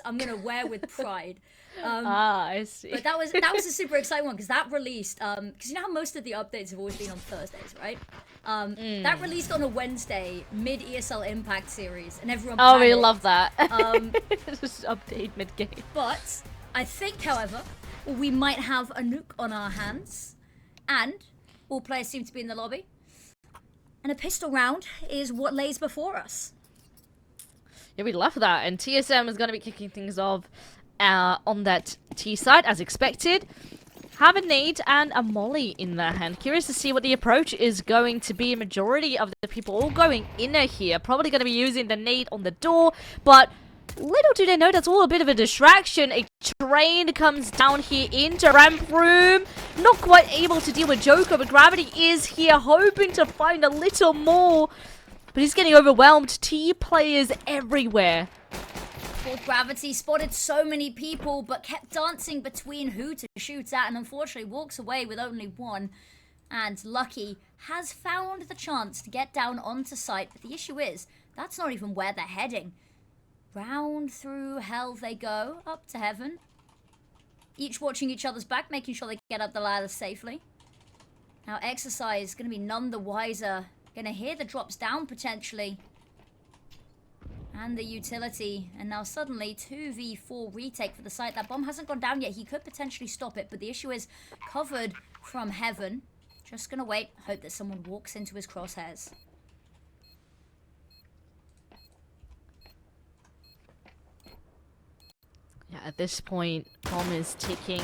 I'm gonna wear with pride. I see. But that was a super exciting one because that released because you know how most of the updates have always been on Thursdays, right? That released on a Wednesday mid ESL Impact series, and everyone. Oh, we panicked. love that. Just update mid game. But I think, however, we might have a nuke on our hands, and all players seem to be in the lobby, and a pistol round is what lays before us. Yeah, we love that. And TSM is going to be kicking things off on that T side, as expected. Have a nade and a molly in their hand. Curious to see what the approach is going to be. Majority of the people all going inner here. Probably going to be using the nade on the door, but little do they know that's all a bit of a distraction. A train comes down here into ramp room. Not quite able to deal with Joker, but Gravity is here hoping to find a little more. But he's getting overwhelmed. T players everywhere. Well, Gravity spotted so many people, but kept dancing between who to shoot at, and unfortunately walks away with only one. And Lucky has found the chance to get down onto site, but the issue is, that's not even where they're heading. Round through hell they go, up to heaven. Each watching each other's back, making sure they get up the ladder safely. Now Exercise is going to be none the wiser. Going to hear the drops down potentially. And the utility. And now suddenly 2v4 retake for the site. That bomb hasn't gone down yet. He could potentially stop it, but the issue is covered from heaven. Just going to wait. Hope that someone walks into his crosshairs. Yeah, at this point, Tom is taking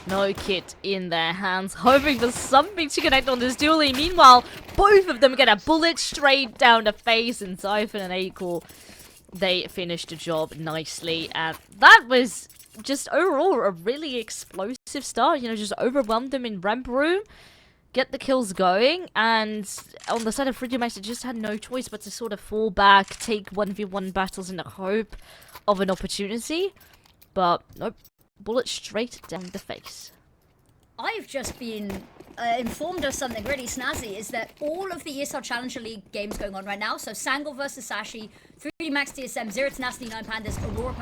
no kit in their hands, hoping for something to connect on this dually. Meanwhile, both of them get a bullet straight down the face, and Siphon and acoR, they finished the job nicely. And that was just overall a really explosive start. You know, just overwhelmed them in ramp room, get the kills going, and on the side of 3D Max, they just had no choice but to sort of fall back, take 1v1 battles in the hope of an opportunity. But nope, bullet straight down the face. I've just been informed of something really snazzy, is that all of the ESL Challenger League games going on right now, so Sangl versus Sashi, 3D Max TSM, Zero Tenacity, 9 Pandas, Aurora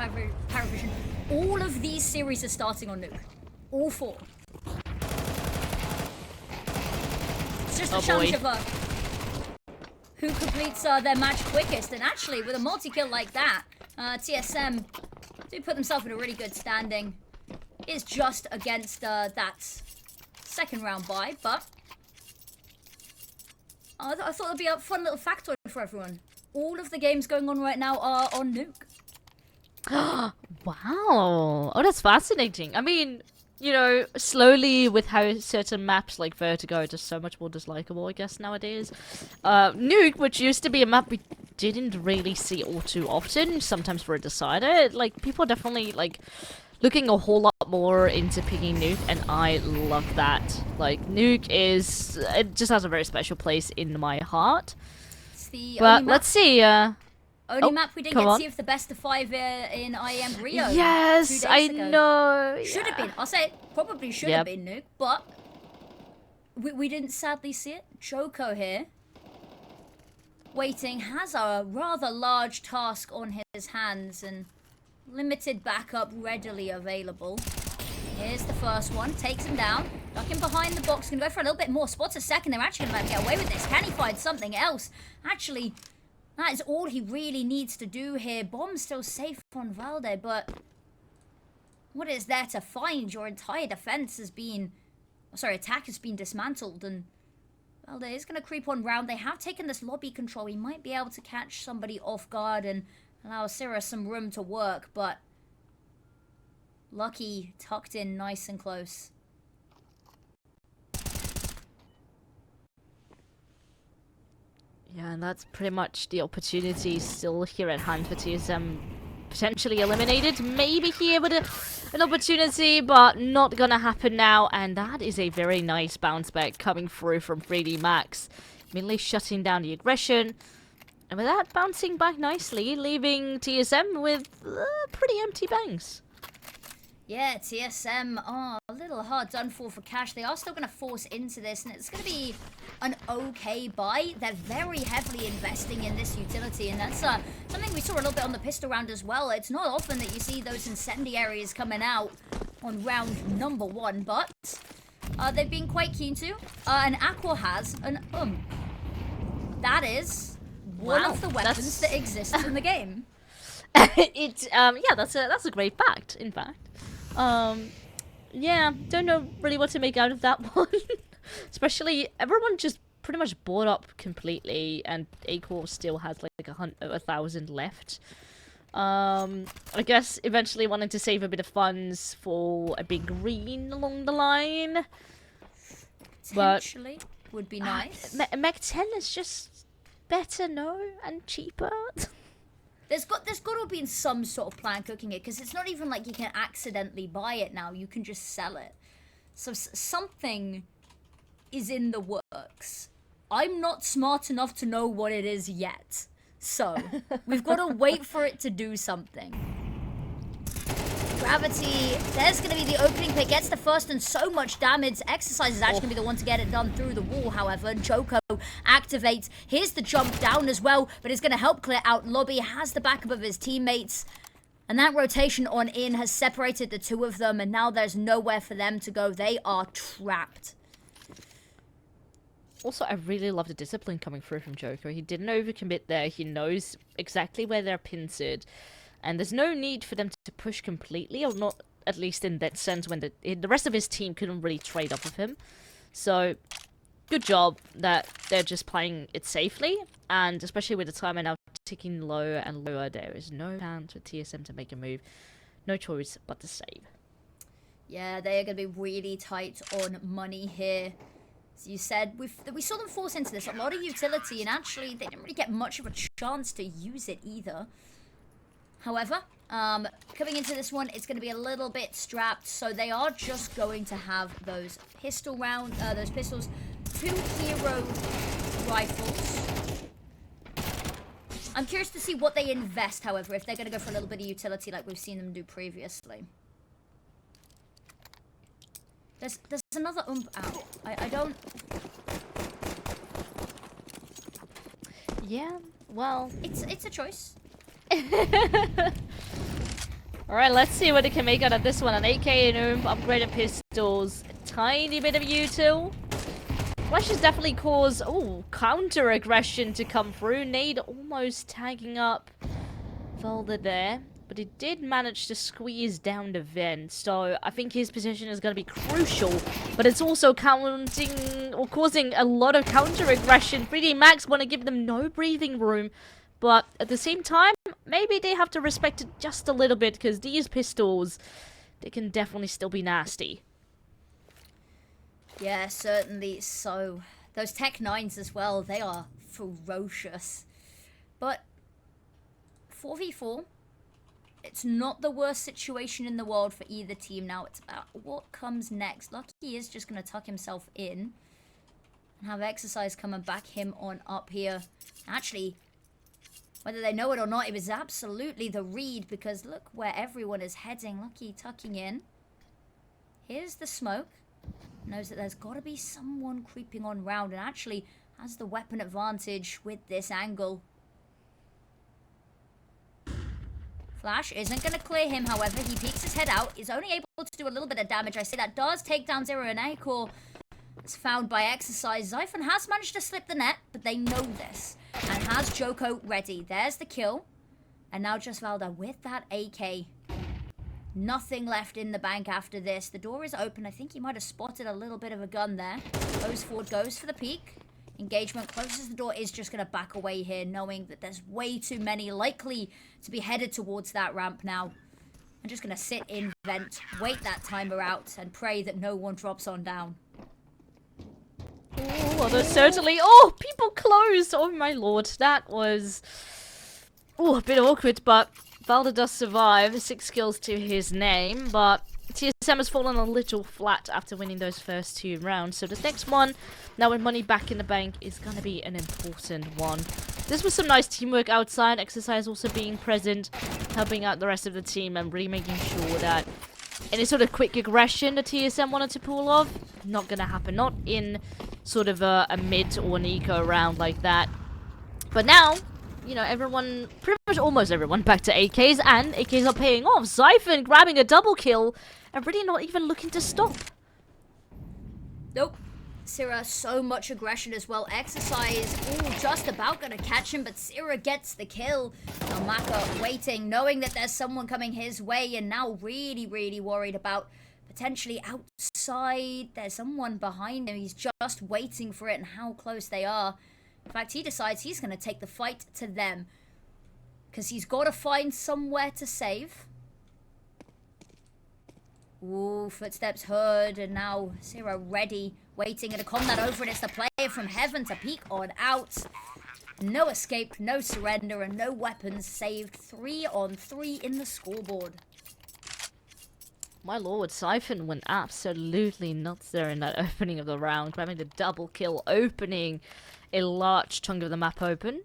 Paravision, all of these series are starting on Nuke. All 4. It's just a challenge of who completes their match quickest, and actually with a multi-kill like that, TSM do put themselves in a really good standing. Is just against that second round bye, but I thought it'd be a fun little factoid for everyone. All of the games going on right now are on Nuke. Wow. Oh, that's fascinating. I mean, you know, slowly with how certain maps like Vertigo are just so much more dislikable, I guess, nowadays. Nuke, which used to be a map we didn't really see all too often, sometimes for a decider, like, people are definitely, like, looking a whole lot more into picking Nuke, and I love that. Like, Nuke is, it just has a very special place in my heart. It's the but let's see, only map we didn't get to see of the best of 5 in IEM Rio. Yes, I know. Should have been. I'll say it probably should have been Nuke, but we didn't sadly see it. Joko here, waiting, has a rather large task on his hands and limited backup readily available. Here's the first one, takes him down, ducking behind the box, gonna go for a little bit more, spots a second, they're actually gonna get away with this. Can he find something else? Actually, that is all he really needs to do here. Bomb's still safe on Valde, but what is there to find? Your entire defense has been, attack has been dismantled, and Valde is gonna creep on round. They have taken this lobby control. He might be able to catch somebody off guard and allow Syrah some room to work, but Lucky tucked in nice and close. Yeah, and that's pretty much the opportunity still here at hand for TSM. Potentially eliminated, maybe here with an opportunity, but not gonna happen now. And that is a very nice bounce back coming through from 3D Max. Mainly shutting down the aggression. And with that, bouncing back nicely, leaving TSM with pretty empty banks. Yeah, TSM are a little hard done for cash. They are still going to force into this, and it's going to be an okay buy. They're very heavily investing in this utility, and that's something we saw a little bit on the pistol round as well. It's not often that you see those incendiaries coming out on round number 1, but they've been quite keen to. And acoR has an That is one of the weapons that exists in the game. Yeah, that's a great fact, in fact. Yeah, don't know really what to make out of that one. Especially, everyone just pretty much bought up completely, and acoR still has like 1,000 left. I guess eventually wanting to save a bit of funds for a big green along the line. Potentially would be nice. Mech 10 is just better, no? And cheaper? There's got to have been some sort of plan cooking it, because it's not even like you can accidentally buy it now. You can just sell it. So something is in the works. I'm not smart enough to know what it is yet. So we've got to wait for it to do something. Gravity, there's going to be the opening pick, gets the first and so much damage. Exercise is actually going to be the one to get it done through the wall, however. Joko activates. Here's the jump down as well, but it's going to help clear out lobby. Has the backup of his teammates. And that rotation on in has separated the two of them, and now there's nowhere for them to go. They are trapped. Also, I really love the discipline coming through from Joko. He didn't overcommit there. He knows exactly where they're pincered. And there's no need for them to push completely, or not at least in that sense when the rest of his team couldn't really trade up with him. So, good job that they're just playing it safely, and especially with the timer now ticking lower and lower, there is no chance for TSM to make a move. No choice but to save. Yeah, they are going to be really tight on money here. As you said, we saw them force into this, a lot of utility, and actually they didn't really get much of a chance to use it either. However, coming into this one, it's going to be a little bit strapped, so they are just going to have those those pistols, 2 hero rifles. I'm curious to see what they invest, however, if they're going to go for a little bit of utility like we've seen them do previously. There's another out. I don't... Yeah, well... It's a choice. Alright, let's see what they can make out of this one. An AK and upgraded pistols. A tiny bit of util. Flashes definitely cause, counter-aggression to come through. Nade almost tagging up Velda there. But he did manage to squeeze down the vent. So I think his position is going to be crucial. But it's also counting or causing a lot of counter-aggression. 3D Max want to give them no breathing room. But at the same time, maybe they have to respect it just a little bit, because these pistols, they can definitely still be nasty. Yeah, certainly so. Those Tech 9s as well, they are ferocious. But 4v4, it's not the worst situation in the world for either team now. It's about what comes next. Lucky is just going to tuck himself in and have Exercise come and back him on up here. Actually... whether they know it or not, it was absolutely the read, because look where everyone is heading. Lucky tucking in. Here's the smoke. Knows that there's got to be someone creeping on round, and actually has the weapon advantage with this angle. Flash isn't going to clear him, however. He peeks his head out. Is only able to do a little bit of damage. I say that does take down Zero, and acoR is found by Exercise. Zyphon has managed to slip the net, but they know this. And has Joko ready. There's the kill. And now just Valda with that AK. Nothing left in the bank after this. The door is open. I think he might have spotted a little bit of a gun there. Goes forward, goes for the peek. Engagement closes the door. Is just going to back away here, knowing that there's way too many likely to be headed towards that ramp now. I'm just going to sit in vent, wait that timer out, and pray that no one drops on down. Oh, there's certainly... oh, people close! Oh my lord, that was... oh, a bit awkward, but Valda does survive. 6 kills to his name, but TSM has fallen a little flat after winning those first 2 rounds. So this next one, now with money back in the bank, is going to be an important one. This was some nice teamwork outside. Exercise also being present, helping out the rest of the team and really making sure that any sort of quick aggression the TSM wanted to pull off. Not gonna happen. Not in sort of a mid or an eco round like that. But now, you know, everyone, pretty much almost everyone, back to AKs, and AKs are paying off. Xiphon grabbing a double kill and really not even looking to stop. Nope. Syrah, so much aggression as well. Exercise, ooh, just about gonna catch him, but Syrah gets the kill. Now Maka waiting, knowing that there's someone coming his way, and now really, really worried about potentially outside. There's someone behind him. He's just waiting for it and how close they are. In fact, he decides he's gonna take the fight to them, because he's got to find somewhere to save. Ooh, footsteps heard, and now Syrah ready, waiting, and to come that over, and it's the player from heaven to peek on out. No escape, no surrender, and no weapons saved. 3-on-3 in the scoreboard. My lord, Xiphon went absolutely nuts there in that opening of the round, grabbing the double kill, opening a large chunk of the map open,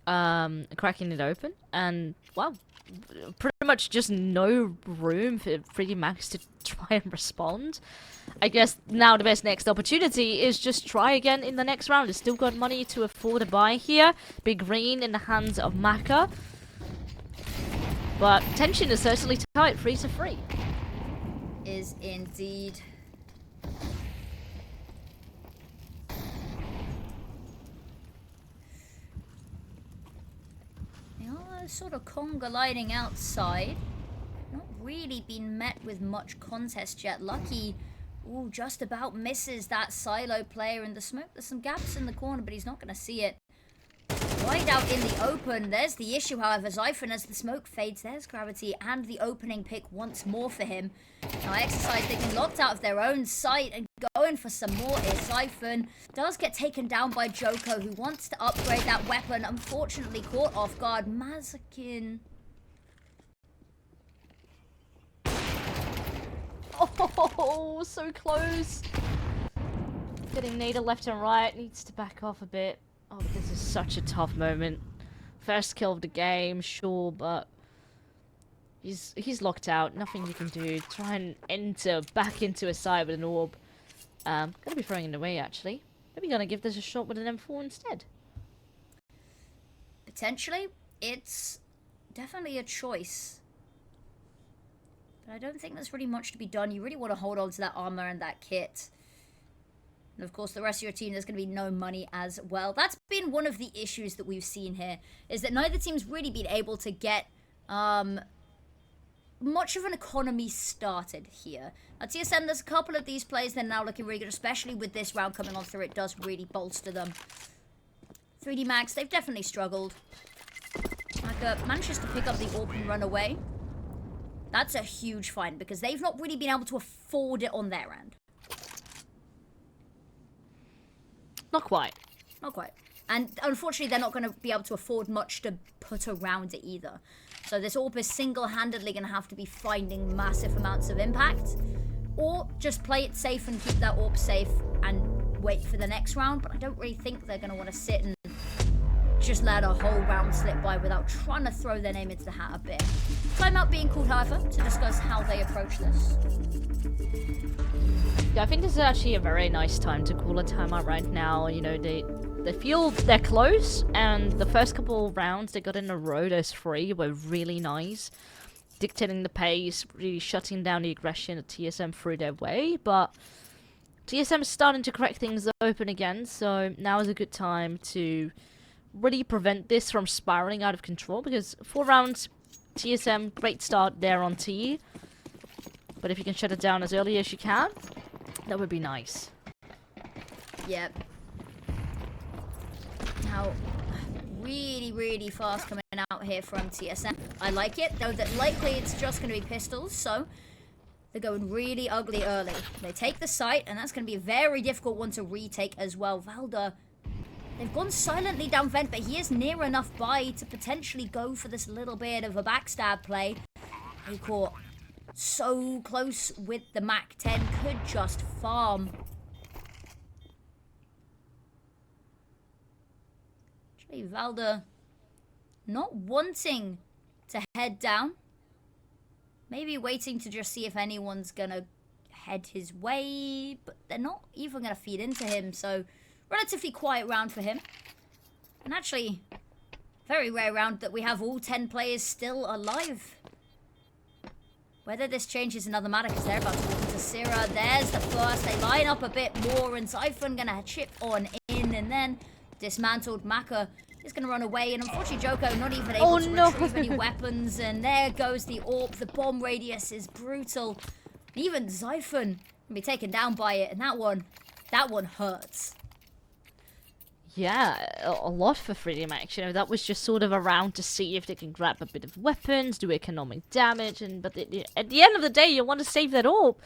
cracking it open, and wow, pretty much just no room for Freddie Max to try and respond. I guess now the best next opportunity is just try again in the next round. He's still got money to afford a buy here. Big green in the hands of Maka. But tension is certainly tight, 3-3. Is indeed. They are sort of conga lighting outside. Not really been met with much contest yet. Lucky, ooh, just about misses that silo player in the smoke. There's some gaps in the corner, but he's not going to see it. Right out in the open. There's the issue, however. Xiphon, as the smoke fades, there's Gravity and the opening pick once more for him. Now Exercise, they get locked out of their own sight and going for some more is Xiphon. Does get taken down by Joko, who wants to upgrade that weapon. Unfortunately caught off guard. Mazakin. Oh, so close. Getting Nada left and right. Needs to back off a bit. Oh, this is such a tough moment. First kill of the game, sure, but he's locked out. Nothing you can do. Try and enter back into a side with an orb. Gonna be throwing it away, actually. Maybe gonna give this a shot with an M4 instead. Potentially. It's definitely a choice. But I don't think there's really much to be done. You really want to hold on to that armor and that kit. And of course, the rest of your team, there's going to be no money as well. That's been one of the issues that we've seen here, is that neither team's really been able to get much of an economy started here. At TSM, there's a couple of these plays that are now looking really good, especially with this round coming on through. It does really bolster them. 3D Max, they've definitely struggled. Maka manages to pick up the orb and run away. That's a huge find, because they've not really been able to afford it on their end. Not quite. Not quite. And unfortunately, they're not going to be able to afford much to put around it either. So this orb is single-handedly going to have to be finding massive amounts of impact. Or just play it safe and keep that orb safe and wait for the next round. But I don't really think they're going to want to sit and just let a whole round slip by without trying to throw their name into the hat a bit. Timeout being called, however, to discuss how they approach this. Yeah, I think this is actually a very nice time to call a timeout right now. You know, they feel they're close, and the first couple of rounds they got in a row, those 3 were really nice. Dictating the pace, really shutting down the aggression that TSM threw their way, but TSM is starting to crack things open again, so now is a good time to really prevent this from spiraling out of control, because 4 rounds, TSM, great start there on T. But if you can shut it down as early as you can, that would be nice. Yep. Now, really, really fast coming out here from TSM. I like it, though that likely it's just going to be pistols, so they're going really ugly early. They take the site, and that's going to be a very difficult one to retake as well. Valda, they've gone silently down vent, but he is near enough by to potentially go for this little bit of a backstab play. acoR, so close with the Mac 10, could just farm. Actually, Valda not wanting to head down. Maybe waiting to just see if anyone's gonna head his way, but they're not even gonna feed into him, so relatively quiet round for him. And actually, very rare round that we have all 10 players still alive. Whether this changes another matter, because they're about to walk into Syrah. There's the first. They line up a bit more, and Zyphon gonna chip on in, and then dismantled. Maka is gonna run away, and unfortunately Joko not even able to retrieve any weapons, and there goes the AWP. The bomb radius is brutal. Even Zyphon can be taken down by it, and that one hurts. Yeah, a lot for Freedom Max. You know, that was just sort of around to see if they can grab a bit of weapons, do economic damage, but at the end of the day, you want to save that all.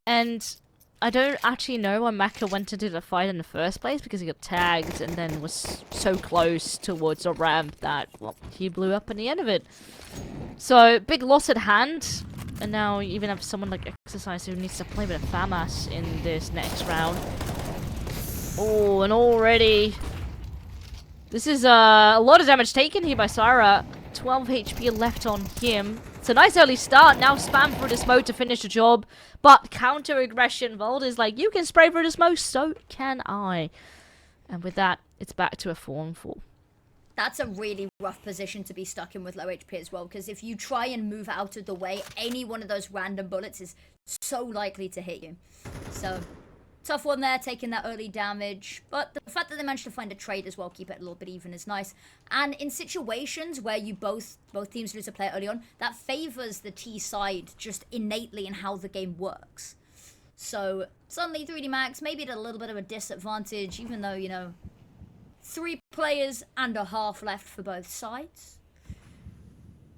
And I don't actually know why Maka went into the fight in the first place, because he got tagged and then was so close towards a ramp that, well, he blew up in the end of it. So, big loss at hand. And now you even have someone like Exercise who needs to play with a FAMAS in this next round. Oh, and already... This is a lot of damage taken here by Syrah. 12 HP left on him. It's a nice early start. Now spam through the smoke to finish the job. But counter-aggression. Vold is like, you can spray through the smoke, so can I. And with that, it's back to a 4-on-4. That's a really rough position to be stuck in with low HP as well, because if you try and move out of the way, any one of those random bullets is so likely to hit you. So, tough one there, taking that early damage. But the fact that they managed to find a trade as well, keep it a little bit even, is nice. And in situations where you both teams lose a player early on, that favors the T side just innately in how the game works. So, suddenly 3D Max, maybe at a little bit of a disadvantage, even though, you know, 3 players and a half left for both sides.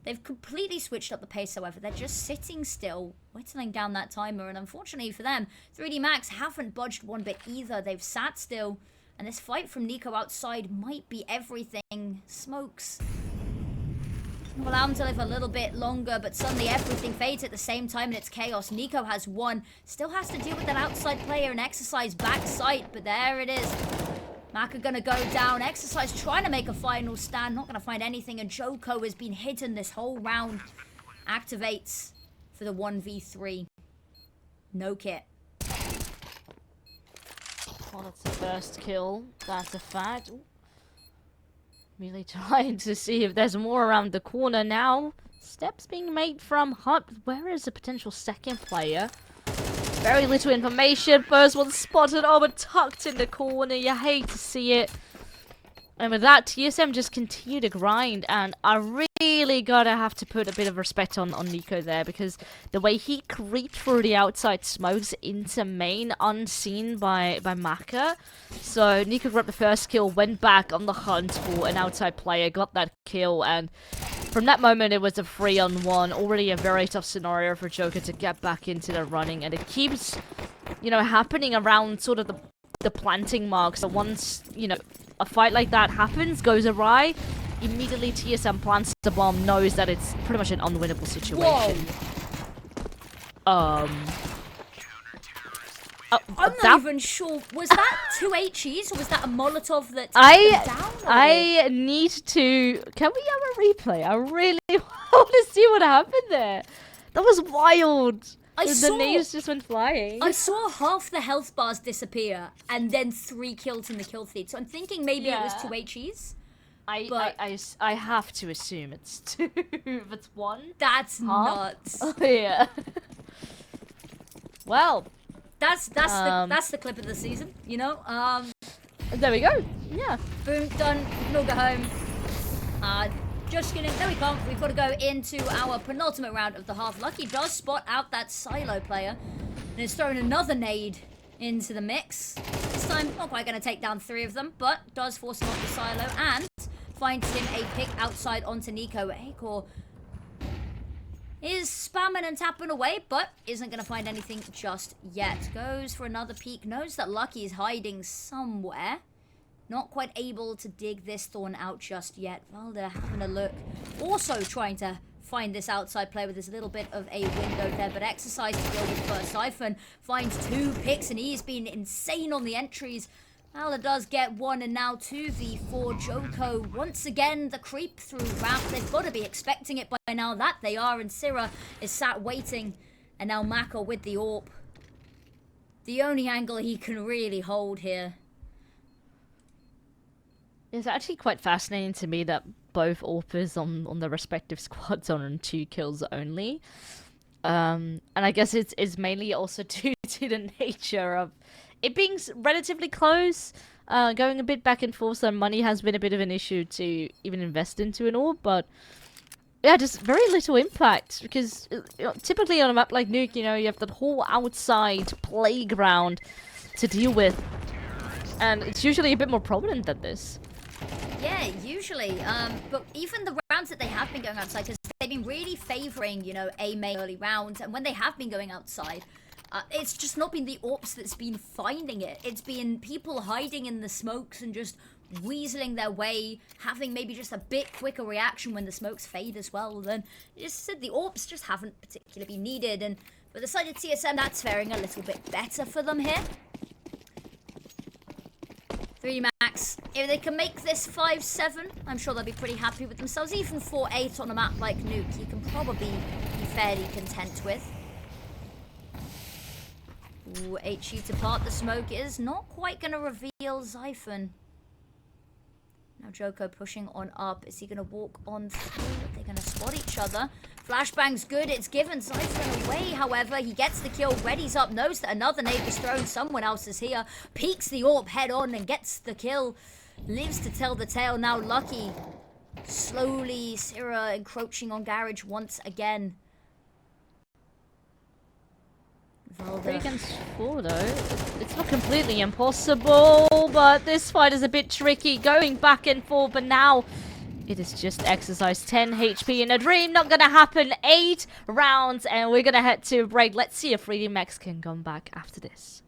They've completely switched up the pace, however. They're just sitting still, whittling down that timer. And unfortunately for them, 3D Max haven't budged one bit either. They've sat still. And this fight from Nico outside might be everything. Smokes will allow him to live a little bit longer, but suddenly everything fades at the same time, and it's chaos. Nico has won. Still has to deal with that outside player and Exercise backside, but there it is. Maka gonna go down. Exercise trying to make a final stand. Not gonna find anything. And Joko has been hidden this whole round. Activates for the 1v3. No kit. Well, that's the first kill. That's a fact. Ooh. Really trying to see if there's more around the corner now. Steps being made from Hut. Where is the potential second player? Very little information. First one spotted. Oh, but tucked in the corner. You hate to see it. And with that, TSM just continue to grind. And I really gotta have to put a bit of respect on Nico there. Because the way he creeped through the outside smokes into main unseen by Maka. So Nico grabbed the first kill, went back on the hunt for an outside player, got that kill. And from that moment, it was a 3-on-1. Already a very tough scenario for Joker to get back into the running. And it keeps, you know, happening around sort of the planting mark. So once, you know, a fight like that happens, goes awry, immediately TSM plants the bomb, knows that it's pretty much an unwinnable situation. Whoa. I'm not even sure. Was that 2 HEs or was that a Molotov that took them down? I need to... Can we have a replay? I really want to see what happened there. That was wild. The nades just went flying. I saw half the health bars disappear and then 3 kills in the kill feed. So I'm thinking maybe it was 2 HEs. I have to assume it's 2. If it's 1. That's nuts. Oh, yeah. Well... That's the clip of the season, you know. There we go. Yeah. Boom, done. We can all go home. Just kidding. No, we can't. We've got to go into our penultimate round of the half. Lucky does spot out that silo player and is throwing another nade into the mix. This time, not quite going to take down 3 of them, but does force him off the silo and finds him a pick outside onto Nico. acoR is spamming and tapping away, but isn't going to find anything just yet. Goes for another peek. Knows that Lucky is hiding somewhere. Not quite able to dig this Thorn out just yet. Valda having a look. Also trying to find this outside player with this little bit of a window there, but Exercise to go with first. Zyphon finds 2 picks, and he's been insane on the entries. Ala does get one, and now 2v4. Joko, once again, the creep through ramp. They've got to be expecting it by now. That they are, and Syrah is sat waiting. And now Mako with the AWP. The only angle he can really hold here. It's actually quite fascinating to me that both AWPers on their respective squads are on 2 kills only. And I guess it's mainly also due to the nature of it being relatively close, going a bit back and forth, so money has been a bit of an issue to even invest into an AWP, but yeah, just very little impact, because typically on a map like Nuke, you have that whole outside playground to deal with, and it's usually a bit more prominent than this. Yeah, usually. But even the rounds that they have been going outside, because they've been really favouring, A main early rounds, and when they have been going outside, it's just not been the AWPs that's been finding it. It's been people hiding in the smokes and just weaseling their way, having maybe just a bit quicker reaction when the smokes fade as well. Then you just said the AWPs just haven't particularly been needed, and for the side of TSM, that's faring a little bit better for them here. 3 max. If they can make this 5-7, I'm sure they'll be pretty happy with themselves. Even 4-8 on a map like Nuke, you can probably be fairly content with. Ooh, HU to part the smoke is not quite going to reveal Zyphon. Now Joko pushing on up. Is he going to walk on through? They're going to spot each other. Flashbang's good. It's given Zyphon away, however. He gets the kill. Ready's up. Knows that another neighbor's thrown. Someone else is here. Peeks the AWP head on and gets the kill. Lives to tell the tale. Now Lucky. Slowly, Syrah encroaching on Garage once again. 3 against 4 though. It's not completely impossible, but this fight is a bit tricky, going back and forth, but now it is just exercise. 10 HP in a dream, not gonna happen. 8 rounds, and we're gonna head to break. Let's see if 3D Max can come back after this.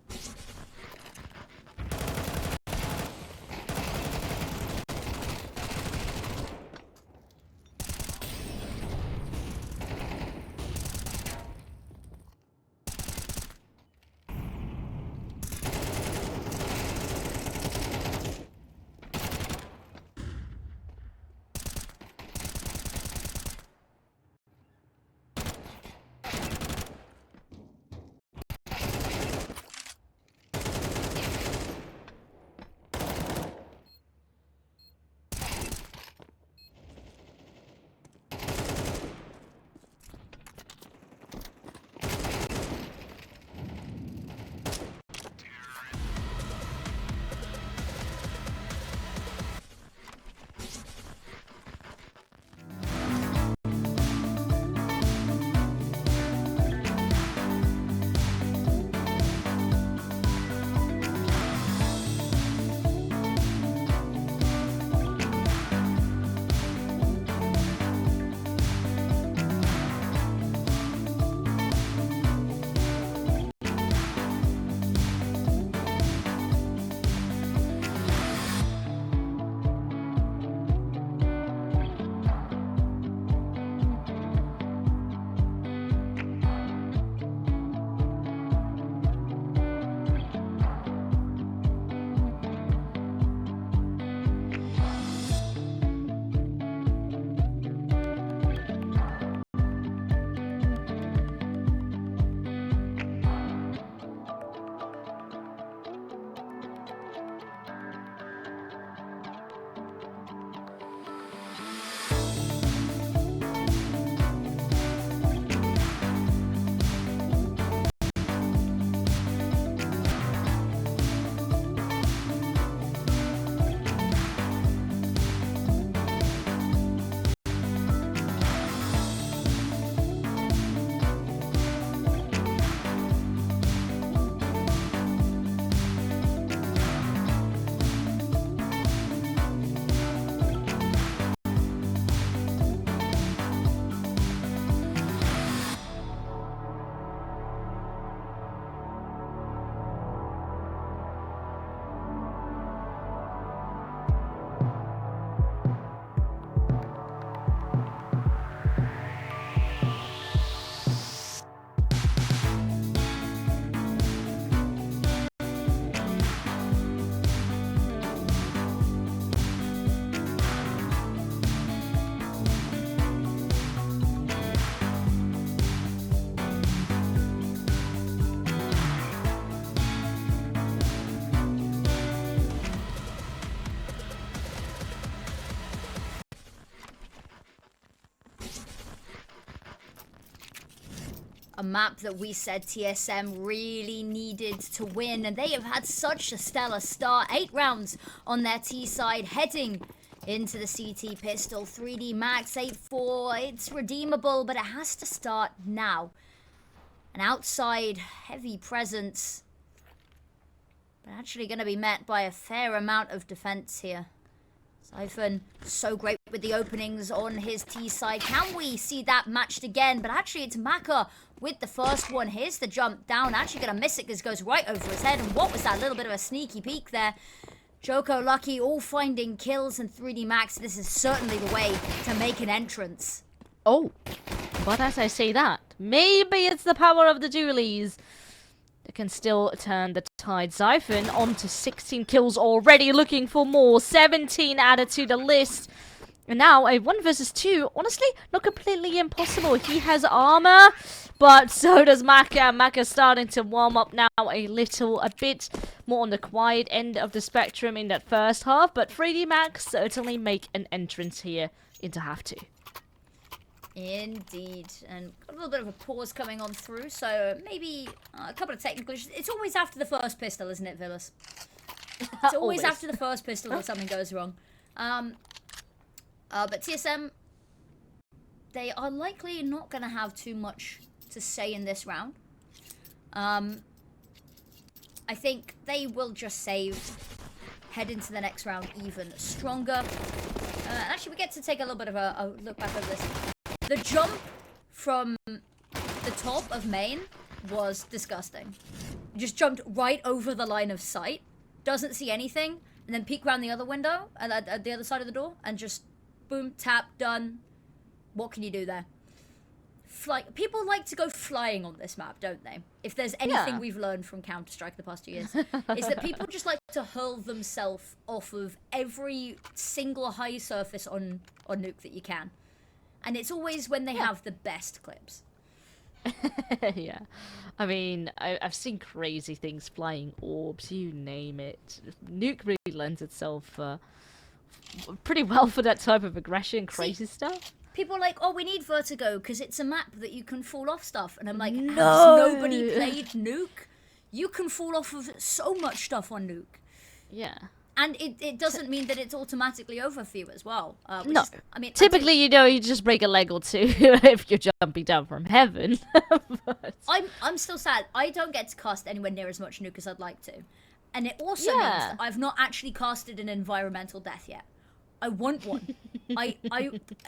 A map that we said TSM really needed to win, and they have had such a stellar start. 8 rounds on their T side, heading into the CT pistol. 3D Max 8-4. It's redeemable, but it has to start now. An outside heavy presence, but actually going to be met by a fair amount of defense here. Siphon, so great with the openings on his T side. Can we see that matched again? But actually it's acoR with the first one. Here's the jump down. Actually gonna miss it because it goes right over his head. And what was that little bit of a sneaky peek there? Joko, Lucky, all finding kills, and 3D Max. This is certainly the way to make an entrance. Oh, but as I say that, maybe it's the power of the dualies that can still turn the tide. Siphon on to 16 kills already, looking for more. 17 added to the list. And now a 1 versus 2, honestly, not completely impossible. He has armor, but so does acoR. acoR starting to warm up now a bit more on the quiet end of the spectrum in that first half. But 3D Max certainly make an entrance here into half 2. Indeed, and got a little bit of a pause coming on through, so maybe a couple of technical issues. It's always after the first pistol, isn't it, Villas? It's always after the first pistol that something goes wrong. But TSM, they are likely not going to have too much to say in this round. I think they will just save, head into the next round even stronger. Actually, we get to take a little bit of a look back over this. The jump from the top of main was disgusting. He just jumped right over the line of sight, doesn't see anything, and then peek around the other window, at the other side of the door, and just boom, tap, done. What can you do there? People like to go flying on this map, don't they? If there's anything we've learned from Counter-Strike the past 2 years, is that people just like to hurl themselves off of every single high surface on Nuke that you can. And it's always when they have the best clips. Yeah. I mean, I've seen crazy things, flying orbs, you name it. Nuke really lends itself pretty well for that type of aggression, crazy stuff. People are like, oh, we need vertigo because it's a map that you can fall off stuff. And I'm like, No. has nobody played Nuke? You can fall off of so much stuff on Nuke. Yeah. And it doesn't mean that it's automatically over for you as well. No. I mean, typically, you know, you just break a leg or two if you're jumping down from heaven. But... I'm still sad. I don't get to cast anywhere near as much Nuke as I'd like to. And it also means that I've not actually casted an environmental death yet. I want one.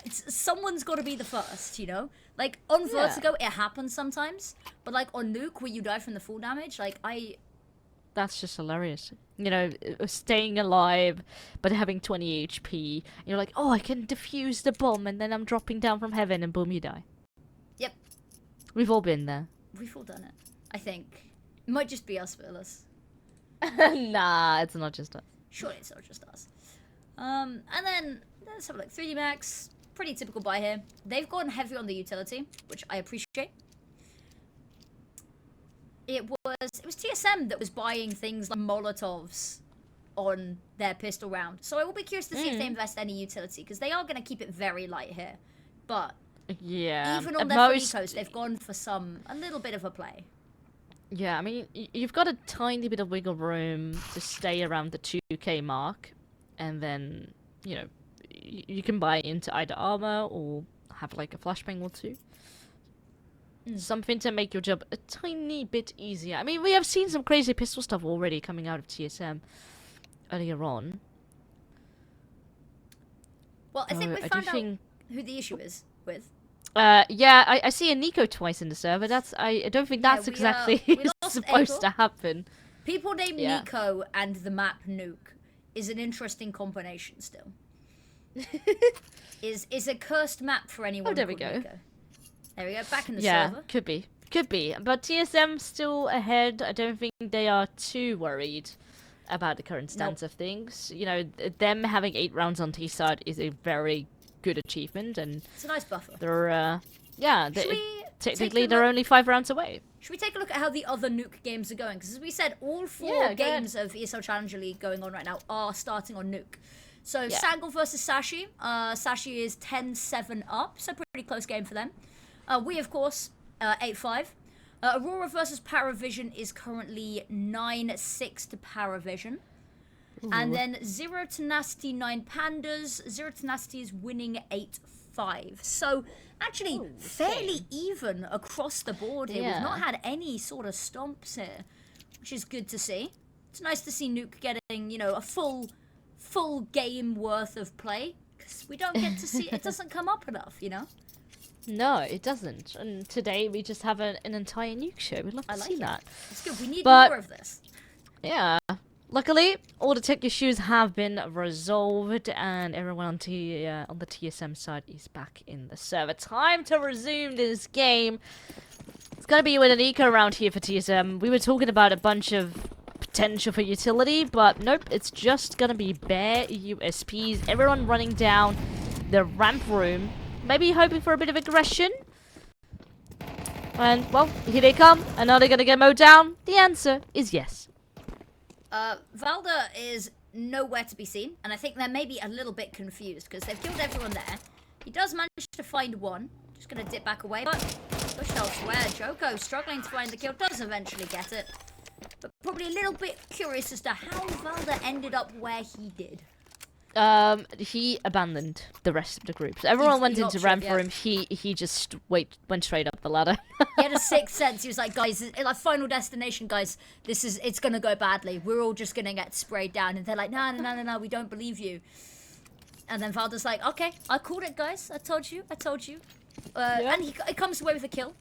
Someone's got to be the first, you know? Like, on Vertigo, it happens sometimes. But, like, on Nuke, where you die from the full damage, like, That's just hilarious. You know, staying alive, but having 20 HP. You're like, oh, I can defuse the bomb, and then I'm dropping down from heaven, and boom, you die. Yep. We've all been there. We've all done it, I think. It might just be us, Willis. Nah, it's not just us. Surely it's not just us. And then, let's have a look. 3D Max, pretty typical buy here. They've gone heavy on the utility, which I appreciate. It was TSM that was buying things like Molotovs on their pistol round. So I will be curious to see if they invest any utility, because they are going to keep it very light here. But yeah, even on their free coast, they've gone for a little bit of a play. Yeah, I mean, you've got a tiny bit of wiggle room to stay around the 2k mark, and then, you know, you can buy into either armor or have like a flashbang or two. Something to make your job a tiny bit easier. I mean, we have seen some crazy pistol stuff already coming out of TSM earlier on. Well, I think we found out who the issue is with. Yeah, I see a Nico twice in the server. I don't think that's exactly supposed to happen. People named Nico and the map Nuke is an interesting combination still. is a cursed map for anyone. Oh, there we go. Nico. There we go, back in the server. server. Could be. But TSM still ahead. I don't think they are too worried about the current stance of things. You know, them having 8 rounds on T-side is a very good achievement, and it's a nice buffer. They're technically they're only 5 rounds away. Should we take a look at how the other Nuke games are going? Because as we said, all 4 games of ESL Challenger League going on right now are starting on Nuke. So Sangal versus Sashi. Sashi is 10-7 up, so pretty close game for them. We, of course, 8-5. Aurora versus Paravision is currently 9-6 to Paravision. Ooh. And then Zero Tenacity 9 Pandas. Zero Tenacity is winning 8-5. So actually fairly even across the board here. Yeah. We've not had any sort of stomps here, which is good to see. It's nice to see Nuke getting, you know, a full game worth of play. Because we don't get to see it. Doesn't come up enough, you know? No, it doesn't. And today we just have an entire Nuke show. We'd love to see that. It's good. We need But more of this. yeah. Luckily, all the tech issues have been resolved, and everyone on the TSM side is back in the server. Time to resume this game. It's gonna be with an ECO round here for TSM. We were talking about a bunch of potential for utility, but nope, it's just gonna be bare USPs. Everyone running down the ramp room, maybe hoping for a bit of aggression. And, well, here they come, and are they gonna get mowed down? The answer is yes. Valda is nowhere to be seen, and I think they're maybe a little bit confused because they've killed everyone there. He does manage to find one. Just gonna dip back away, but pushed elsewhere. Joko struggling to find the kill, does eventually get it. But probably a little bit curious as to how Valda ended up where he did. He abandoned the rest of the group. So everyone went into ramp for him. He just went straight up the ladder. He had a sixth sense. He was like, guys, like final destination, guys. It's gonna go badly. We're all just gonna get sprayed down. And they're like, no, we don't believe you. And then Valda's like, okay, I called it, guys. I told you. Yeah. And he comes away with a kill.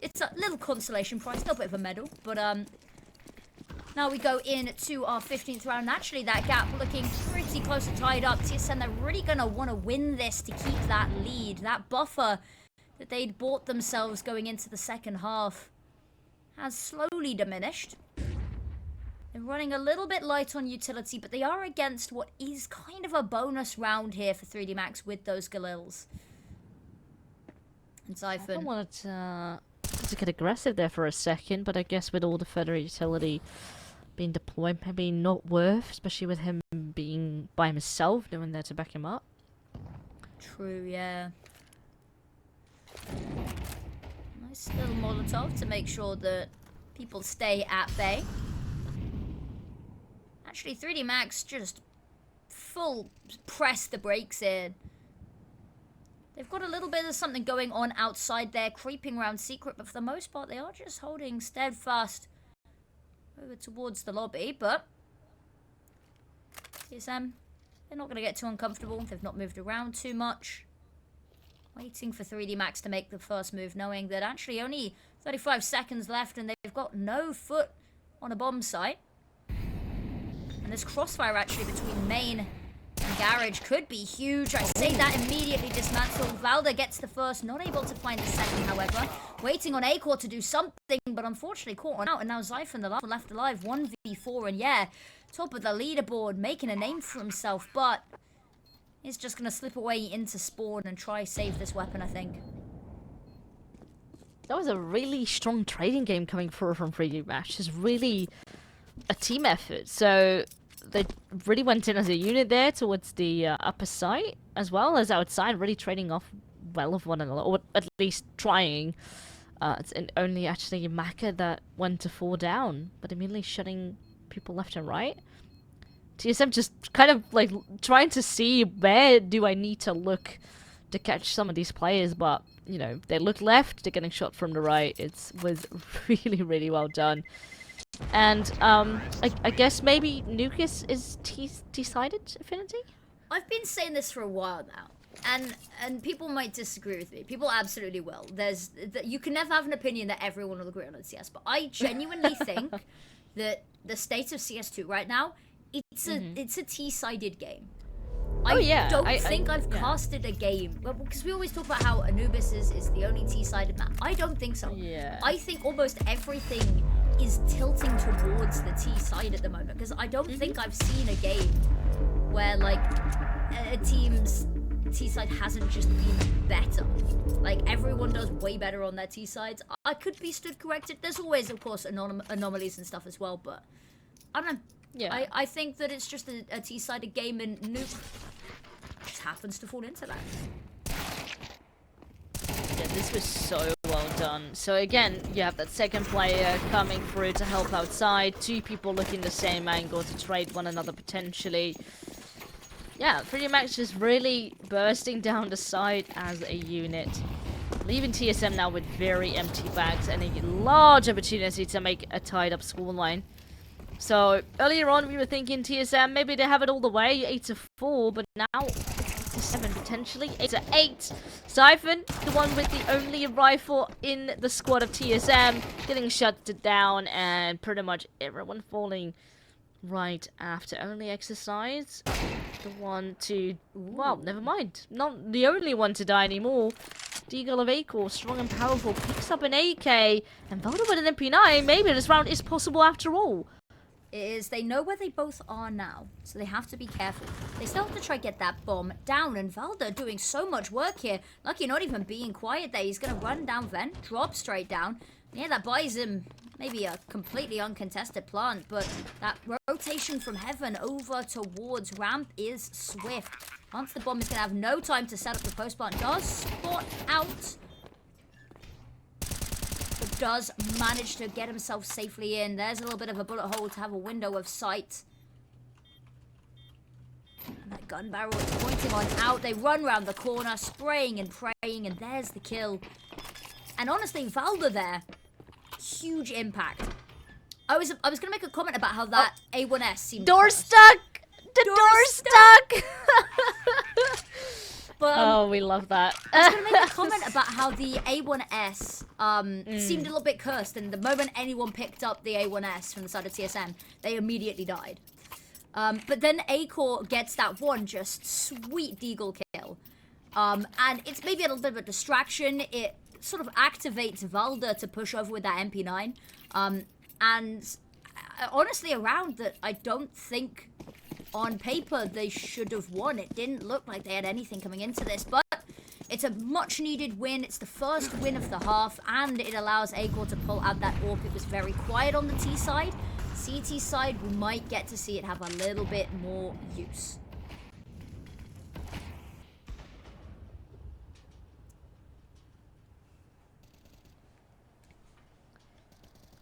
It's a little consolation prize, a little bit of a medal, but now we go into our 15th round. Naturally, that gap looking pretty close to tied up. TSM, they're really going to want to win this to keep that lead. That buffer that they'd bought themselves going into the second half has slowly diminished. They're running a little bit light on utility, but they are against what is kind of a bonus round here for 3D Max with those Galils. And Siphon. I wanted to get aggressive there for a second, but I guess with all the further utility being deployed, maybe not worth, especially with him being by himself, no one there to back him up. True, yeah. Nice little Molotov to make sure that people stay at bay. Actually, 3D Max just full press the brakes in. They've got a little bit of something going on outside there, creeping around secret, but for the most part, they are just holding steadfast over towards the lobby, but TSM, they're not going to get too uncomfortable. They've not moved around too much. Waiting for 3D Max to make the first move, knowing that actually only 35 seconds left and they've got no foot on a bomb site. And this crossfire actually between main and garage could be huge. I say that immediately dismantled. Valda gets the first, not able to find the second, however. Waiting on acoR to do something, but unfortunately caught on out. And now Zyphon, the last one left alive, 1v4. And yeah, top of the leaderboard, making a name for himself. But he's just going to slip away into spawn and try save this weapon, I think. That was a really strong trading game coming through from 3D Max. Just really a team effort. So they really went in as a unit there towards the upper site as well as outside, really trading off well of one another, or at least trying. It's only actually Maka that went to fall down, but immediately shutting people left and right. TSM just kind of like trying to see where do I need to look to catch some of these players, but you know, they look left, they're getting shot from the right. It was really, really well done. And I guess maybe Nuke is T-sided affinity? I've been saying this for a while now, and people might disagree with me. People absolutely will. You can never have an opinion that everyone will agree on in CS, but I genuinely think that the state of CS2 right now, it's a T-sided game. I don't think I've casted a game, because we always talk about how Anubis is the only T-sided map. I don't think so. Yeah. I think almost everything is tilting towards the T side at the moment, because I don't think I've seen a game where like a team's T side hasn't just been better. Like everyone does way better on their T sides. I could be stood corrected. There's always, of course, anomalies and stuff as well, but I don't know. Yeah. I think that it's just a T-sided game, and Nuke just happens to fall into that. Yeah, this was so well well done. So again, you have that second player coming through to help outside. Two people looking the same angle to trade one another potentially. Yeah, 3D Max just really bursting down the side as a unit. Leaving TSM now with very empty bags and a large opportunity to make a tied up scoreline. So earlier on we were thinking TSM, maybe they have it all the way, 8-4, but now it's 8-7 potentially, 8-8. Siphon, the one with the only rifle in the squad of TSM, getting shut down and pretty much everyone falling right after. Only Exercise, the one to, well, never mind, not the only one to die anymore. Deagle of acoR, strong and powerful, picks up an AK, and Valda with an MP9, maybe this round is possible after all. They know where they both are now, so they have to be careful. They still have to try to get that bomb down, and Valda doing so much work here. Lucky not even being quiet there. He's going to run down vent, drop straight down. Yeah, that buys him maybe a completely uncontested plant, but that rotation from heaven over towards ramp is swift. Once the bomb is going to have no time to set up the post plant, does spot out. But does manage to get himself safely in. There's a little bit of a bullet hole to have a window of sight. And that gun barrel is pointing on out. They run around the corner, spraying and praying, and there's the kill. And honestly, Valda there, huge impact. I was gonna make a comment about how that A1S seemed door stuck. The door stuck. But, oh, we love that. I was going to make a comment about how the A1S seemed a little bit cursed, and the moment anyone picked up the A1S from the side of TSM, they immediately died. But then acoR gets that one just sweet deagle kill. And it's maybe a little bit of a distraction. It sort of activates Valda to push over with that MP9. And honestly, a round that I don't think on paper they should have won. It didn't look like they had anything coming into this, but it's a much needed win. It's the first win of the half, and it allows acoR to pull out that AWP. It was very quiet on the T side. CT side, we might get to see it have a little bit more use.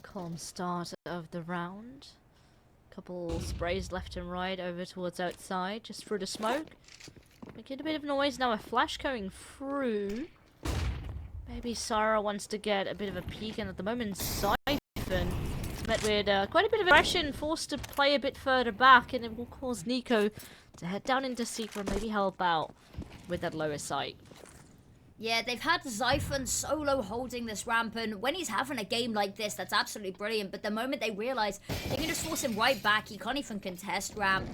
Calm start of the round. Couple sprays left and right over towards outside, just through the smoke. Making a bit of noise now. A flash going through. Maybe Sarah wants to get a bit of a peek, and at the moment Siphon is met with quite a bit of aggression, forced to play a bit further back, and it will cause Nico to head down into secret, maybe help out with that lower sight. Yeah, they've had Siphon solo holding this ramp, and when he's having a game like this, that's absolutely brilliant. But the moment they realize they can just force him right back, he can't even contest ramp.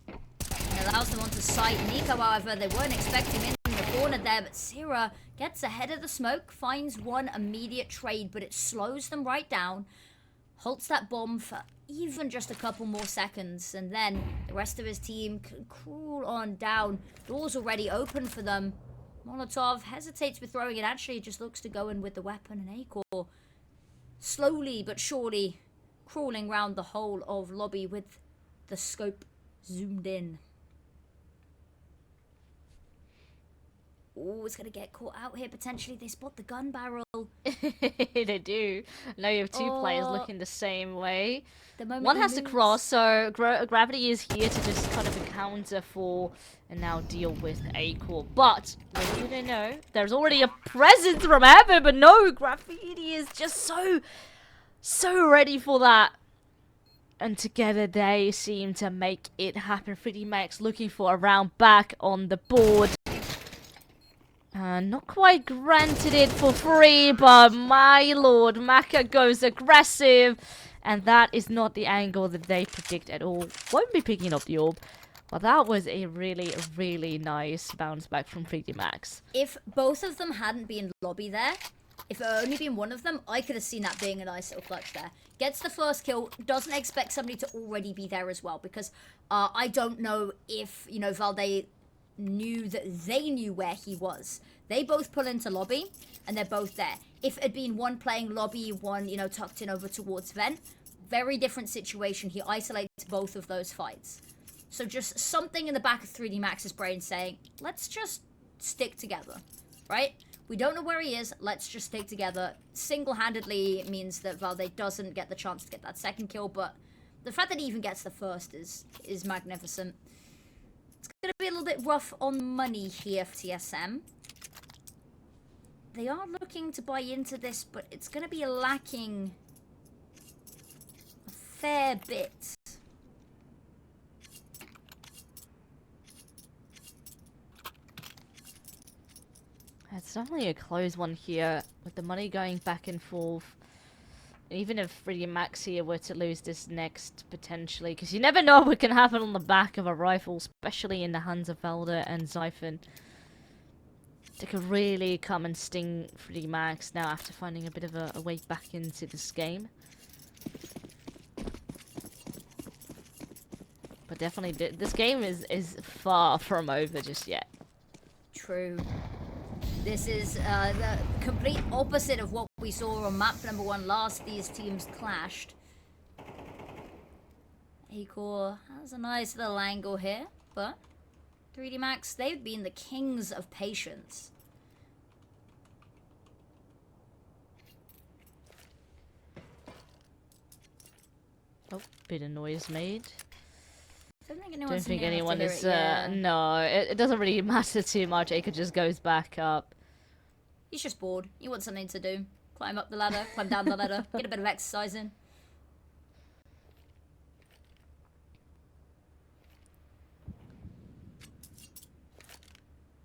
It allows them onto sight. Nico, however, they weren't expecting him in the corner there, but Sierra gets ahead of the smoke, finds one immediate trade, but it slows them right down, halts that bomb for even just a couple more seconds, and then the rest of his team can crawl on down. Doors already open for them. Molotov hesitates with throwing it, actually just looks to go in with the weapon, and acoR slowly but surely crawling round the whole of lobby with the scope zoomed in. Oh, it's going to get caught out here potentially. They spot the gun barrel. They do. Now you have two players looking the same way. The moment one has to cross, so Gravity is here to just kind of encounter for and now deal with acoR. But little do they know, there's already a presence from heaven, but no, Graffiti is just so ready for that. And together they seem to make it happen. 3D Max looking for a round back on the board. Not quite granted it for free, but my lord, Maka goes aggressive. And that is not the angle that they predict at all. Won't be picking up the orb. But that was a really, really nice bounce back from 3D Max. If both of them hadn't been lobby there, if it had only been one of them, I could have seen that being a nice little clutch there. Gets the first kill, doesn't expect somebody to already be there as well. Because I don't know if, you know, Valde knew that they knew where he was. They both pull into lobby, and they're both there. If it had been one playing lobby, one, you know, tucked in over towards vent, very different situation. He isolates both of those fights. So just something in the back of 3D Max's brain saying, let's just stick together, right? We don't know where he is. Let's just stick together. Single-handedly means that Valde doesn't get the chance to get that second kill, but the fact that he even gets the first is magnificent. It's going to be a little bit rough on money here for TSM. They are looking to buy into this, but it's going to be lacking a fair bit. It's definitely a close one here, with the money going back and forth. Even if Freddie Max here were to lose this next, potentially, because you never know what can happen on the back of a rifle, especially in the hands of Valde and Zyphon. They could really come and sting Freddie Max now after finding a bit of a way back into this game. But definitely, this game is far from over just yet. True. This is the complete opposite of what we saw on map number 1 last these teams clashed. acoR has a nice little angle here, but 3D Max, they've been the kings of patience. Oh, bit of noise made. Don't think anyone is, no, it doesn't really matter too much. acoR just goes back up. He's just bored. He wants something to do. Climb up the ladder, climb down the ladder, get a bit of exercise in.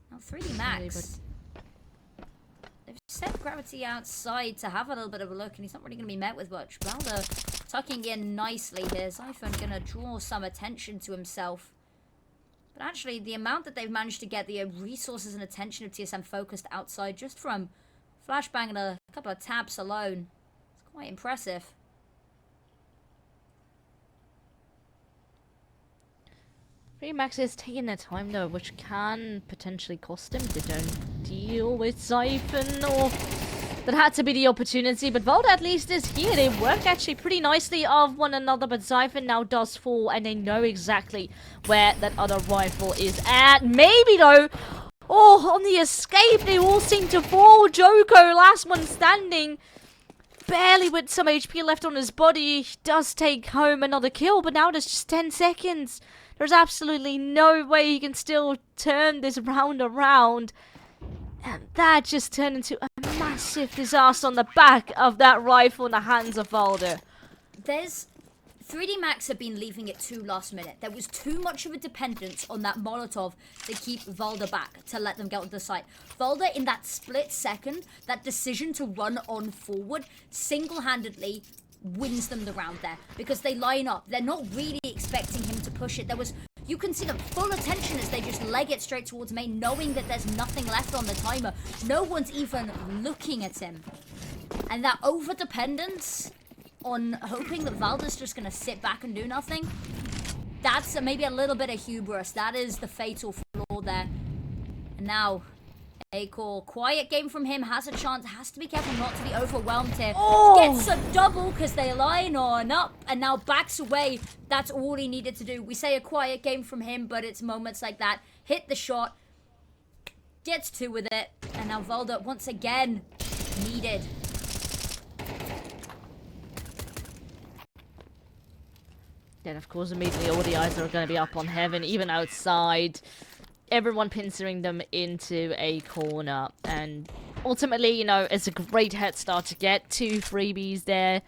Now 3D Max, they've set Gravity outside to have a little bit of a look, and he's not really going to be met with much. Valde tucking in nicely here. Zyphon going to draw some attention to himself. But actually, the amount that they've managed to get the resources and attention of TSM focused outside just from flashbang and a couple of taps alone, it's quite impressive. Freddie Max is taking their time though, which can potentially cost him. They don't deal with Zyphon, or that had to be the opportunity, but Valde at least is here. They work actually pretty nicely off one another, but Zyphon now does fall, and they know exactly where that other rifle is at. Maybe though, oh, on the escape, they all seem to fall. Joko, last one standing, barely with some HP left on his body, he does take home another kill, but now there's just 10 seconds. There's absolutely no way he can still turn this round around. And that just turned into a massive disaster on the back of that rifle in the hands of Valde. There's 3D Max have been leaving it too last minute. There was too much of a dependence on that Molotov to keep Valde back, to let them get onto the site. Valde, in that split second, that decision to run on forward, single-handedly wins them the round there. Because they line up. They're not really expecting him to push it. You can see the full attention as they just leg it straight towards main, knowing that there's nothing left on the timer. No one's even looking at him. And that over-dependence on hoping that Valde's just going to sit back and do nothing, that's maybe a little bit of hubris. That is the fatal flaw there. And now, acoR, quiet game from him, has a chance, has to be careful not to be overwhelmed here. Oh! Gets a double because they line on up and now backs away. That's all he needed to do. We say a quiet game from him, but it's moments like that. Hit the shot, gets 2 with it, and now Valde once again needed. Then of course immediately all the eyes are going to be up on Heaven, even outside. Everyone pinching them into a corner, and ultimately, you know, it's a great head start to get 2 freebies there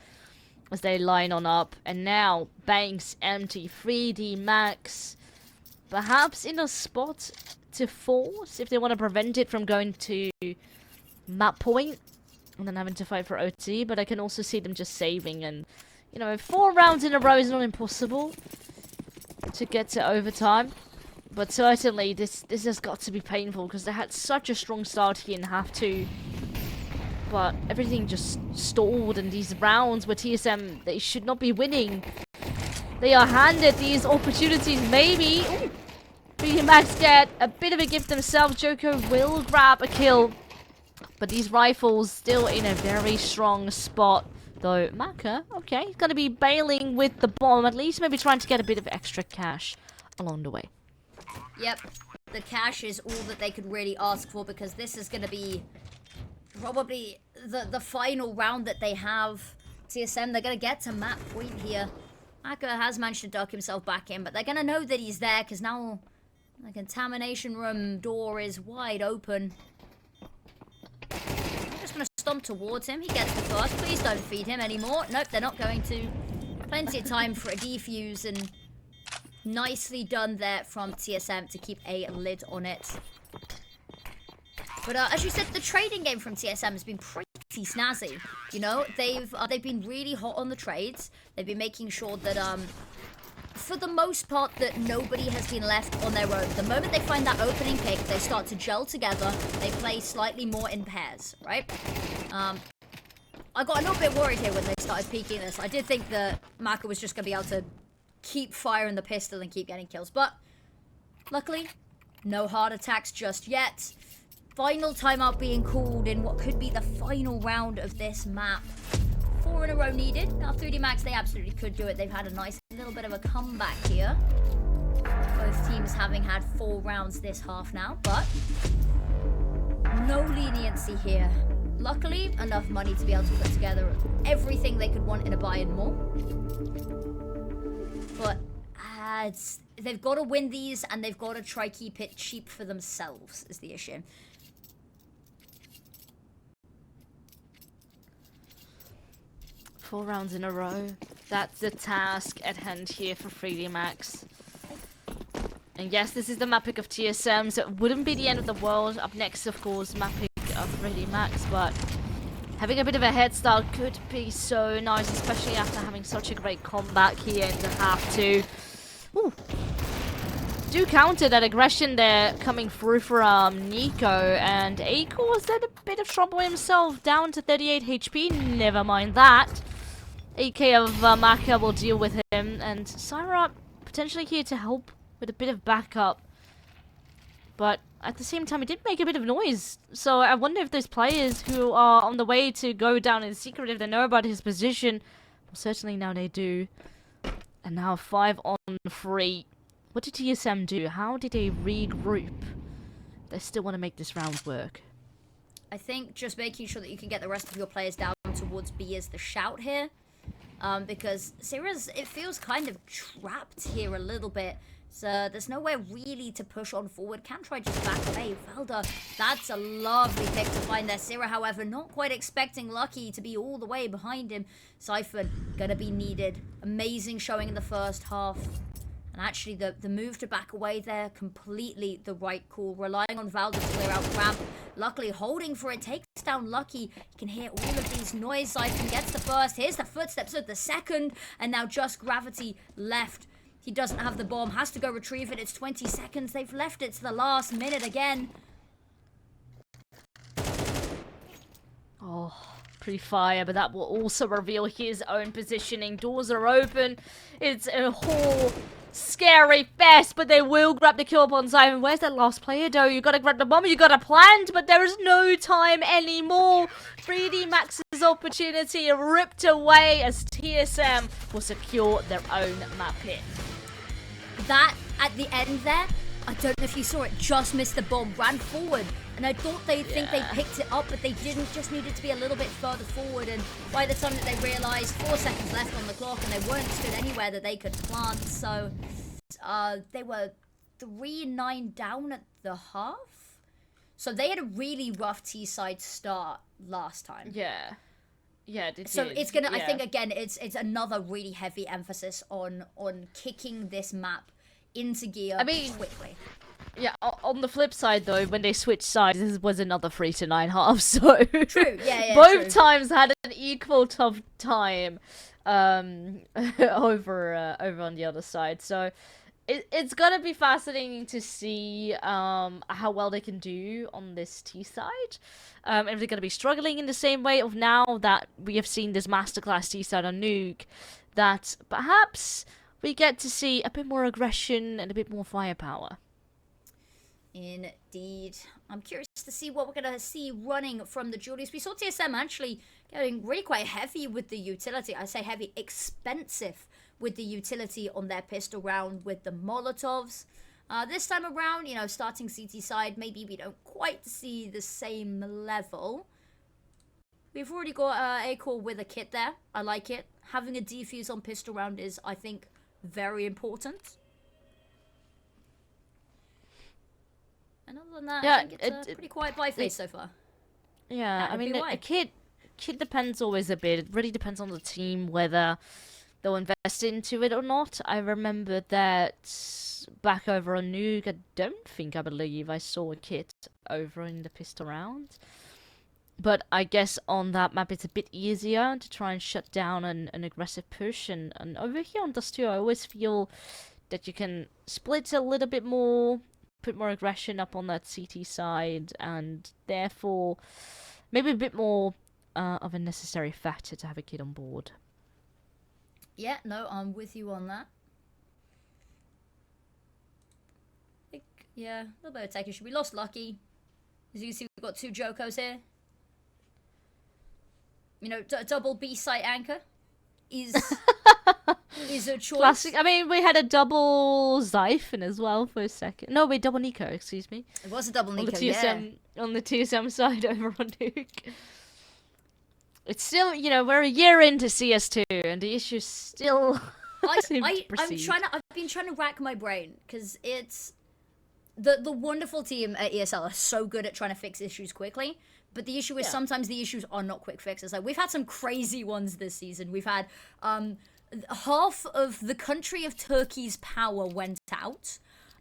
as they line on up, and now banks empty. 3D Max perhaps in a spot to force if they want to prevent it from going to map point and then having to fight for OT, but I can also see them just saving, and you know, 4 rounds in a row is not impossible to get to overtime. But certainly, this has got to be painful because they had such a strong start here in half 2. But everything just stalled in these rounds where TSM, they should not be winning. They are handed these opportunities, maybe. Ooh. 3D Max get a bit of a gift themselves. Joko will grab a kill. But these rifles still in a very strong spot. Though, Maka, okay, he's going to be bailing with the bomb. At least maybe trying to get a bit of extra cash along the way. Yep, the cash is all that they could really ask for, because this is going to be probably the final round that they have. TSM, they're going to get to map point here. acoR has managed to duck himself back in, but they're going to know that he's there because now the contamination room door is wide open. I'm just going to stomp towards him. He gets the first. Please don't feed him anymore. Nope, they're not going to. Plenty of time for a defuse, and nicely done there from TSM to keep a lid on it. But as you said, the trading game from TSM has been pretty snazzy. You know, they've been really hot on the trades. They've been making sure that for the most part that nobody has been left on their own. The moment they find that opening pick, they start to gel together. They play slightly more in pairs, right? I got a little bit worried here when they started peeking this. I did think that acoR was just going to be able to keep firing the pistol and keep getting kills, but luckily, no heart attacks just yet. Final timeout being called in what could be the final round of this map. 4 in a row needed. Now 3D Max, they absolutely could do it. They've had a nice little bit of a comeback here. Both teams having had 4 rounds this half now, but no leniency here. Luckily, enough money to be able to put together everything they could want in a buy and more. But they've got to win these, and they've got to try keep it cheap for themselves is the issue. Four rounds in a row. That's the task at hand here for 3D Max. And yes, this is the map pick of TSM, so it wouldn't be the end of the world. Up next, of course, map pick of 3D Max, but having a bit of a head start could be so nice, especially after having such a great comeback here into half 2. Ooh. Do counter that aggression there coming through from Nico, and acoR was in a bit of trouble himself, down to 38 HP, never mind that. AK of acoR will deal with him, and Syra potentially here to help with a bit of backup. But at the same time, it did make a bit of noise, so I wonder if those players who are on the way to go down in secret, if they know about his position, well, certainly now they do. And now 5 on 3. What did TSM do? How did they regroup? They still want to make this round work. I think just making sure that you can get the rest of your players down towards B is the shout here. Because Syrah's, it feels kind of trapped here a little bit. So there's nowhere really to push on forward. Can try just back away. Felder, that's a lovely pick to find there. Syrah, however, not quite expecting Lucky to be all the way behind him. Siphon, gonna be needed. Amazing showing in the first half. And actually, the move to back away there, completely the right call. Relying on Valda to clear out ramp. Luckily, holding for it, takes down Lucky. You can hear all of these noise. Siphon gets the first. Here's the footsteps of the second. And now just Gravity left. He doesn't have the bomb. Has to go retrieve it. It's 20 seconds. They've left it to the last minute again. Oh, pretty fire, but that will also reveal his own positioning. Doors are open. It's a whole scary fest, but they will grab the kill upon Simon. Where's that last player, though? You gotta grab the bomb, you gotta plant, but there is no time anymore. 3D Max's opportunity ripped away as TSM will secure their own map hit. That, at the end there, I don't know if you saw it, just missed the bomb, ran forward. And I thought they'd think they picked it up, but they didn't, just needed to be a little bit further forward. And by the time that they realized 4 seconds left on the clock and they weren't stood anywhere that they could plant. So they were 3-9 down at the half. So they had a really rough T-side start last time. Yeah. Yeah, it's gonna. I think again, it's another really heavy emphasis on kicking this map into gear. I mean, quickly. Yeah. On the flip side, though, when they switched sides, this was another 3-9 half. So true. Yeah. Both true. times had an equal tough time over on the other side. So it's gonna be fascinating to see how well they can do on this T side. If they're gonna be struggling in the same way of now that we have seen this masterclass T side on Nuke, that perhaps we get to see a bit more aggression and a bit more firepower. Indeed. I'm curious to see what we're going to see running from the Julius. We saw TSM actually getting really quite heavy with the utility. I say heavy, expensive with the utility on their pistol round with the Molotovs. This time around, you know, starting CT side, maybe we don't quite see the same level. We've already got acoR with a kit there. I like it. Having a defuse on pistol round is, I think, very important. And other than that, I think it's a pretty quiet buy phase so far. Yeah, I mean, a kit depends always a bit. It really depends on the team whether they'll invest into it or not. I remember that back over on Nuke, I believe I saw a kit over in the pistol round. But I guess on that map it's a bit easier to try and shut down an aggressive push. And over here on Dust2, I always feel that you can split a little bit more, put more aggression up on that CT side, and therefore maybe a bit more of a necessary factor to have a kid on board. Yeah, no, I'm with you on that. Yeah, a little bit of tech issue. We lost Lucky. As you can see, we've got 2 Jokos here. You know, double B site anchor is a choice. Classic. I mean, we had a double Zyphon as well for a second. No, wait, double Nico, excuse me. It was a double Nico, on the TSM side over on Nuke. It's still, you know, we're a year into CS2 and the issue's still I've been trying to rack my brain because it's the wonderful team at ESL are so good at trying to fix issues quickly. But the issue is sometimes the issues are not quick fixes. Like, we've had some crazy ones this season. We've had half of the country of Turkey's power went out.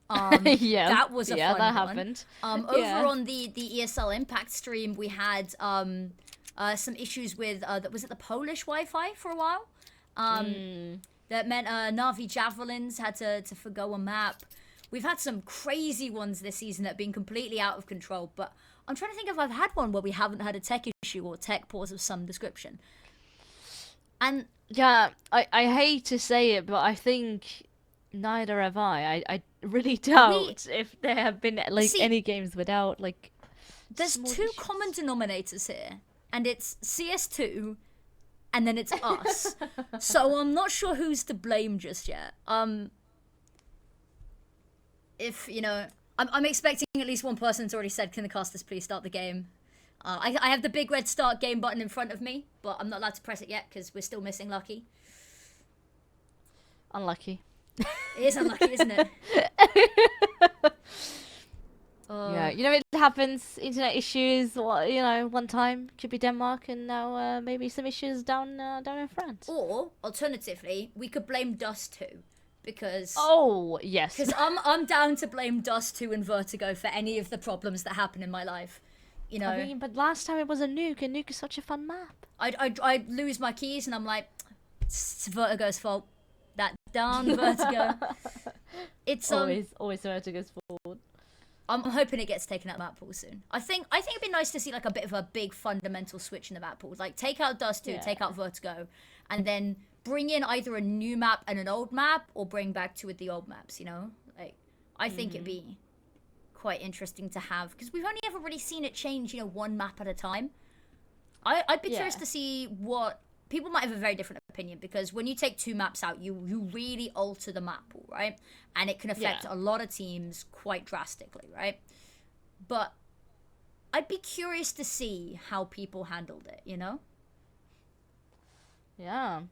That was a fun that one. happened. Over on the ESL Impact stream, we had some issues with was it the Polish Wi-Fi for a while? That meant Na'Vi Javelins had to forgo a map. We've had some crazy ones this season that have been completely out of control, but I'm trying to think if I've had one where we haven't had a tech issue or tech pause of some description. And yeah, I hate to say it, but I think neither have I. I really doubt if there have been any games without there's 2 common denominators here, and it's CS2 and then it's us. So I'm not sure who's to blame just yet. If, you know, I'm expecting at least one person's already said, can the casters please start the game? I have the big red start game button in front of me, but I'm not allowed to press it yet because we're still missing Lucky. Unlucky. It is unlucky, isn't it? Yeah, you know, it happens. Internet issues, you know, one time could be Denmark, and now maybe some issues down in France. Or, alternatively, we could blame Dust2. Because yes, because I'm down to blame Dust2 and Vertigo for any of the problems that happen in my life, you know. I mean, but last time it was a Nuke, and Nuke is such a fun map. I'd lose my keys, and I'm like, it's Vertigo's fault. That darn Vertigo. It's always Vertigo's fault. I'm hoping it gets taken out of the map pool soon. I think it'd be nice to see like a bit of a big fundamental switch in the map pool. Like take out Dust2, take out Vertigo, and then bring in either a new map and an old map, or bring back 2 of the old maps, you know? Like, I think it'd be quite interesting to have, because we've only ever really seen it change, you know, 1 map at a time. I'd be curious to see what... People might have a very different opinion, because when you take 2 maps out, you really alter the map pool, right? And it can affect a lot of teams quite drastically, right? But I'd be curious to see how people handled it, you know? Yeah.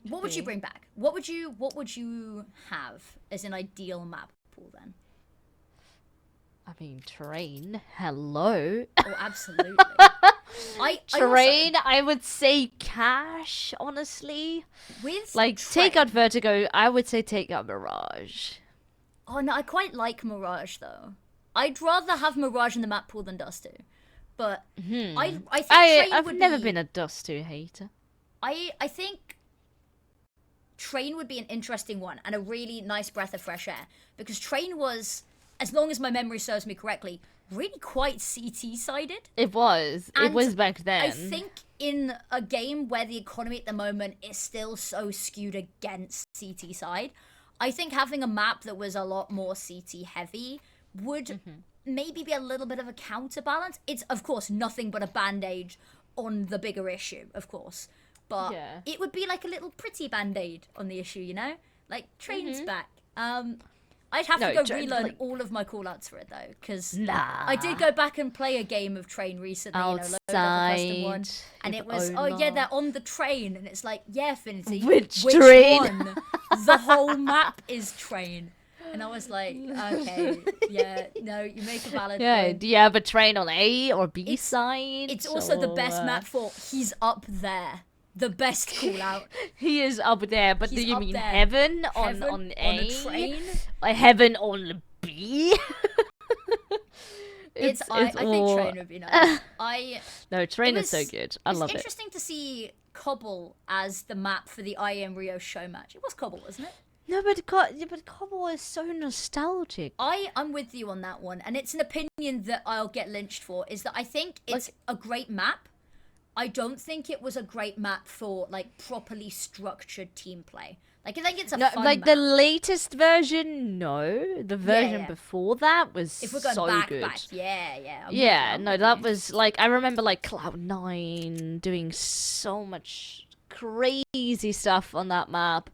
What would you bring back? What would you have as an ideal map pool then? I mean, Terrain. Hello. Oh, absolutely. Terrain. I would say Cash. Honestly, with take out Vertigo. I would say take out Mirage. Oh no, I quite like Mirage though. I'd rather have Mirage in the map pool than Dust2. But I think I've never been a Dust2 hater. I think Train would be an interesting one and a really nice breath of fresh air, because Train was, as long as my memory serves me correctly, really quite CT-sided. It was. And it was back then. I think in a game where the economy at the moment is still so skewed against CT side, I think having a map that was a lot more CT heavy would maybe be a little bit of a counterbalance. It's, of course, nothing but a band-aid on the bigger issue, of course. But it would be like a little pretty band-aid on the issue, you know? Like, Train's back. I'd have No, to go Train, relearn like- all of my callouts for it though, because Nah. I did go back and play a game of Train recently, low level custom one, and it was they're on the train, and it's like, yeah, Finity, Which which train? one? The whole map is Train, and I was like, okay, yeah, no, you make a valid point. Do you have a train on A or B side? It's also the best map for he's up there. The best call out. He is up there, but He's do you up mean there. heaven on Heaven on A? a train? Or heaven on B? I think Train would be nice. No, Train It is so was- good. I love It's it. interesting to see Cobble as the map for the IM Rio show match. It was Cobble, wasn't it? No, but Cobble is so nostalgic. I'm with you on that one, and it's an opinion that I'll get lynched for, is that I think it's a great map. I don't think it was a great map for, like, properly structured team play. Like, I think it's a fun like map. the latest version, no. The version yeah. before that was If we're going so back, good. yeah. Yeah, no, that was like I remember like Cloud9 doing so much crazy stuff on that map.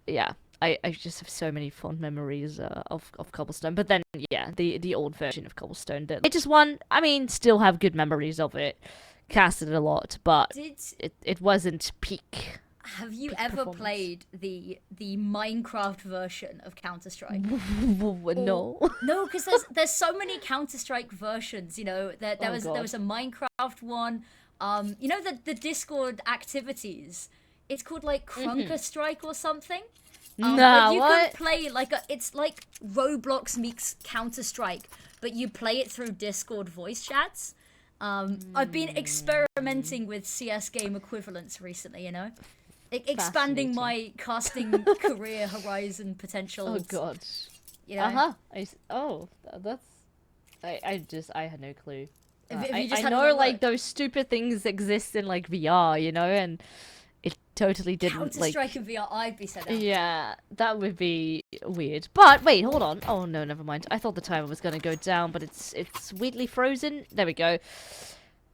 Yeah, I just have so many fond memories of Cobblestone. But then yeah, the old version of Cobblestone, the latest one, I mean, still have good memories of it. Casted it a lot, but it wasn't peak. Have you ever played the Minecraft version of Counter-Strike? No. No, because there's so many Counter-Strike versions. You know, there was a Minecraft one. You know the Discord activities. It's called like Crunker Strike or something. Nah, you what? can play it's like Roblox meets Counter-Strike, but you play it through Discord voice chats. I've been experimenting with CS game equivalents recently, you know? Expanding my casting career horizon potentials. Oh god. You know? I had no clue. Have you just I had a know little like look? those stupid things exist in like VR, you know, and it totally didn't like. Counter-Strike in VR, I'd be set up. Yeah, that would be weird. But wait, hold on. Oh no, never mind. I thought the timer was gonna go down, but it's weirdly frozen. There we go.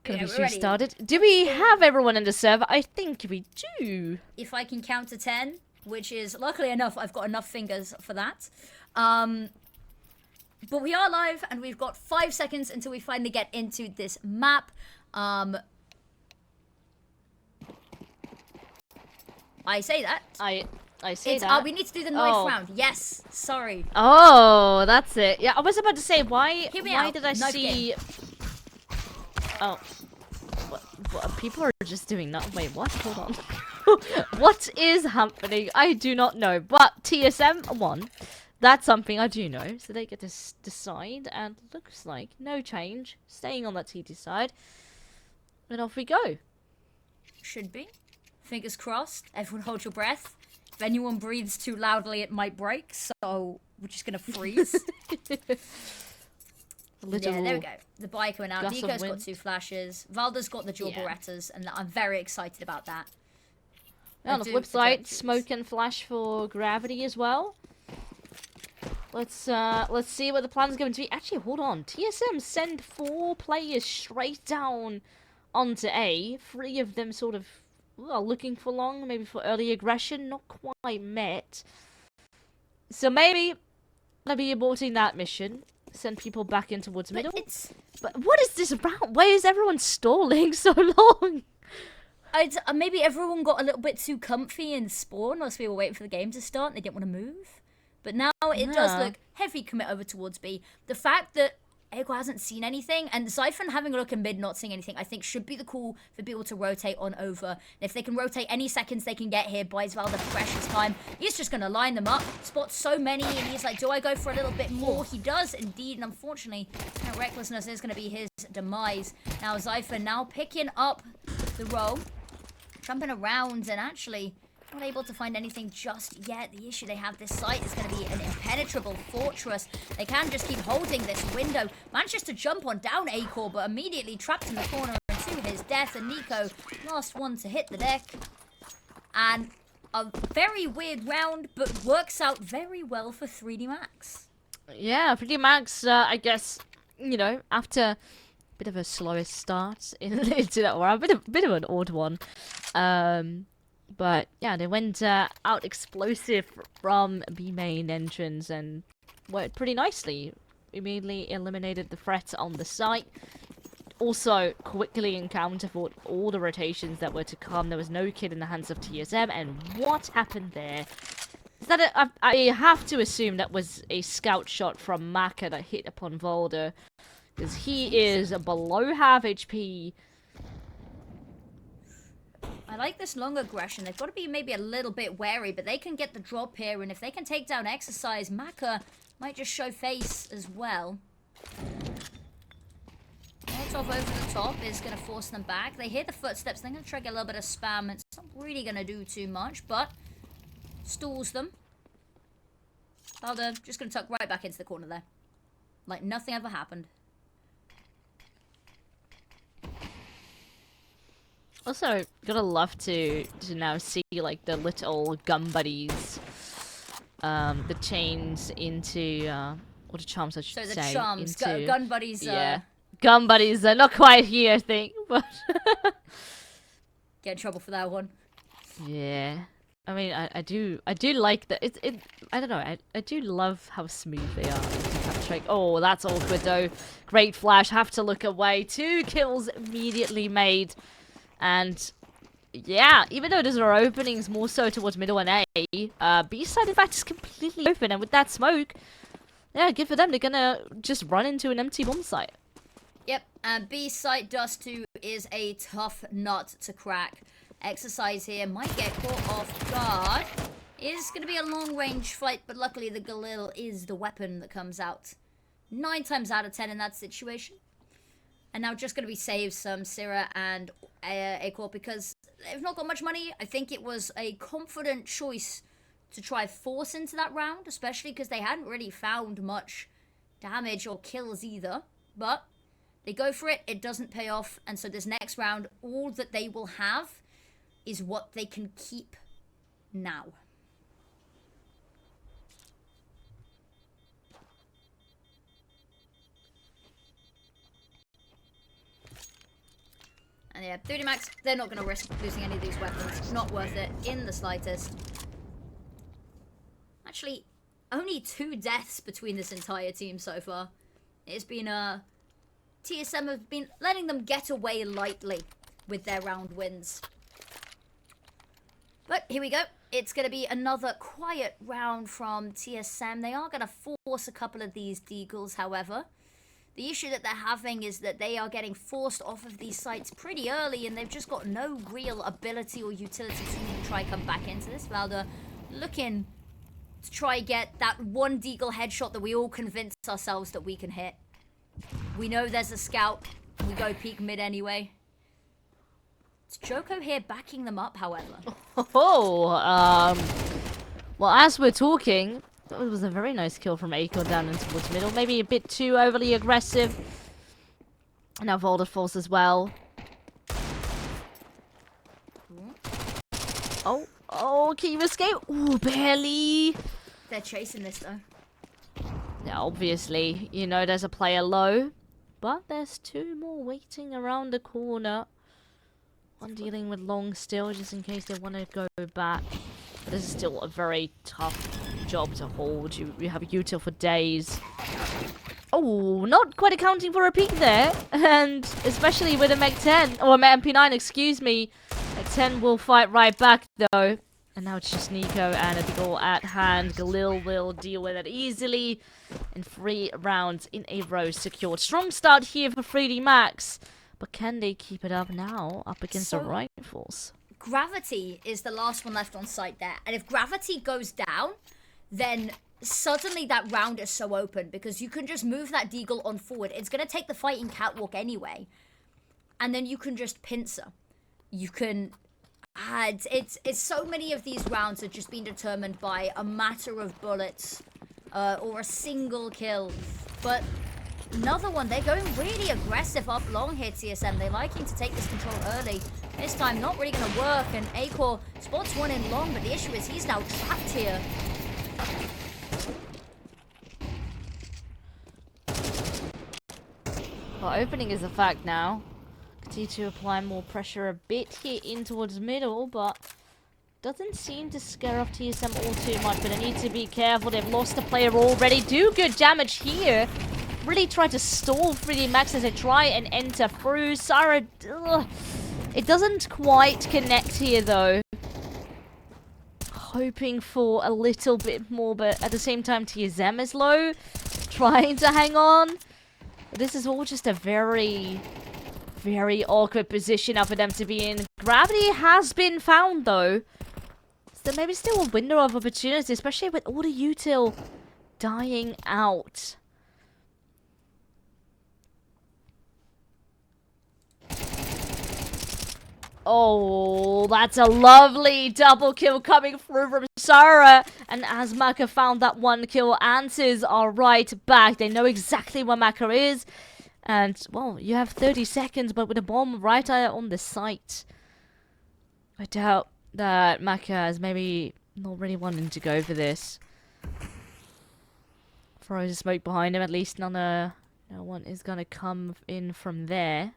Gonna be we're started. Do we have everyone in the server? I think we do. If I can count to 10, which is luckily enough, I've got enough fingers for that. But we are live, and we've got 5 seconds until we finally get into this map. I say that. I say that. We need to do the knife round. Yes, sorry. Oh, that's it. Yeah, I was about to say why Hear me why out. did I Knife see game. Oh. What, people are just doing that. Wait, what? Hold on. What is happening? I do not know. But TSM won. That's something I do know. So they get to decide, and looks like no change. Staying on that TT side. And off we go. Should be. Fingers crossed. Everyone hold your breath. If anyone breathes too loudly, it might break. So we're just going to freeze. Yeah, there we go. The buy coming out. Gust of Nico's got wind. 2 flashes. Valda's got the dual Yeah. Berettas, and I'm very excited about that. And on the flip side, smoke and flash for gravity as well. Let's see what the plan's going to be. Actually, hold on. TSM send 4 players straight down onto A. 3 of them sort of looking for long, maybe for early aggression, not quite met. So maybe they'll be aborting that mission. Send people back in towards middle. But what is this round? Why is everyone stalling so long? Maybe everyone got a little bit too comfy in spawn whilst we were waiting for the game to start and they didn't want to move. But now it does look heavy commit over towards B. The fact that acoR hasn't seen anything, and Zyphon having a look in mid, not seeing anything, I think should be the call for people to rotate on over. And if they can rotate any seconds they can get here, buys Val the precious time. He's just going to line them up, spots so many, and he's like, do I go for a little bit more? He does indeed, and unfortunately, that recklessness is going to be his demise. Now Zyphon now picking up the roll, jumping around, and actually not able to find anything just yet. The issue they have, this site is going to be an impenetrable fortress. They can just keep holding this window. Manages to jump on down acoR, but immediately trapped in the corner and to his death. And Nico, last one to hit the deck. And a very weird round, but works out very well for 3D Max. Yeah, 3D Max, I guess, you know, after a bit of a slower start into that round, a bit of an odd one. But yeah, they went out explosive from B main entrance, and worked pretty nicely. Immediately eliminated the threat on the site. Also, quickly encountered for all the rotations that were to come. There was no kid in the hands of TSM, and what happened there? Is that I have to assume that was a scout shot from Maka that hit upon Volder, because he is below half HP. I like this long aggression. They've got to be maybe a little bit wary, but they can get the drop here, and if they can take down Exercise, Maka might just show face as well. Molotov over the top is going to force them back. They hear the footsteps. They're going to trigger a little bit of spam. It's not really going to do too much, but stalls them. Valda just going to tuck right back into the corner there. Like nothing ever happened. Also, gotta love to now see like the little gun buddies, the chains into or the charms I should say. So the charms, into, gun buddies. Yeah, gun buddies are not quite here, I think, but get in trouble for that one. Yeah, I mean, I do like that. I don't know. I do love how smooth they are. Oh, that's awkward though. Great flash. Have to look away. 2 kills immediately made. And yeah, even though there's are openings more so towards middle and A, B side in fact is completely open, and with that smoke, yeah, good for them. They're gonna just run into an empty bomb site. Yep, and B site Dust2 is a tough nut to crack. Exercise here might get caught off guard. Is going to be a long range fight, but luckily the Galil is the weapon that comes out 9 times out of 10 in that situation. And now just going to be save some Syrah and acoR because they've not got much money. I think it was a confident choice to try force into that round, especially because they hadn't really found much damage or kills either. But they go for it, it doesn't pay off, and so this next round, all that they will have is what they can keep now. And yeah, 30 max, they're not going to risk losing any of these weapons. Not worth it in the slightest. Actually, only 2 deaths between this entire team so far. It's been, TSM have been letting them get away lightly with their round wins. But here we go. It's going to be another quiet round from TSM. They are going to force a couple of these deagles, however. The issue that they're having is that they are getting forced off of these sites pretty early, and they've just got no real ability or utility to even try come back into this. Valda looking to try get that one deagle headshot that we all convince ourselves that we can hit. We know there's a scout. We go peek mid anyway. It's Joko here backing them up, however. Oh, well, as we're talking, it was a very nice kill from acoR down in towards middle. Maybe a bit too overly aggressive. Now Volder falls as well. Oh, can you escape? Ooh, barely. They're chasing this, though. Yeah, obviously, you know there's a player low. But there's 2 more waiting around the corner. One dealing with long still, just in case they want to go back. But this is still a very tough job to hold. You have util for days. Oh, not quite accounting for a peek there. And especially with a Mech-10, or a MP9, excuse me. Mech-10 will fight right back though. And now it's just Nico and a goal at hand. Galil will deal with it easily. And 3 rounds in a row secured. Strong start here for 3D Max. But can they keep it up now, up against the rifles? Gravity is the last one left on site there. And if Gravity goes down, then suddenly that round is so open. Because you can just move that deagle on forward. It's going to take the fighting catwalk anyway. And then you can just pincer. You can add... It's so many of these rounds are just being determined by a matter of bullets. Or a single kill. But... another one, they're going really aggressive up long here, TSM. They're liking to take this control early. This time, not really going to work, and acoR spots one in long, but the issue is he's now trapped here. Well, opening is a fact now. Continue to apply more pressure a bit here in towards middle, but doesn't seem to scare off TSM all too much, but they need to be careful. They've lost a player already. Do good damage here. Really try to stall 3D Max as they try and enter through. Sarah, it doesn't quite connect here though. Hoping for a little bit more, but at the same time TSM is low. Trying to hang on. This is all just a very, very awkward position up for them to be in. Gravity has been found though. So maybe still a window of opportunity, especially with all the util dying out. Oh, that's a lovely double kill coming through from Sarah. And as Maka found that one kill, answers are right back. They know exactly where Maka is. And, well, you have 30 seconds, but with a bomb right on the site. I doubt that Maka is maybe not really wanting to go for this. Throws a smoke behind him. At least no one is going to come in from there.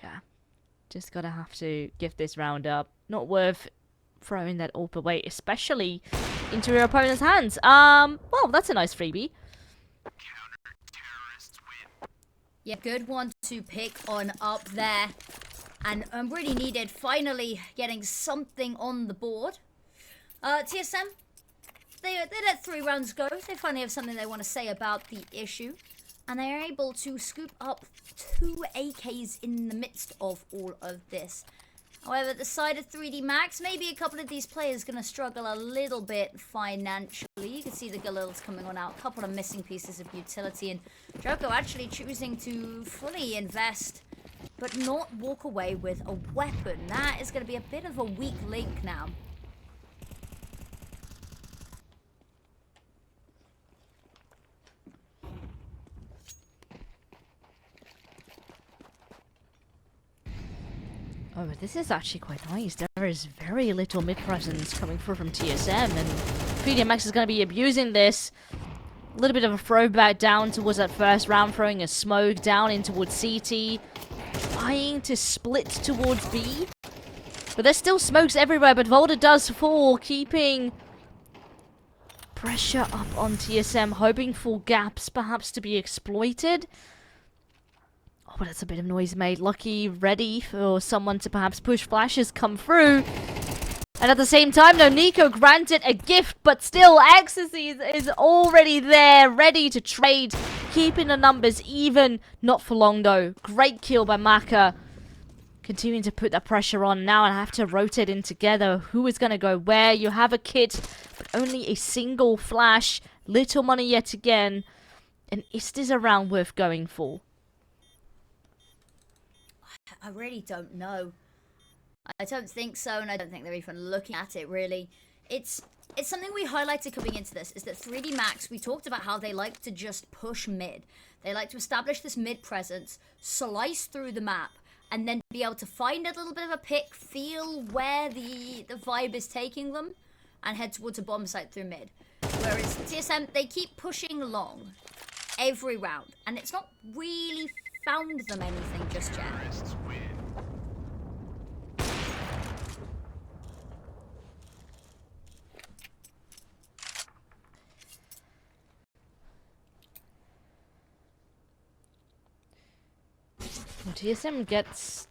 Yeah, just gotta have to give this round up. Not worth throwing that AWP away, especially into your opponent's hands. Well, that's a nice freebie. Yeah, good one to pick on up there. And really needed, finally getting something on the board. TSM, they let 3 rounds go. They finally have something they want to say about the issue. And they are able to scoop up 2 AKs in the midst of all of this. However, the side of 3D Max, maybe a couple of these players going to struggle a little bit financially. You can see the Galil's coming on out. A couple of missing pieces of utility. And Joko actually choosing to fully invest, but not walk away with a weapon. That is going to be a bit of a weak link now. Oh, but this is actually quite nice. There is very little mid-presence coming through from TSM, and 3D Max is going to be abusing this. A little bit of a throwback down towards that first round, throwing a smoke down in towards CT. Trying to split towards B. But there's still smokes everywhere, but Volta does fall, keeping pressure up on TSM, hoping for gaps perhaps to be exploited. Oh, but that's a bit of noise made. Lucky ready for someone to perhaps push flashes come through. And at the same time, no, Nico granted a gift, but still, Ecstasy is already there, ready to trade. Keeping the numbers even. Not for long, though. Great kill by Maka. Continuing to put that pressure on now and have to rotate in together. Who is going to go where? You have a kit, but only a single flash. Little money yet again. And is this a round worth going for? I really don't know. I don't think so, and I don't think they're even looking at it, really. It's something we highlighted coming into this, is that 3D Max, we talked about how they like to just push mid. They like to establish this mid presence, slice through the map, and then be able to find a little bit of a pick, feel where the vibe is taking them, and head towards a bomb site through mid. Whereas TSM, they keep pushing long every round, and it's not really found them anything just yet. Well, TSM gets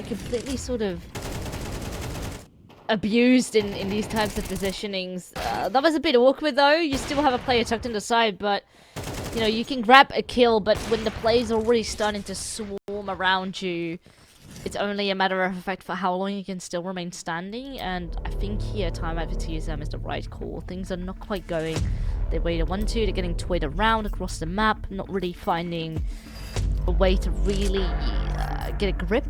completely sort of abused in these types of positionings. That was a bit awkward though. You still have a player tucked in the side, but you know, you can grab a kill, but when the play's already starting to swarm around you, it's only a matter of fact for how long you can still remain standing. And I think here timeout for TSM is the right call. Things are not quite going. They waited 1-2, they're getting toyed around across the map, not really finding a way to really get a grip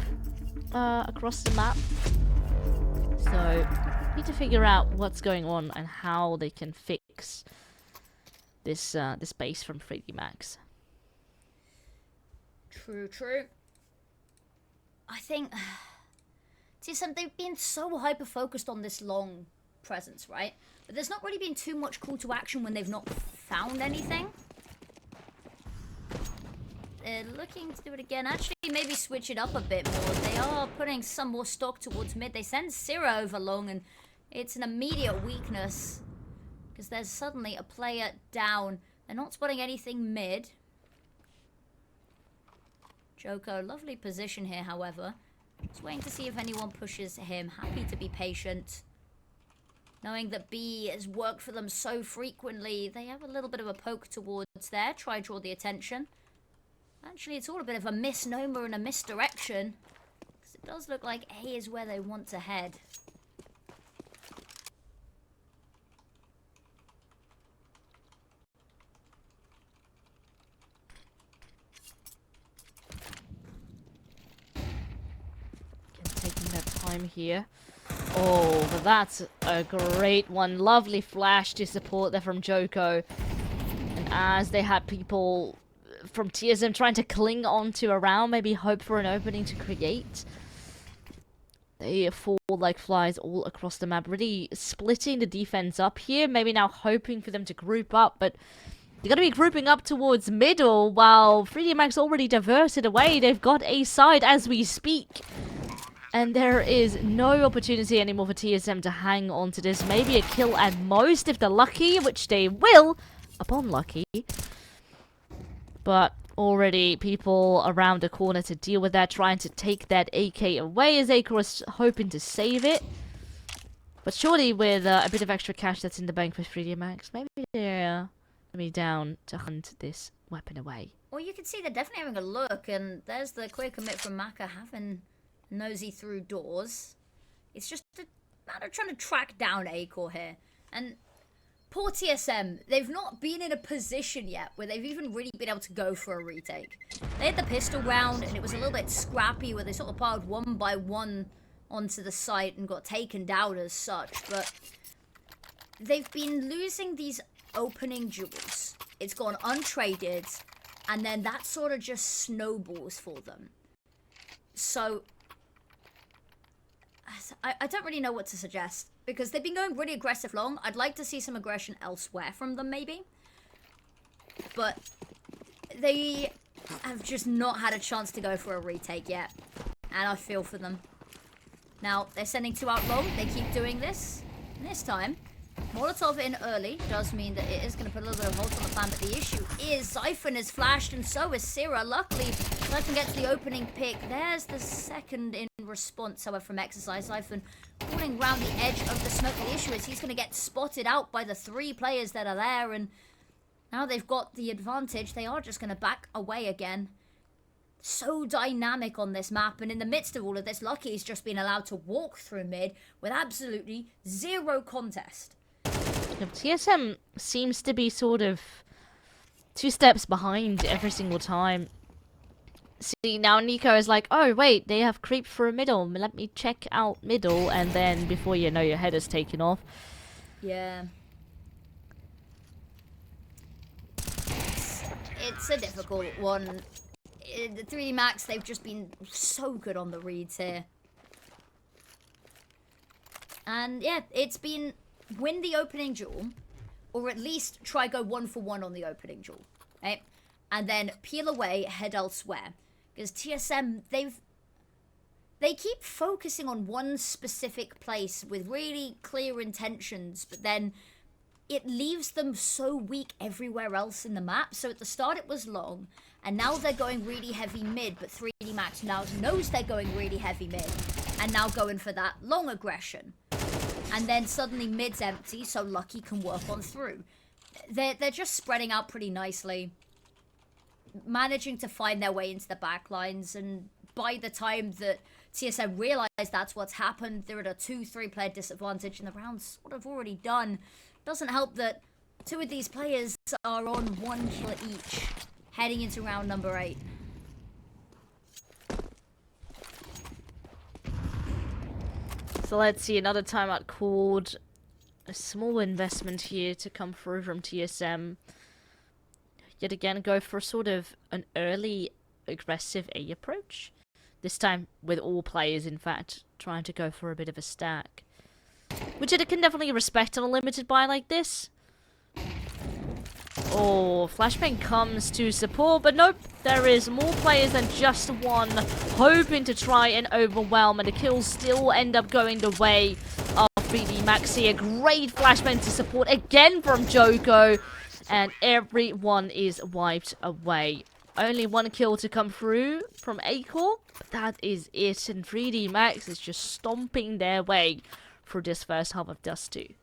across the map. So, need to figure out what's going on and how they can fix this this base from 3D Max. True. I think TSM, they've been so hyper focused on this long presence, right? But there's not really been too much call to action when they've not found anything. They're looking to do it again. Actually, maybe switch it up a bit more. They are putting some more stock towards mid. They send Syrah over long, and it's an immediate weakness. Because there's suddenly a player down. They're not spotting anything mid. Joko, lovely position here, however. Just waiting to see if anyone pushes him. Happy to be patient. Knowing that B has worked for them so frequently, they have a little bit of a poke towards there. Try draw the attention. Actually, it's all a bit of a misnomer and a misdirection. Because it does look like A is where they want to head. Taking their time here. Oh, but that's a great one. Lovely flash to support there from Joko. And as they had people from TSM trying to cling on to a round, maybe hope for an opening to create, they fall like flies all across the map, really splitting the defense up here. Maybe now hoping for them to group up, but they're going to be grouping up towards middle while 3D Max already diverted away. They've got a side as we speak. And there is no opportunity anymore for TSM to hang on to this. Maybe a kill at most if they're lucky, which they will, upon lucky. But already people around the corner to deal with that, trying to take that AK away as acoR is hoping to save it. But surely with a bit of extra cash that's in the bank for 3D Max, maybe they're going to be down to hunt this weapon away. Well, you can see they're definitely having a look, and there's the quick commit from Maka having nosy through doors. It's just a matter of trying to track down acoR here. And poor TSM, they've not been in a position yet where they've even really been able to go for a retake. They had the pistol round, and it was a little bit scrappy where they sort of piled one by one onto the site and got taken down as such. But they've been losing these opening duels. It's gone untraded, and then that sort of just snowballs for them. So I don't really know what to suggest, because they've been going really aggressive long. I'd like to see some aggression elsewhere from them, maybe. But they have just not had a chance to go for a retake yet. And I feel for them. Now, they're sending two out long. They keep doing this. And this time, Molotov in early does mean that it is going to put a little bit of halt on the plan. But the issue is Zyphon is flashed, and so is Syrah. Luckily, Zyphon gets the opening pick. There's the second in response, however, from Exercise. Zyphon pulling round the edge of the smoke. The issue is he's going to get spotted out by the three players that are there, and now they've got the advantage. They are just going to back away again. So dynamic on this map, and in the midst of all of this, Lucky's just been allowed to walk through mid with absolutely zero contest. TSM seems to be sort of 2 steps behind every single time. See, now Nico is like, oh wait, they have creeped for a middle. Let me check out middle, and then before you know, your head is taken off. Yeah. It's a difficult one. The 3D Max, they've just been so good on the reads here. And yeah, it's been win the opening duel, or at least try go 1-for-1 on the opening duel, right? And then peel away, head elsewhere. Because TSM, they keep focusing on one specific place with really clear intentions, but then it leaves them so weak everywhere else in the map. So at the start it was long, and now they're going really heavy mid, but 3D Max now knows they're going really heavy mid, and now going for that long aggression. And then suddenly mid's empty, so Lucky can work on through. They're just spreading out pretty nicely, managing to find their way into the back lines, and by the time that TSM realize that's what's happened, they're at a 2-3 player disadvantage, and the round's sort of already done. Doesn't help that 2 of these players are on 1 kill each, heading into round number 8. So let's see, another timeout called. A small investment here to come through from TSM. Yet again, go for sort of an early aggressive A approach. This time with all players, in fact, trying to go for a bit of a stack. Which I can definitely respect on a limited buy like this. Oh, Flashbang comes to support, but nope, there is more players than just one hoping to try and overwhelm, and the kills still end up going the way of 3D Maxi. A great Flashbang to support again from Joko, and everyone is wiped away. Only one kill to come through from acoR, but that is it, and 3D Max is just stomping their way through this first half of Dust2.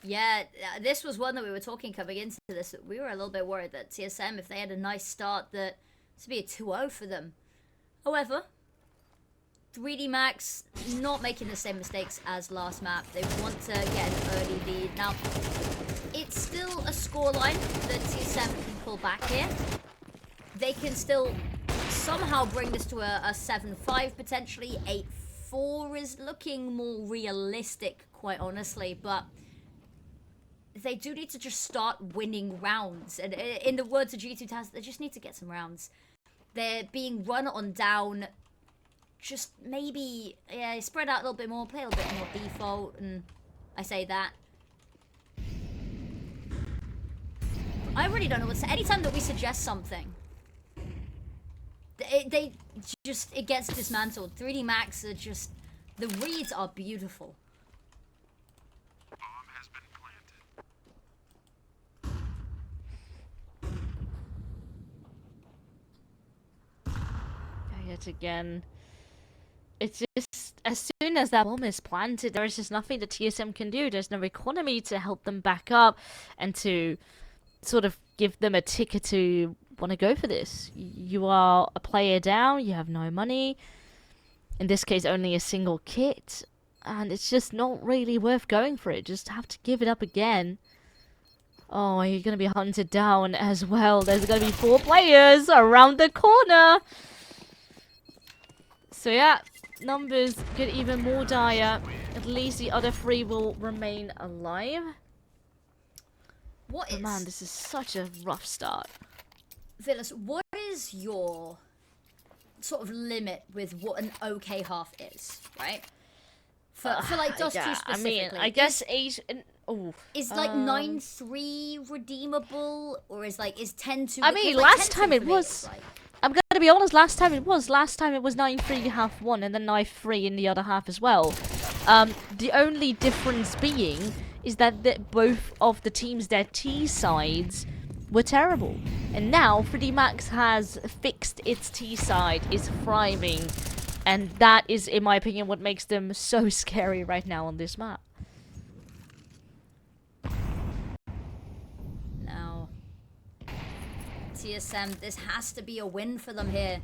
Yeah, this was one that we were talking coming into this. We were a little bit worried that TSM, if they had a nice start, that this would be a 2-0 for them. However, 3D Max not making the same mistakes as last map. They want to get an early lead. Now, it's still a scoreline that TSM can pull back here. They can still somehow bring this to a 7-5 potentially. 8-4 is looking more realistic, quite honestly, but they do need to just start winning rounds. And in the words of G2 Taz, they just need to get some rounds. They're being run on down. Just maybe, yeah, spread out a little bit more, play a little bit more default, and I say that. I really don't know what to say. Anytime that we suggest something, it gets dismantled. 3D Max are just, the reads are beautiful. Yet again, it's just, as soon as that bomb is planted, there is just nothing the TSM can do. There's no economy to help them back up and to sort of give them a ticket to want to go for this. You are a player down, you have no money, in this case only a single kit, and it's just not really worth going for it. Just have to give it up again. Oh, you're going to be hunted down as well. There's going to be 4 players around the corner. So yeah, numbers get even more dire. At least the other 3 will remain alive. What is... Man, this is such a rough start. Phyllis, what is your sort of limit with what an okay half is, right? For like Dust2 yeah, specifically. I mean, I guess 8... Is like 9-3 redeemable? Or is 10-2... I mean, last time it was... I'm gonna be honest, last time it was 9-3 half 1 and then 9-3 in the other half as well. The only difference being is that both of the teams, their T sides, were terrible. And now 3D Max has fixed its T side, is thriving, and that is, in my opinion, what makes them so scary right now on this map. TSM, this has to be a win for them here.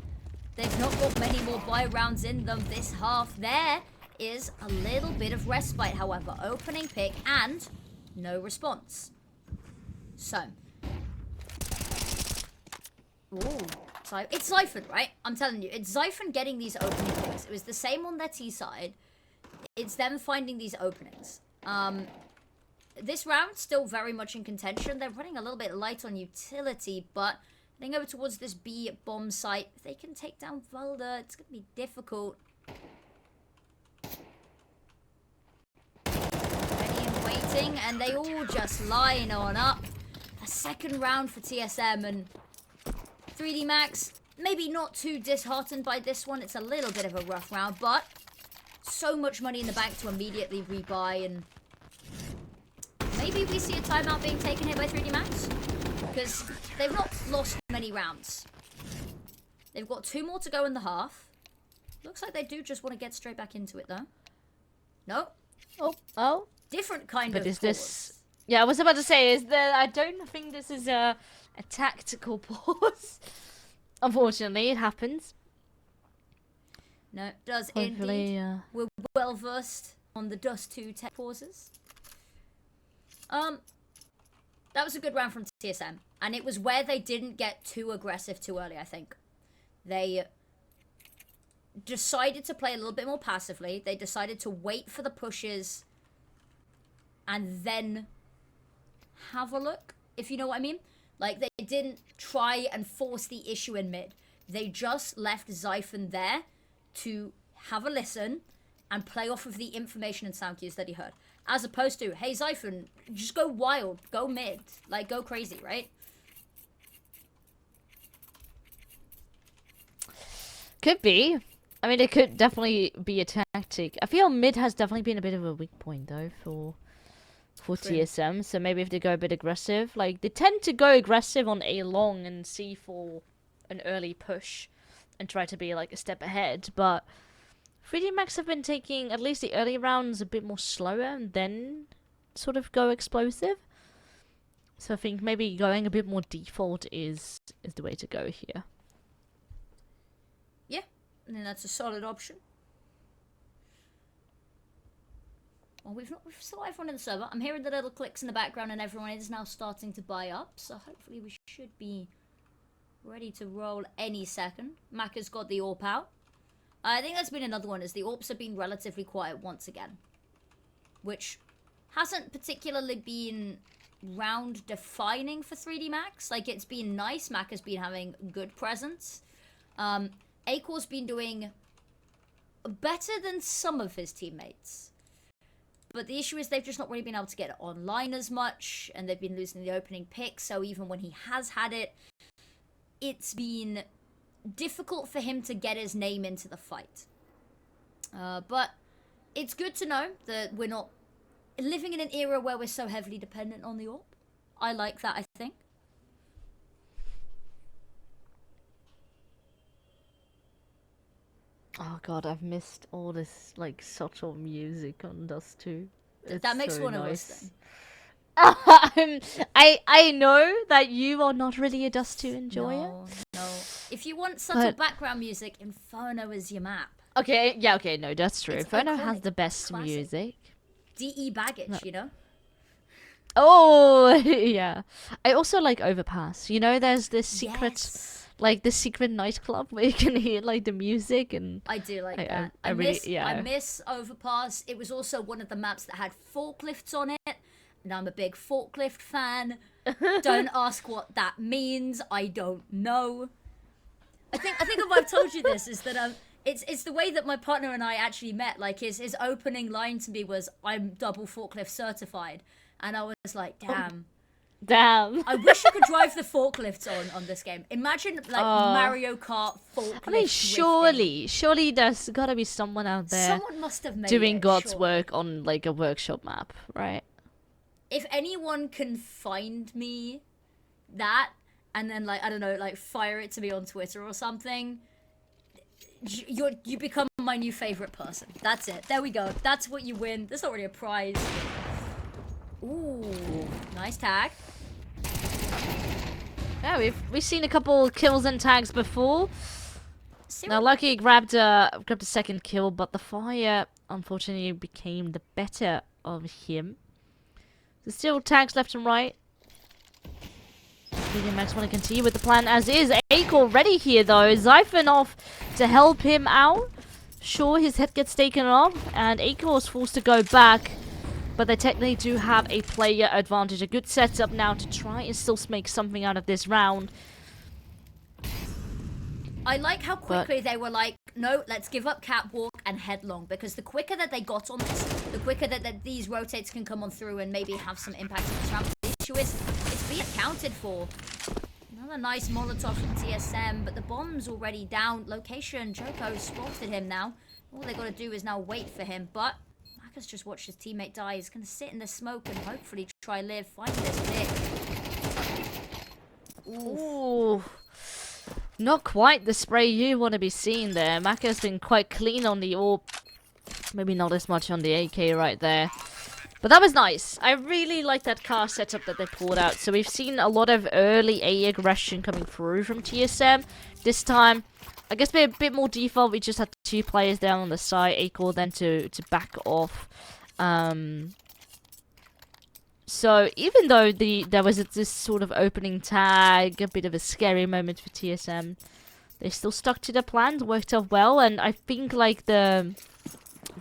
They've not got many more buy rounds in them this half. There is a little bit of respite, however. Opening pick and no response. So. Ooh. It's Zyphon, right? I'm telling you. It's Zyphon getting these opening picks. It was the same on their T side. It's them finding these openings. This round, still very much in contention. They're running a little bit light on utility, but heading over towards this B bomb site. If they can take down Vulda, it's going to be difficult. Ready and waiting, and they all just line on up. A second round for TSM, and 3D Max, maybe not too disheartened by this one. It's a little bit of a rough round, but so much money in the bank to immediately rebuy, and maybe we see a timeout being taken here by 3D Max, because they've not lost many rounds. They've got 2 more to go in the half. Looks like they do just want to get straight back into it, though. No. Oh. Different kind of But is pause. this... Yeah, I was about to say, I don't think this is a tactical pause. Unfortunately, it happens. No, it does Hopefully, indeed. We're well versed on the Dust2 tech pauses. That was a good round from TSM, and it was where they didn't get too aggressive too early, I think. They decided to play a little bit more passively. They decided to wait for the pushes and then have a look, if you know what I mean. Like, they didn't try and force the issue in mid. They just left Zyphon there to have a listen and play off of the information and sound cues that he heard. As opposed to, hey, Zyphon, just go wild, go mid, like, go crazy, right? Could be. I mean, it could definitely be a tactic. I feel mid has definitely been a bit of a weak point, though, for TSM. So maybe if they go a bit aggressive. Like, they tend to go aggressive on A long and C for an early push and try to be, like, a step ahead. But 3D Max have been taking at least the early rounds a bit more slower and then sort of go explosive. So I think maybe going a bit more default is the way to go here. Yeah, I think that's a solid option. Well, we've still got everyone in the server. I'm hearing the little clicks in the background and everyone is now starting to buy up. So hopefully we should be ready to roll any second. Maka's got the AWP out. I think that's been another one, is the AWPs have been relatively quiet once again. Which hasn't particularly been round defining for 3D Max. Like, it's been nice. Maka's been having good presence. acoR's been doing better than some of his teammates. But the issue is they've just not really been able to get it online as much, and they've been losing the opening pick, so even when he has had it, it's been difficult for him to get his name into the fight. But it's good to know that we're not living in an era where we're so heavily dependent on the AWP. I like that, I think. Oh god, I've missed all this, like, subtle music on Dust2. That makes so one nice. of us then. I know that you are not really a Dust2 enjoyer. No. If you want subtle background music, Inferno is your map. Okay, yeah, okay, no, that's true. It's Inferno iconic, has the best classic. music. DE baggage, you know? Oh, yeah. I also like Overpass. You know, there's this secret... Yes. Like the secret nightclub where you can hear like the music, and I do like that. I miss Overpass. It was also one of the maps that had forklifts on it, and I'm a big forklift fan. Don't ask what that means. I don't know. I think if I've told you this is that it's the way that my partner and I actually met. Like his opening line to me was, "I'm double forklift certified," and I was like, "Damn." Damn. I wish you could drive the forklifts on this game. Imagine like Mario Kart forklift. I mean, drifting. surely there's gotta be someone out there Someone must have made doing it, God's surely. work on like a workshop map, right? If anyone can find me that and then like I don't know, like fire it to me on Twitter or something, you become my new favorite person. That's it. There we go. That's what you win. That's not really a prize. Ooh, nice tag. Yeah, we've seen a couple kills and tags before. Seriously? Now, Lucky grabbed a second kill, but the fire unfortunately became the better of him. There's still tags left and right. DJ Max want to continue with the plan as is. acoR ready here though. Zyphon off to help him out. Sure, his head gets taken off, and acoR is forced to go back. But they technically do have a player advantage. A good setup now to try and still make something out of this round. I like how quickly they were like, no, let's give up catwalk and headlong. Because the quicker that they got on this, the quicker that these rotates can come on through and maybe have some impact on this round. The issue is, it's being accounted for. Another nice Molotov from TSM, but the bomb's already down. Location, Joko spotted him now. All they got to do is now wait for him, but... Maka's just watched his teammate die. He's going to sit in the smoke and hopefully try live. Find this pick. Ooh. Not quite the spray you want to be seeing there. Maka's been quite clean on the AWP. Maybe not as much on the AK right there. But that was nice. I really like that car setup that they pulled out. So we've seen a lot of early A aggression coming through from TSM. This time, I guess we're a bit more default. We just had two players down on the side. acoR then to back off. So even though there was this sort of opening tag, a bit of a scary moment for TSM, they still stuck to the plan. Worked out well, and I think like the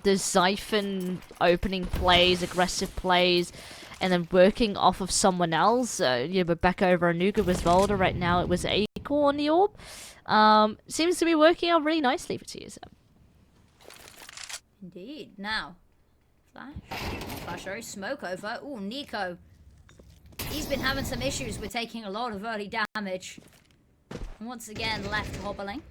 Zyphon opening plays, aggressive plays, and then working off of someone else. Yeah, but back over on Nuke was Volder. Right now it was acoR on the AWP. Seems to be working out really nicely for TSM. Indeed. Now, Flash. Flash, sorry. Smoke over. Ooh, Nico. He's been having some issues with taking a lot of early damage. And once again, left hobbling.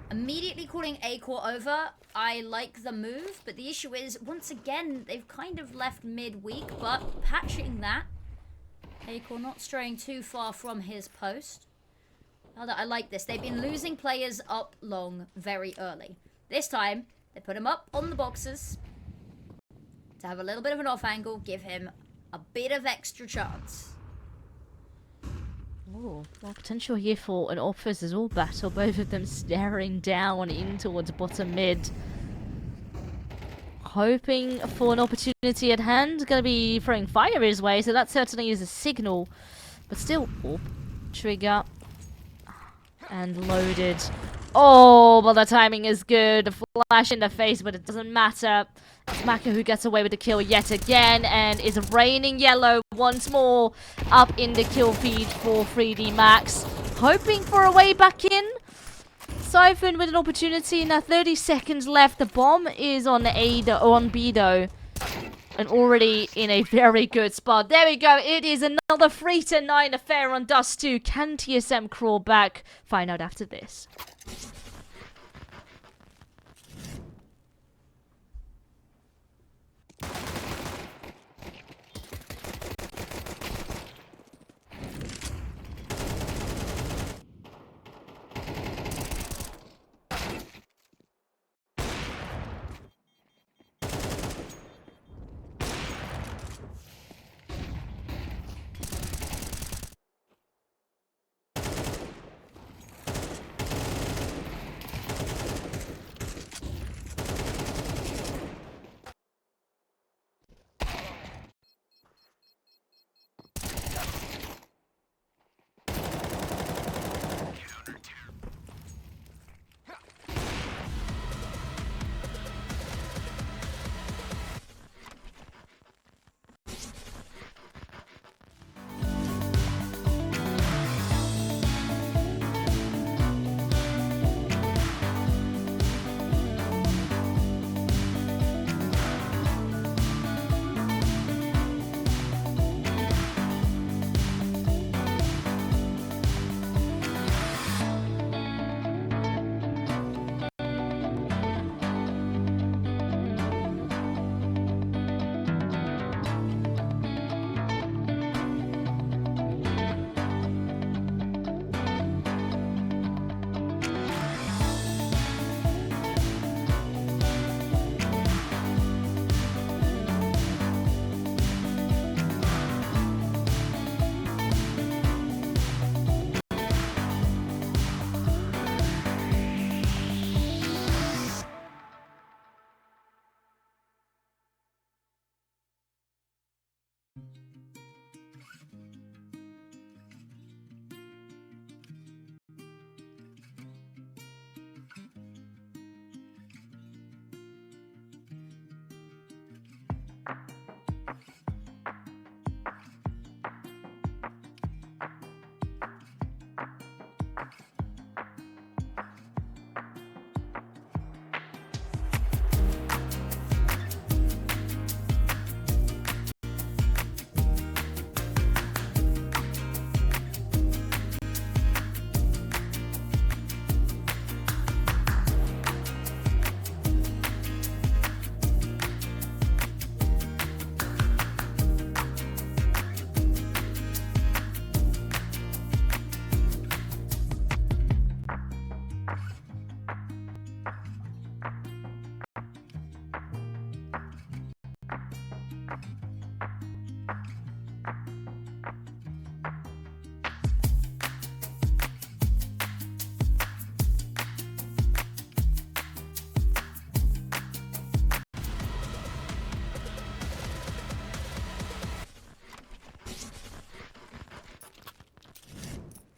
Immediately calling acoR over. I like the move, but the issue is, once again, they've kind of left mid-weak, but patching that. acoR not straying too far from his post. I like this. They've been losing players up long very early. This time, they put him up on the boxes to have a little bit of an off angle, give him a bit of extra chance. Oh, well, potential here for an Opus as well battle. Both of them staring down in towards bottom mid. Hoping for an opportunity at hand. Gonna be throwing fire his way, so that certainly is a signal. But still, oh, trigger. And loaded. Oh, but the timing is good. A flash in the face, but it doesn't matter. It's Maka who gets away with the kill yet again, and is raining yellow once more up in the kill feed for 3D Max. Hoping for a way back in. Siphon with an opportunity. Now 30 seconds left. The bomb is on A or on B though. And already in a very good spot. There we go. It is another 3-9 affair on Dust2. Can TSM crawl back? Find out after this.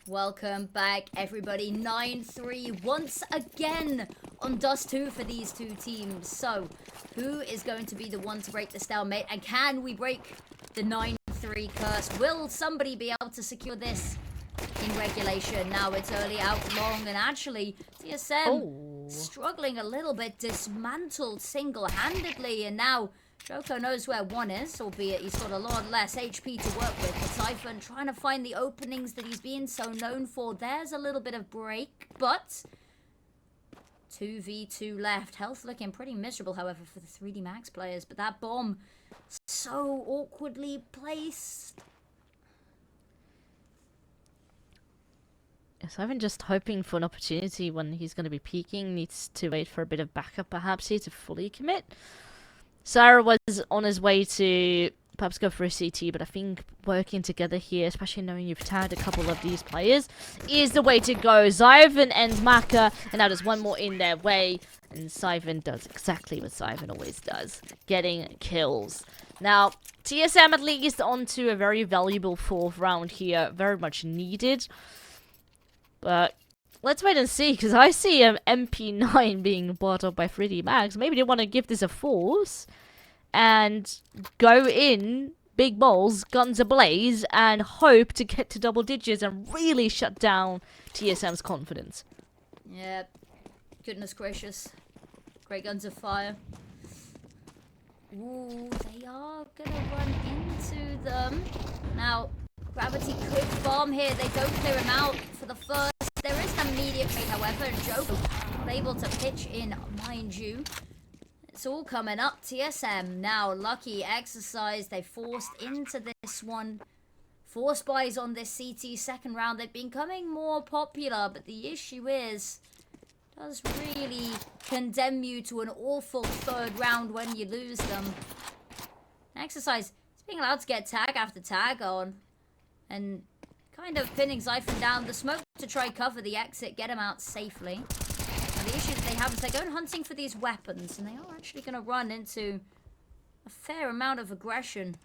Welcome back, everybody. 9-3 once again on Dust2 for these two teams. So, who is going to be the one to break the stalemate? And can we break the 9-3 curse? Will somebody be able to secure this in regulation? Now it's early out long, and actually, TSM struggling a little bit, dismantled single-handedly, and now Joko knows where one is, albeit he's got a lot less HP to work with. But Siphon trying to find the openings that he's being so known for. There's a little bit of break, but 2v2 left. Health looking pretty miserable, however, for the 3D Max players. But that bomb, so awkwardly placed. Siphon just hoping for an opportunity when he's going to be peeking. Needs to wait for a bit of backup, perhaps, here to fully commit. Sarah was on his way to perhaps go for a CT, but I think working together here, especially knowing you've tagged a couple of these players, is the way to go. Siphon and Maka, and now there's one more in their way, and Siphon does exactly what Siphon always does, getting kills. Now, TSM at least onto a very valuable 4th round here, very much needed, but let's wait and see, because I see an MP9 being bought up by 3D Max. Maybe they want to give this a force and go in, big balls, guns ablaze, and hope to get to double digits and really shut down TSM's confidence. Yeah, goodness gracious. Great guns of fire. Ooh, they are gonna run into them. Now, Gravity could farm here. They don't clear him out for the first. There is an immediate trade, however, and Joe not able to pitch in, mind you. It's all coming up. TSM now, lucky exercise. They forced into this one. 4 spies on this CT 2nd round. They've been becoming more popular, but the issue is, it does really condemn you to an awful 3rd round when you lose them. Exercise is being allowed to get tag after tag on, and kind of pinning Siphon down. The smoke to try cover the exit, get him out safely. And the issue that they have is they're going hunting for these weapons, and they are actually going to run into a fair amount of aggression.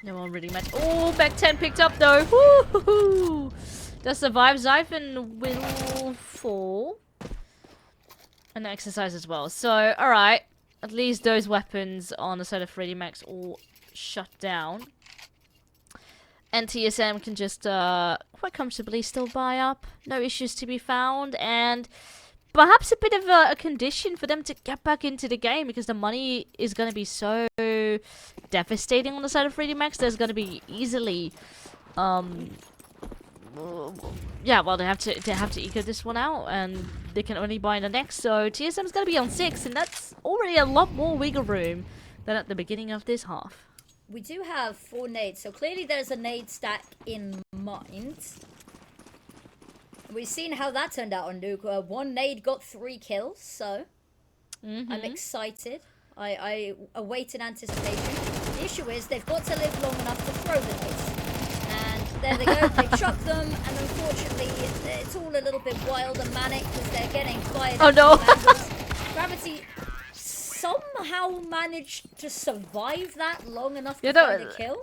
No one really match. Oh, back 10 picked up though. Woo-hoo-hoo. Does survive. Siphon will fall. An exercise as well. So, alright. At least those weapons on the side of 3D Max all shut down. And TSM can just quite comfortably still buy up. No issues to be found. And perhaps a bit of a condition for them to get back into the game, because the money is going to be so devastating on the side of 3D Max. There's going to be easily... yeah, well, they have to eco this one out, and they can only buy the next. So TSM's going to be on 6, and that's already a lot more wiggle room than at the beginning of this half. We do have 4 nades, so clearly there's a nade stack in mind. We've seen how that turned out on Nuke. 1 nade got 3 kills, so I'm excited. I await in anticipation. The issue is they've got to live long enough to throw the nades. And there they go, they chuck them, and unfortunately it's all a little bit wild and manic because they're getting fired. Oh no! Gravity somehow managed to survive that long enough to find a kill.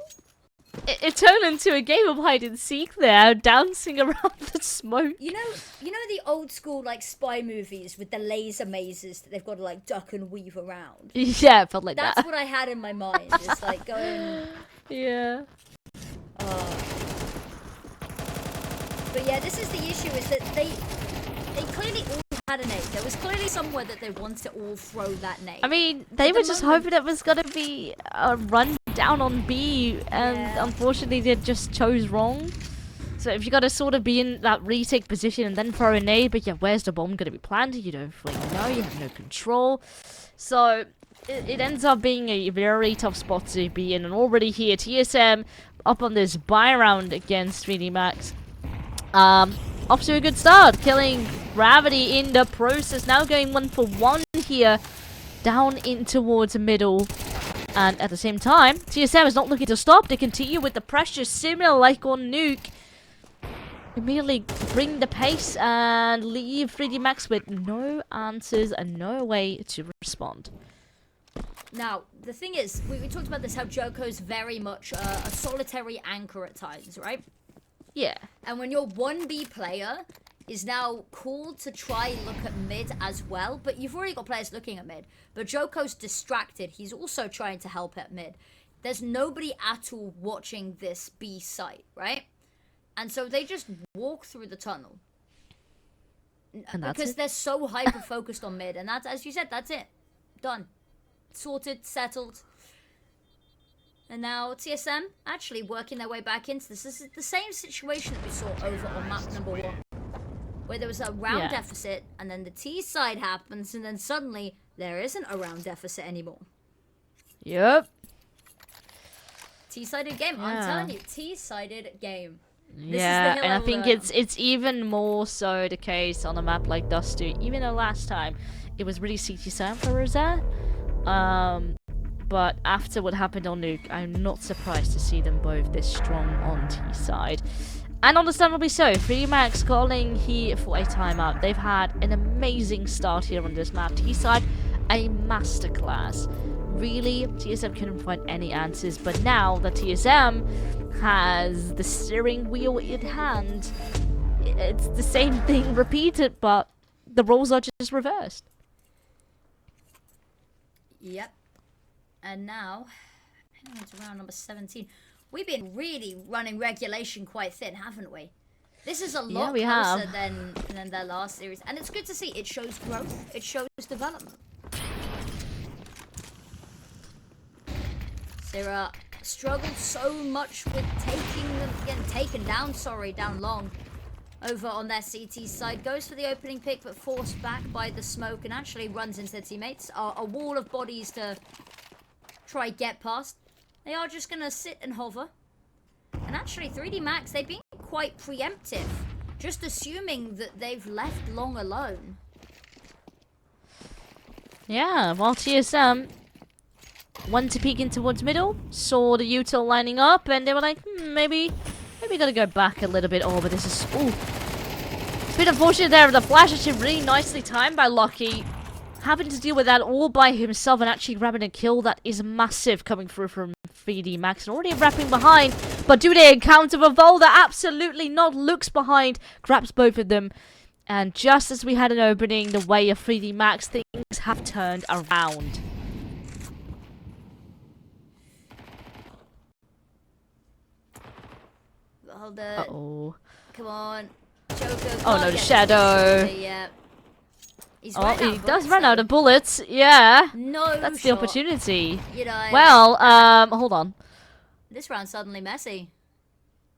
It turned into a game of hide and seek there, dancing around the smoke. You know the old school like spy movies with the laser mazes that they've got to like duck and weave around? Yeah, it felt like that. That's what I had in my mind. It's like going... Yeah. But yeah, this is the issue, is that they clearly all had a nade. There was clearly somewhere that they wanted to all throw that nade. I mean, they were just hoping it was going to be a run down on B, and unfortunately they just chose wrong. So if you got to sort of be in that retake position and then throw a nade, but yeah, where's the bomb going to be planted? You don't fully know, you have no control. So it ends up being a very tough spot to be in, and already here, TSM up on this buy round against 3D Max. Off to a good start, killing Gravity in the process. Now going 1 for 1 here, down in towards the middle. And at the same time, TSM is not looking to stop. They continue with the pressure, similar like on Nuke. Immediately bring the pace and leave 3D Max with no answers and no way to respond. Now, the thing is, we talked about this, how Joko's very much a solitary anchor at times, right? Yeah. And when you're 1B player, is now called to try look at mid as well, but you've already got players looking at mid. But Joko's distracted. He's also trying to help at mid. There's nobody at all watching this B site, right? And so they just walk through the tunnel. Because they're so hyper-focused on mid. And that's, as you said, that's it. Done. Sorted, settled. And now TSM actually working their way back into this. This is the same situation that we saw over on map number 1. Where there was a round deficit, and then the T side happens, and then suddenly there isn't a round deficit anymore. Yep. T-sided game. I'm telling you, T-sided game. Yeah, and I think it's even more so the case on a map like Dust2. Even though last time it was really CT7 for Rosette. But after what happened on Nuke, I'm not surprised to see them both this strong on T side. And understandably so, 3Max calling here for a timeout. They've had an amazing start here on this map. T side, a masterclass. Really, TSM couldn't find any answers, but now that TSM has the steering wheel in hand, it's the same thing repeated, but the roles are just reversed. Yep. And now, it's round number 17. We've been really running regulation quite thin, haven't we? This is a lot closer than their last series, and it's good to see. It shows growth. It shows development. Sarah struggled so much with getting taken down, down long. Over on their CT side, goes for the opening pick, but forced back by the smoke and actually runs into their teammates. A wall of bodies to try get past. They are just gonna sit and hover. And actually, 3D Max, they've been quite preemptive, just assuming that they've left long alone. Yeah, while TSM went to peek in towards middle, saw the util lining up, and they were like, maybe gotta go back a little bit. Oh, but this is... Ooh. It's a bit unfortunate there. The flash actually really nicely timed by Lucky. Having to deal with that all by himself and actually grabbing a kill that is massive coming through from 3D Max. And already wrapping behind, but do they encounter Volda? Absolutely not. Looks behind, grabs both of them. And just as we had an opening the way of 3D Max, things have turned around. Uh-oh. Come on. Joker. Oh no, the Shadow. Yeah. He does run out of bullets. Yeah. No That's the opportunity. You know, well, hold on. This round's suddenly messy.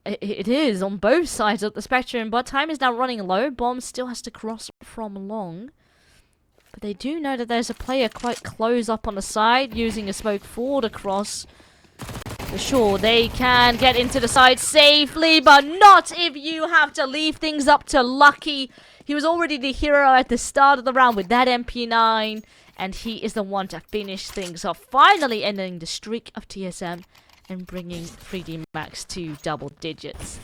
It is on both sides of the spectrum, but time is now running low. Bomb still has to cross from long. But they do know that there's a player quite close up on the side, using a smoke forward across. For sure, they can get into the side safely, but not if you have to leave things up to Lucky. He was already the hero at the start of the round with that MP9, and he is the one to finish things off, finally ending the streak of TSM and bringing 3D Max to double digits.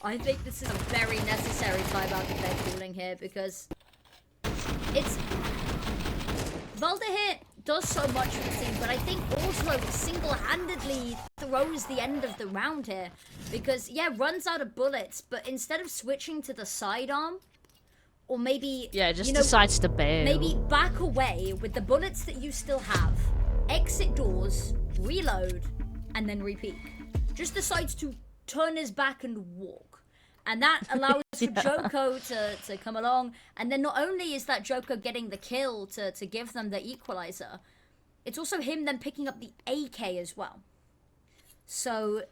I think this is a very necessary timeout that they're calling here, because it's... Volda here does so much for the team, but I think also single-handedly throws the end of the round here. Because, yeah, runs out of bullets, but instead of switching to the sidearm, or maybe... Yeah, just decides to bail. Maybe back away with the bullets that you still have, exit doors, reload, and then repeat. Just decides to turn his back and walk. And that allows for Joko to come along. And then not only is that Joko getting the kill to give them the equalizer, it's also him then picking up the AK as well. So,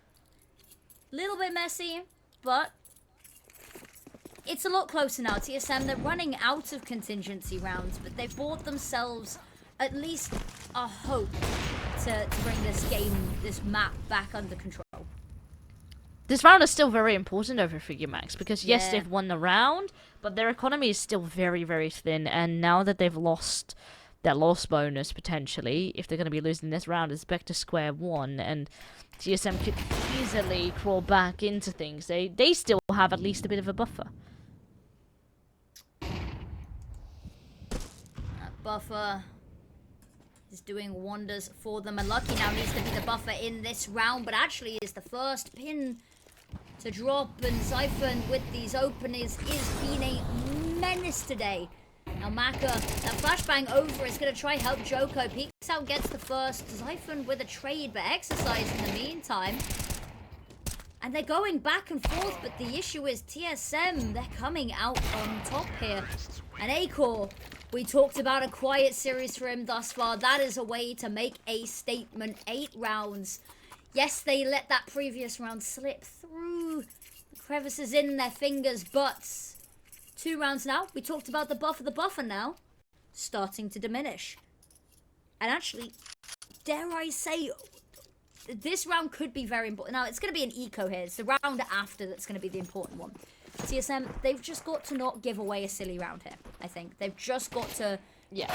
a little bit messy, but it's a lot closer now. TSM, they're running out of contingency rounds, but they've bought themselves at least a hope to bring this game, this map back under control. This round is still very important over Figure Max, because yes, they've won the round, but their economy is still very, very thin, and now that they've lost their loss bonus, potentially, if they're going to be losing this round, it's back to square one, and TSM could easily crawl back into things. They still have at least a bit of a buffer. That buffer is doing wonders for them, and Lucky now needs to be the buffer in this round, but actually is the first pin to drop, and Zyphon with these openers is being a menace today. Now Maka, that flashbang over is going to try help Joko. Peeks out, gets the first. Zyphon with a trade, but Exercise in the meantime. And they're going back and forth, but the issue is TSM, they're coming out on top here. And acoR, we talked about a quiet series for him thus far. That is a way to make a statement. 8 rounds. Yes, they let that previous round slip through the crevices in their fingers, but 2 rounds now. We talked about the buffer now starting to diminish. And actually, dare I say, this round could be very important. Now, it's going to be an eco here. It's the round after that's going to be the important one. TSM, they've just got to not give away a silly round here, I think. They've just got to... Yeah.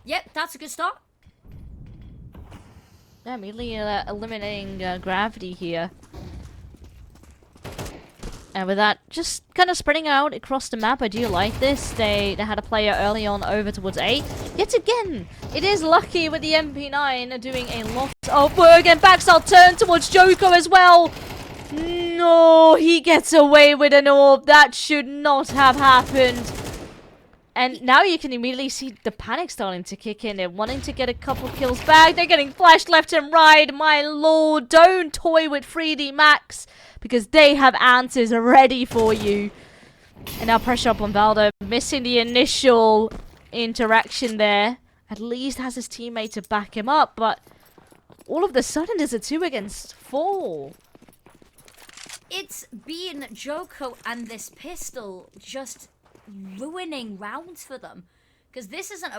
Yep, that's a good start. Yeah, immediately eliminating Gravity here. And with that, just kind of spreading out across the map. I do like this. They had a player early on over towards A. Yet again, it is Lucky with the MP9 doing a lot of work. And backside turn towards Joko as well. No, he gets away with an orb. That should not have happened. And now you can immediately see the panic starting to kick in. They're wanting to get a couple kills back. They're getting flashed left and right. My lord, don't toy with 3D Max, because they have answers ready for you. And now pressure up on Valdo. Missing the initial interaction there. At least has his teammate to back him up. But all of a sudden there's a 2 against 4. It's been Joko and this pistol just ruining rounds for them, because this isn't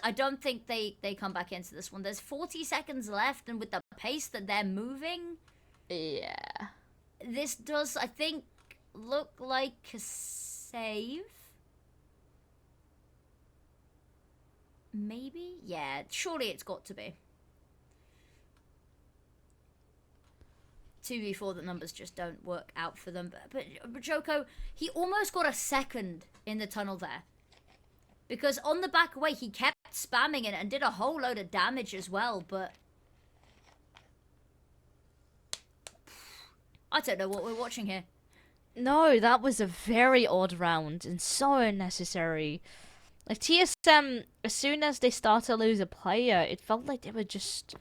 I don't think they come back into this one. There's 40 seconds left, and with the pace that they're moving, yeah, this does, I think, look like a save. Maybe? Yeah, surely it's got to be. 2v4, the numbers just don't work out for them. But Joko, he almost got a second in the tunnel there. Because on the back away, he kept spamming it and did a whole load of damage as well, but... I don't know what we're watching here. No, that was a very odd round and so unnecessary. Like, TSM, as soon as they start to lose a player, it felt like they were just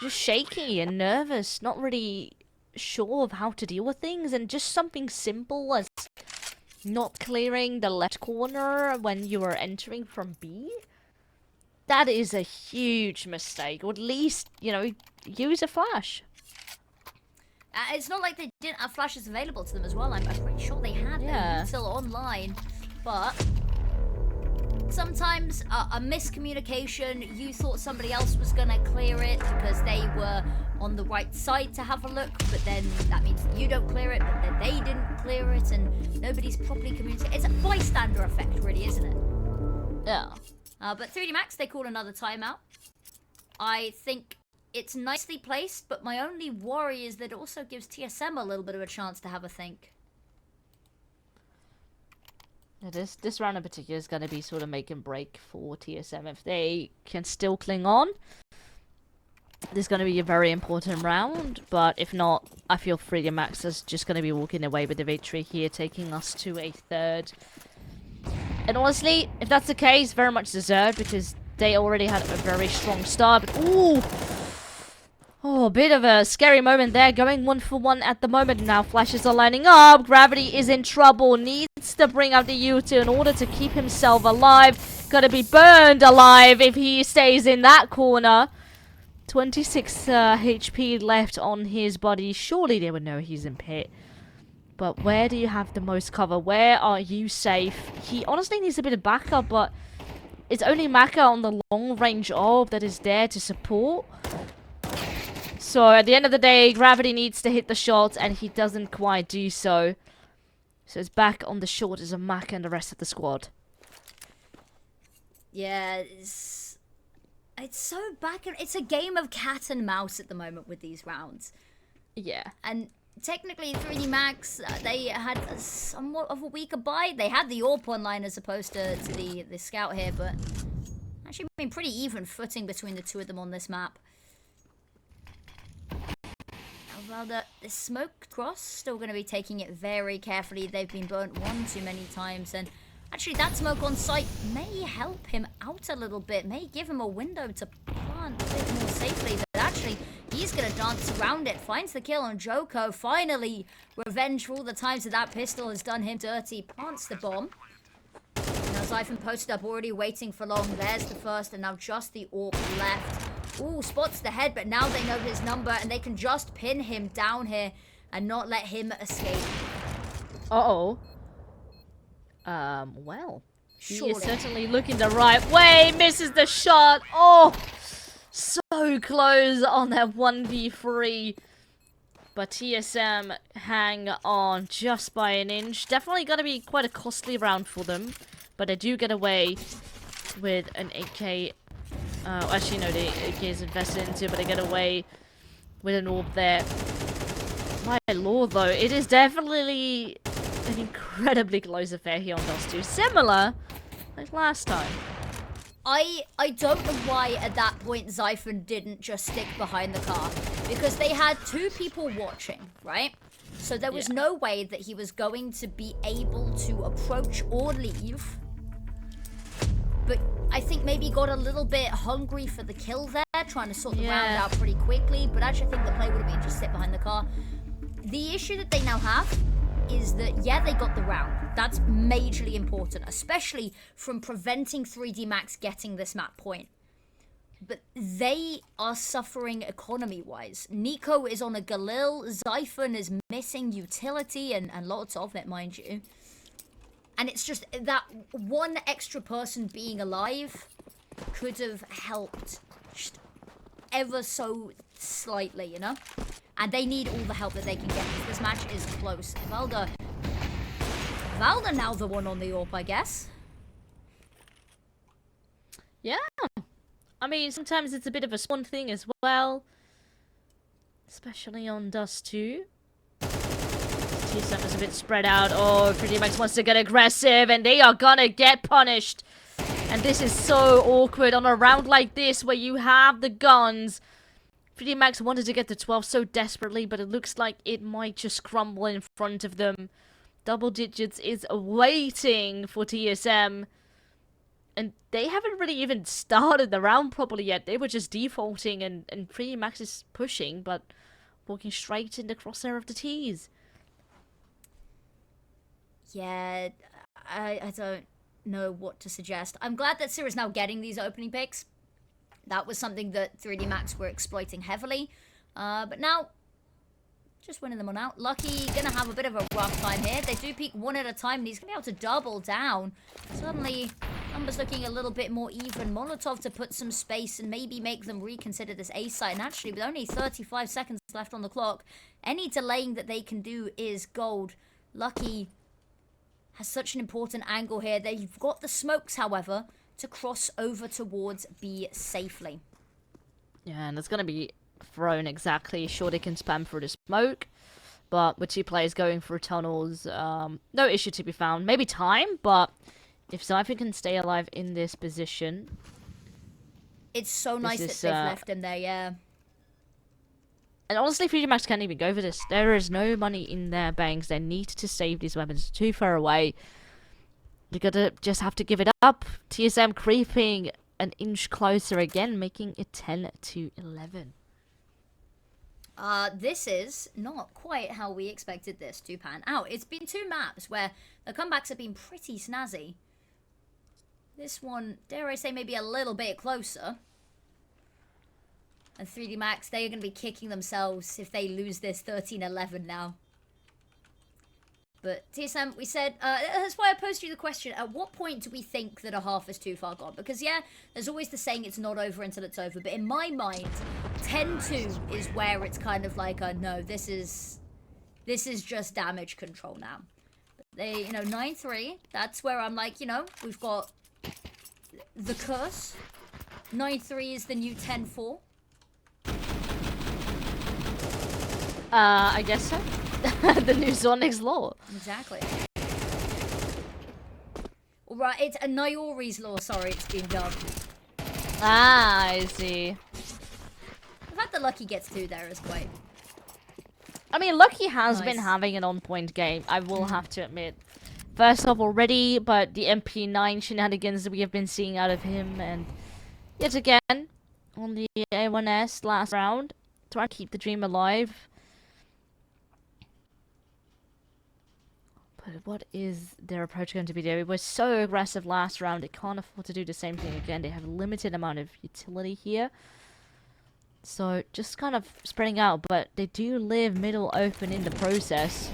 shaky and nervous, not really sure of how to deal with things, and just something simple as not clearing the left corner when you are entering from B. That is a huge mistake, or at least, you know, use a flash. It's not like they didn't have flashes available to them as well. I'm pretty sure they had them still online, but sometimes a miscommunication, you thought somebody else was going to clear it because they were on the right side to have a look, but then that means you don't clear it, but then they didn't clear it, and nobody's properly communicating. It's a bystander effect, really, isn't it? Yeah. But 3D Max, they call another timeout. I think it's nicely placed, but my only worry is that it also gives TSM a little bit of a chance to have a think. This round in particular is going to be sort of make and break for TSM. If they can still cling on, this is going to be a very important round. But if not, I feel 3D Max is just going to be walking away with the victory here, taking us to a 3rd. And honestly, if that's the case, very much deserved, because they already had a very strong start. But, ooh! Oh, a bit of a scary moment there, going 1-for-1 at the moment. Now flashes are lining up. Gravity is in trouble, needs to bring out the U2 in order to keep himself alive. Gotta be burned alive if he stays in that corner. 26 HP left on his body. Surely they would know he's in pit. But where do you have the most cover? Where are you safe? He honestly needs a bit of backup, but it's only Maka on the long range orb that is there to support. So at the end of the day, Gravity needs to hit the shot, and he doesn't quite do so. So it's back on the shoulders of Maka and the rest of the squad. Yeah, it's so back. It's a game of cat and mouse at the moment with these rounds. Yeah. And technically, 3D Max, they had somewhat of a weaker buy. They had the AWP online as opposed to the scout here, but actually been pretty even footing between the two of them on this map. Well, the smoke cross still going to be taking it very carefully. They've been burnt one too many times, and actually that smoke on site may help him out a little bit, may give him a window to plant a bit more safely, but actually he's going to dance around it, finds the kill on Joko, finally revenge for all the times that pistol has done him dirty, plants the bomb. Now Zyphon posted up, already waiting for long. There's the first, and now just the AWP left. Ooh, spots the head, but now they know his number, and they can just pin him down here and not let him escape. Uh-oh. Well. He Surely. is certainly looking the right way. Misses the shot. Oh, so close on that 1v3. But TSM hang on just by an inch. Definitely going to be quite a costly round for them. But they do get away with an AK. Actually, no, the AK is invested into, but they get away with an AWP there. My lord, though, it is definitely an incredibly close affair here on Dust2. Similar like last time. I don't know why at that point Zyphon didn't just stick behind the car. Because they had two people watching, right? So there was no way that he was going to be able to approach or leave. But I think maybe got a little bit hungry for the kill there, trying to sort the round out pretty quickly. But actually I think the play would have been just sit behind the car. The issue that they now have is that, yeah, they got the round. That's majorly important, especially from preventing 3D Max getting this map point. But they are suffering economy-wise. Nico is on a Galil, Zyphon is missing utility, and lots of it, mind you. And it's just that one extra person being alive could have helped just ever so slightly, you know? And they need all the help that they can get because this match is close. Valda now the one on the AWP, I guess. Yeah. I mean, sometimes it's a bit of a spawn thing as well. Especially on Dust2. TSM is a bit spread out. Oh, 3D Max wants to get aggressive, and they are gonna get punished. And this is so awkward on a round like this where you have the guns. 3D Max wanted to get to 12 so desperately, but it looks like it might just crumble in front of them. Double digits is waiting for TSM. And they haven't really even started the round properly yet. They were just defaulting, and 3D Max is pushing, but walking straight in the crosshair of the T's. Yeah, I don't know what to suggest. I'm glad that Sira's now getting these opening picks. That was something that 3D Max were exploiting heavily. But now, just winning them on out. Lucky gonna have a bit of a rough time here. They do peek one at a time, and he's gonna be able to double down. Suddenly, numbers looking a little bit more even. Molotov to put some space and maybe make them reconsider this A site. And actually, with only 35 seconds left on the clock, any delaying that they can do is gold. Lucky has such an important angle here. They've got the smokes, however, to cross over towards B safely. Yeah, and it's going to be thrown exactly. Sure, they can spam through the smoke, but with two players going through tunnels, no issue to be found. Maybe time, but if Zyphon can stay alive in this position... It's so nice that they've left him there, yeah. And honestly, 3D Max can't even go for this. There is no money in their banks. They need to save these weapons. Too far away. You're gonna just have to give it up. TSM creeping an inch closer again, making it 10-11. This is not quite how we expected this to pan out. It's been two maps where the comebacks have been pretty snazzy. This one, dare I say, maybe a little bit closer. And 3D Max, they are going to be kicking themselves if they lose this 13-11 now. But TSM, we said, that's why I posed you the question, at what point do we think that a half is too far gone? Because yeah, there's always the saying it's not over until it's over. But in my mind, 10-2 is where it's kind of like, no, this is just damage control now. But they, 9-3, that's where I'm like, we've got the curse. 9-3 is the new 10-4. I guess so. The new Zonic's law. Exactly. Alright, it's a Naori's law, sorry, it's been dubbed. Ah, I see. The fact that Lucky gets two there is quite I mean, Lucky has been Nice. having an on-point game, I will have to admit. First off already, but the MP9 shenanigans that we have been seeing out of him, and yet again, on the A1S last round, trying to keep the dream alive. But what is their approach going to be there? It was so aggressive last round, they can't afford to do the same thing again. They have a limited amount of utility here. So, just kind of spreading out, but they do leave middle open in the process.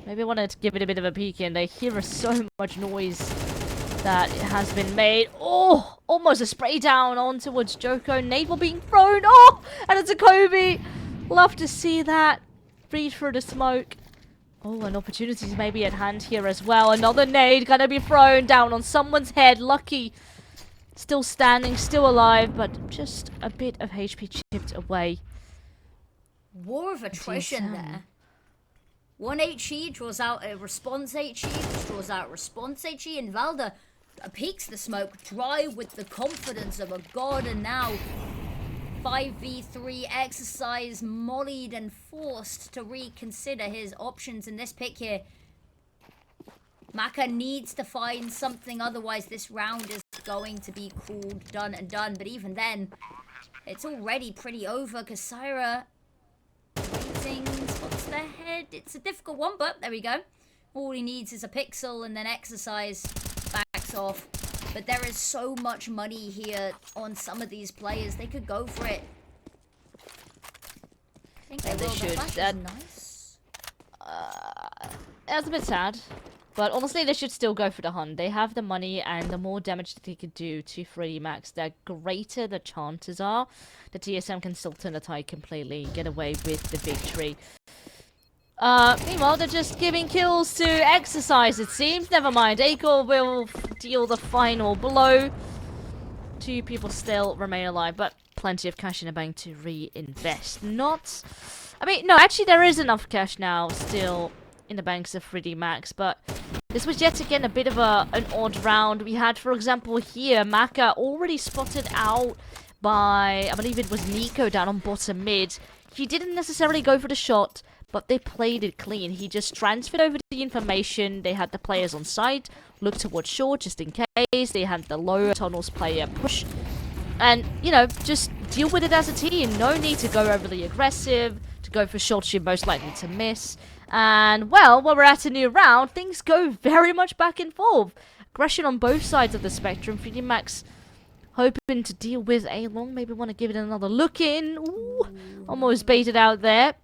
Maybe I wanted to give it a bit of a peek in. They hear so much noise that it has been made. Oh! Almost a spray down on towards Joko. Naval being thrown. Oh! And it's a Kobe! Love to see that. Read through the smoke. Oh, and opportunities may be at hand here as well. Another nade gonna be thrown down on someone's head. Lucky. Still standing, still alive, but just a bit of HP chipped away. War of attrition there. One HE draws out a response HE, which draws out response HE, and Valda peeks the smoke dry with the confidence of a god, and now 5v3 exercise, mollied and forced to reconsider his options in this pick here. Maka needs to find something, otherwise this round is going to be called done and done. But even then, it's already pretty over because Syra waiting, spots their head. It's a difficult one, but there we go. All he needs is a pixel and then exercise backs off. But there is so much money here on some of these players. They could go for it. I think they should. That's nice. That's a bit sad. But honestly, they should still go for the hunt. They have the money, and the more damage that they could do to 3D Max, the greater the chances are that TSM can still turn the tide completely, get away with the victory. Meanwhile, they're just giving kills to Exercise, it seems. Never mind, acoR will deal the final blow. 2 people still remain alive, but plenty of cash in the bank to reinvest. Actually, there is enough cash now still in the banks of 3D Max, but this was yet again a bit of an odd round. We had, for example, here, Maka already spotted out by, I believe it was Nico down on bottom mid. He didn't necessarily go for the shot, but they played it clean. He just transferred over the information. They had the players on site, look towards short just in case. They had the low tunnels player push. And, you know, just deal with it as a team. No need to go overly aggressive. To go for shots you're most likely to miss. And, well, when we're at a new round, things go very much back and forth. Aggression on both sides of the spectrum. 3D Max hoping to deal with A long. Maybe want to give it another look in. Ooh, almost baited out there.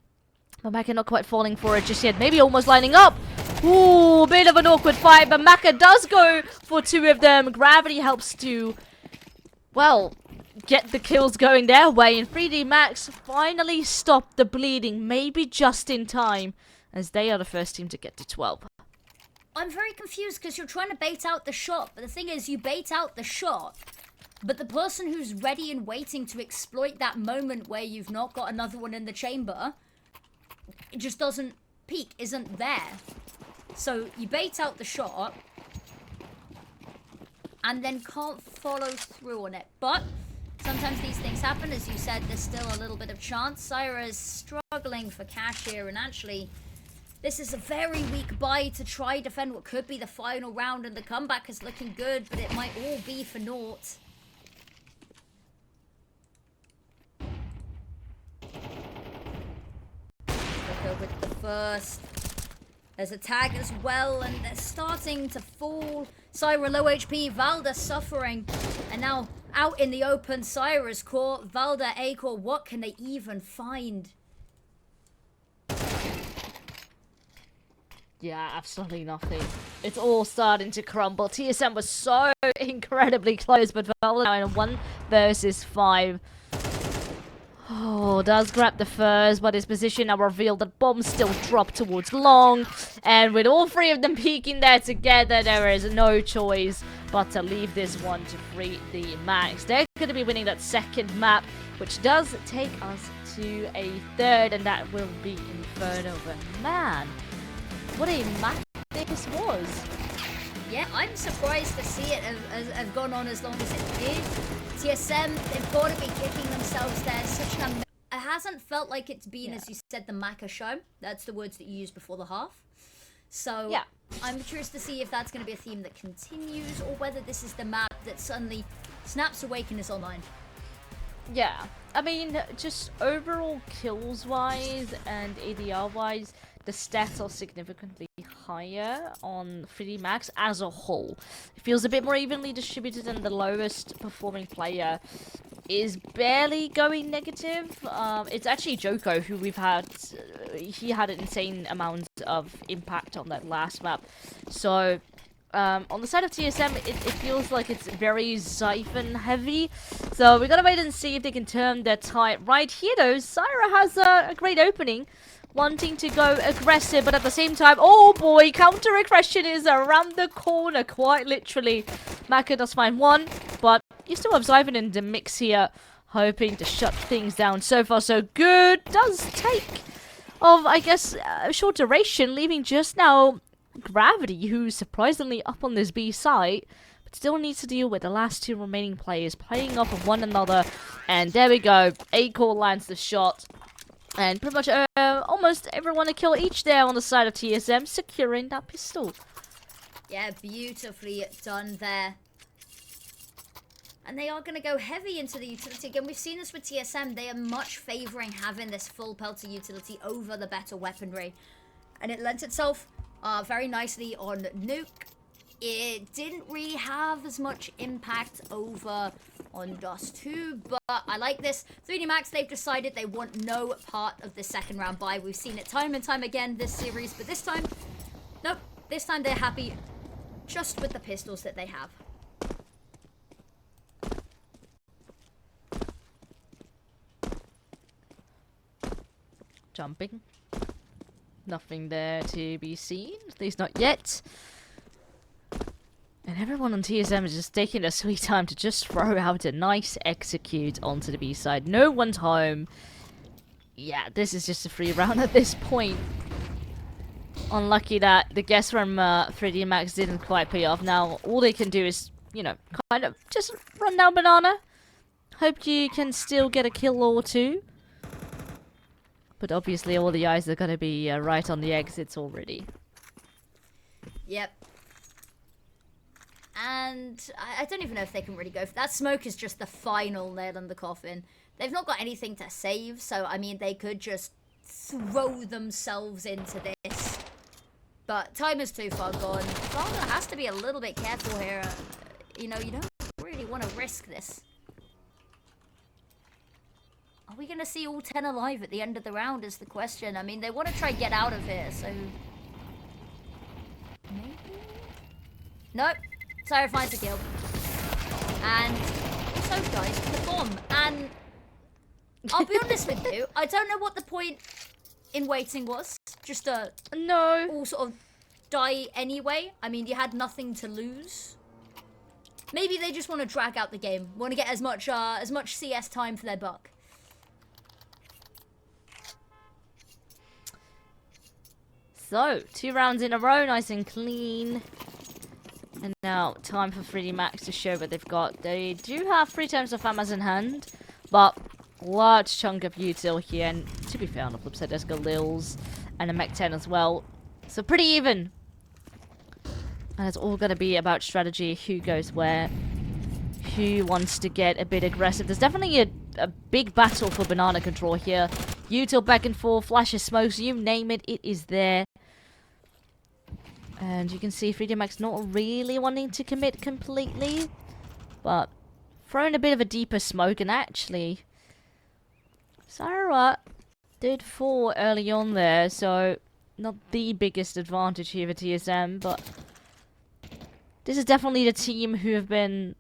But Maka not quite falling for it just yet. Maybe almost lining up. Ooh, a bit of an awkward fight. But Maka does go for 2 of them. Gravity helps to, well, get the kills going their way. And 3D Max finally stopped the bleeding. Maybe just in time, as they are the first team to get to 12. I'm very confused because you're trying to bait out the shot. But the thing is, you bait out the shot, but the person who's ready and waiting to exploit that moment where you've not got another one in the chamber, it just doesn't peek, isn't there. So you bait out the shot and then can't follow through on it. But sometimes these things happen. As you said, there's still a little bit of chance. Syra is struggling for cash here, and actually this is a very weak buy to try defend what could be the final round, and the comeback is looking good, but it might all be for naught. Go with the first. There's a tag as well, and they're starting to fall. Syra low HP, Valda suffering, and now out in the open, Syra's core, Valda, acoR, what can they even find? Yeah, absolutely nothing. It's all starting to crumble. TSM was so incredibly close, but Valda now in a 1 versus 5. Oh, does grab the first, but his position now revealed that bombs still drop towards long. And with all 3 of them peeking there together, there is no choice but to leave this one to 3D Max. They're going to be winning that second map, which does take us to a third, and that will be Inferno. But man, what a map this was. Yeah, I'm surprised to see it have gone on as long as it did. TSM, they've got to be kicking themselves there. Such an hasn't felt like it's been, as you said, the Maka show. That's the words that you used before the half. So Yeah. I'm curious to see if that's going to be a theme that continues, or whether this is the map that suddenly snaps awake and is online. Yeah, I mean, just overall kills-wise and ADR-wise, the stats are significantly higher on 3D Max as a whole. It feels a bit more evenly distributed, and the lowest performing player is barely going negative. It's actually Joko, who we've had. He had an insane amount of impact on that last map. So, on the side of TSM, it feels like it's very Zyphon heavy. So we gotta wait and see if they can turn their tide. Right here though, Syra has a great opening, wanting to go aggressive, but at the same time, oh boy, counter aggression is around the corner, quite literally. Maka does find one, but you still have Zyphon in the mix here, hoping to shut things down. So far so good. Does take of, I guess, a short duration, leaving just now Gravity, who's surprisingly up on this B site, but still needs to deal with the last two remaining players playing off of one another. And there we go, acoR lands the shot, and pretty much almost everyone a kill each there on the side of TSM, securing that pistol. Yeah, beautifully done there. And they are going to go heavy into the utility. Again, we've seen this with TSM. They are much favouring having this full pelter utility over the better weaponry. And it lent itself very nicely on Nuke. It didn't really have as much impact over on Dust2, but I like this. 3D Max, they've decided they want no part of the second round buy. We've seen it time and time again this series, but this time, nope. This time they're happy just with the pistols that they have. Jumping. Nothing there to be seen, at least not yet. And everyone on TSM is just taking their sweet time to just throw out a nice execute onto the B side. No one's home. Yeah, this is just a free round at this point. Unlucky that the guess from 3D Max didn't quite pay off. Now, all they can do is, you know, kind of just run down Banana. Hope you can still get a kill or two. But obviously all the eyes are going to be right on the exits already. Yep. And I don't even know if they can really go for that. Smoke is just the final nail in the coffin. They've not got anything to save, so I mean they could just throw themselves into this. But time is too far gone. Father has to be a little bit careful here. You know, you don't really want to risk this. Are we going to see all 10 alive at the end of the round is the question. I mean, they want to try and get out of here, so... Maybe? Nope. Syra finds a kill. And also, guys, the bomb. And I'll be honest with you, I don't know what the point in waiting was. Just to all sort of die anyway. I mean, you had nothing to lose. Maybe they just want to drag out the game. Want to get as much CS time for their buck. So, 2 rounds in a row, nice and clean. And now, time for 3D Max to show what they've got. They do have 3 times of FAMAS in hand, but large chunk of util here. And to be fair, on the flip side, there's Galils and a Mech 10 as well. So, pretty even. And it's all going to be about strategy, who goes where, who wants to get a bit aggressive. There's definitely a big battle for banana control here. Util back and forth, flashes, smokes, you name it, it is there. And you can see 3D Max not really wanting to commit completely, but throwing a bit of a deeper smoke. And actually, Syra did fall early on there, so not the biggest advantage here for TSM, but this is definitely the team who have been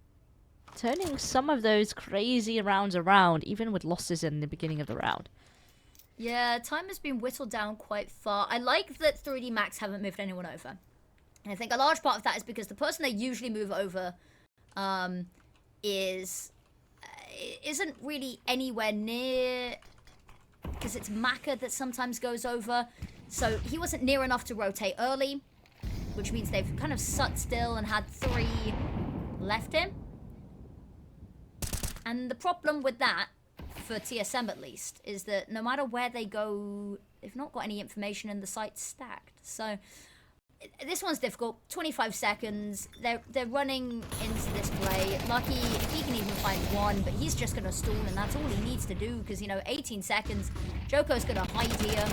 turning some of those crazy rounds around, even with losses in the beginning of the round. Yeah, time has been whittled down quite far. I like that 3D Max haven't moved anyone over. And I think a large part of that is because the person they usually move over isn't really anywhere near, because it's Maka that sometimes goes over. So he wasn't near enough to rotate early, which means they've kind of sat still and had 3 left him. And the problem with that for TSM at least, is that no matter where they go, they've not got any information and the site's stacked. So this one's difficult. 25 seconds. They're running into this play. Lucky, if he can even find one, but he's just going to stall, and that's all he needs to do because, you know, 18 seconds. Joko's going to hide here.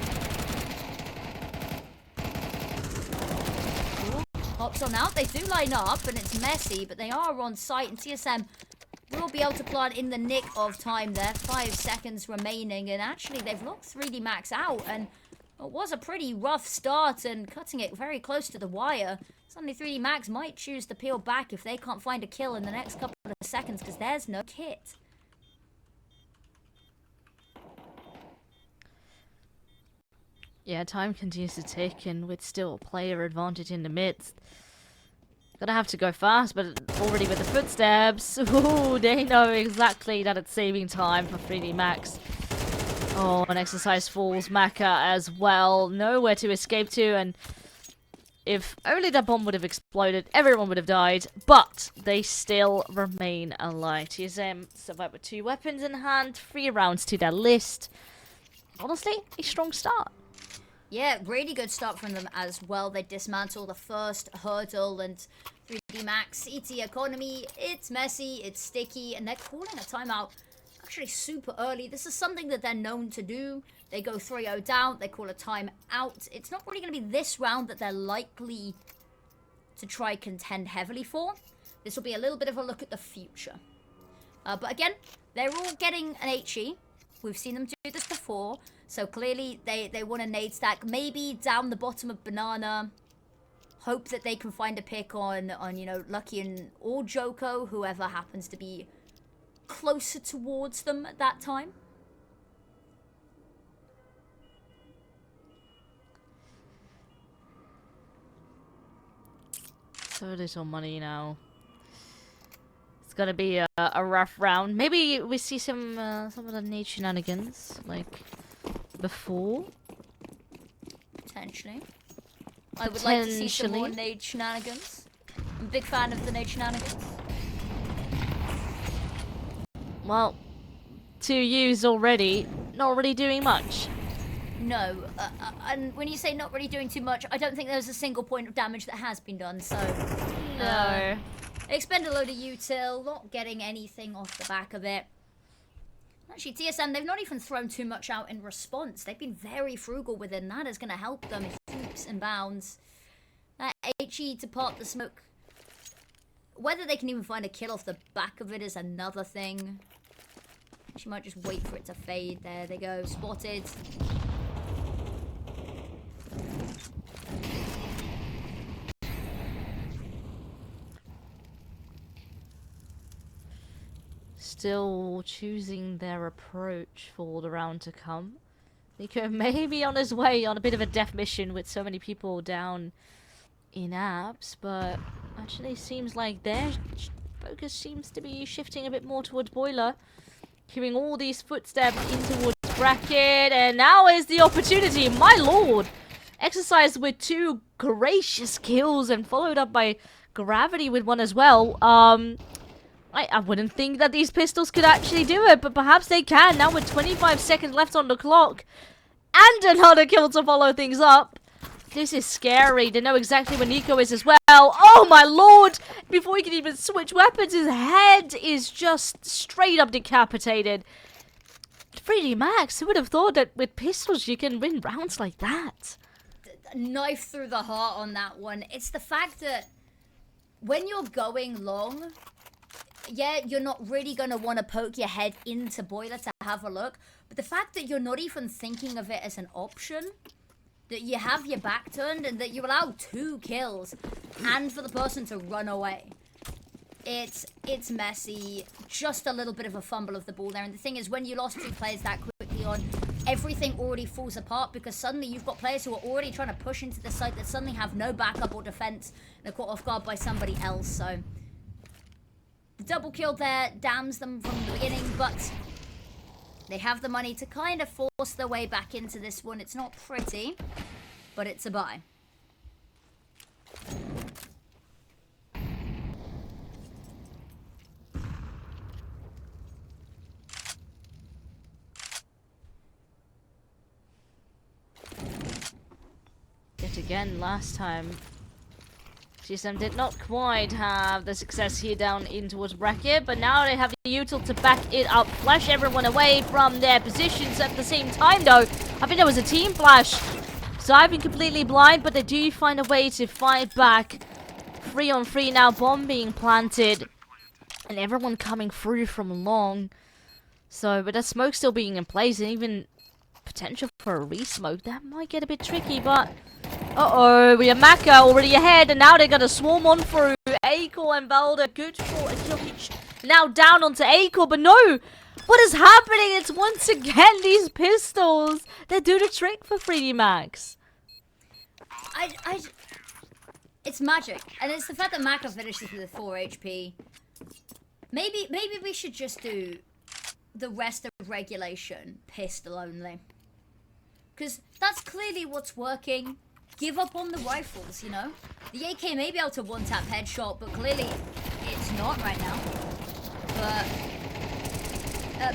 Hops on out. They do line up, and it's messy, but they are on site, and TSM will be able to plant in the nick of time there. 5 seconds remaining, and actually they've locked 3D Max out, and it was a pretty rough start and cutting it very close to the wire. Suddenly 3D Max might choose to peel back if they can't find a kill in the next couple of seconds because there's no kit. Yeah, time continues to tick, and with still a player advantage in the midst. Gonna have to go fast, but already with the footsteps, ooh, they know exactly that it's saving time for 3D Max. Oh, an exercise falls Maka as well. Nowhere to escape to, and if only that bomb would have exploded, everyone would have died, but they still remain alive. TSM survived with 2 weapons in hand, 3 rounds to their list. Honestly, a strong start. Yeah, really good start from them as well. They dismantle the first hurdle, and 3D Max, ET economy, it's messy, it's sticky, and they're calling a timeout actually super early. This is something that they're known to do. They go 3-0 down, they call a timeout. It's not really going to be this round that they're likely to try contend heavily for. This will be a little bit of a look at the future. But again, they're all getting an HE. We've seen them do this before. So clearly they want a nade stack. Maybe down the bottom of Banana. Hope that they can find a pick on you know, Lucky and or Joko, whoever happens to be closer towards them at that time. So little money now. It's gonna be a rough round. Maybe we see some of the nade shenanigans like before. Potentially. I would like to see some more nade shenanigans. I'm a big fan of the nade shenanigans. Well, 2 used already, not really doing much. No, and when you say not really doing too much, I don't think there's a single point of damage that has been done, so... No. They expend a load of util, not getting anything off the back of it. Actually, TSM, they've not even thrown too much out in response. They've been very frugal within that. Is going to help them heaps and bounds. That HE to part the smoke. Whether they can even find a kill off the back of it is another thing. She might just wait for it to fade. There they go. Spotted. Still choosing their approach for the round to come. Nico may be on his way on a bit of a death mission with so many people down in apps, but actually seems like their focus seems to be shifting a bit more towards Boiler. Hearing all these footsteps in towards bracket, and now is the opportunity, my lord! Exercise with 2 gracious kills and followed up by Gravity with 1 as well. I wouldn't think that these pistols could actually do it, but perhaps they can now with 25 seconds left on the clock. And another kill to follow things up. This is scary. They know exactly where Nico is as well. Oh my lord! Before he can even switch weapons, his head is just straight up decapitated. 3D Max, who would have thought that with pistols you can win rounds like that? Knife through the heart on that one. It's the fact that when you're going long, yeah, you're not really going to want to poke your head into Boiler to have a look. But the fact that you're not even thinking of it as an option, that you have your back turned and that you allow 2 kills and for the person to run away. It's messy. Just a little bit of a fumble of the ball there. And the thing is, when you lost 2 players that quickly on, everything already falls apart because suddenly you've got players who are already trying to push into the site that suddenly have no backup or defense and are caught off guard by somebody else. So the double kill there damns them from the beginning, but they have the money to kind of force their way back into this one. It's not pretty, but it's a buy. again last time. TSM did not quite have the success here down in towards bracket, but now they have the util to back it up, flash everyone away from their positions at the same time though. I think there was a team flash. So I've been completely blind, but they do find a way to fight back. 3-on-3 now, bomb being planted. And everyone coming through from long. So, but that smoke still being in place, and even potential for a re-smoke. That might get a bit tricky, but... Uh-oh, we have Maka already ahead, and now they're going to swarm on through. acoR and Balder, good for a kill each. Now down onto acoR, but no! What is happening? It's once again these pistols that do the trick for 3D Max. It's magic, and it's the fact that Maka finishes with 4 HP. Maybe we should just do the rest of regulation pistol only, because that's clearly what's working. Give up on the rifles, you know. The AK may be able to one-tap headshot, but clearly it's not right now. But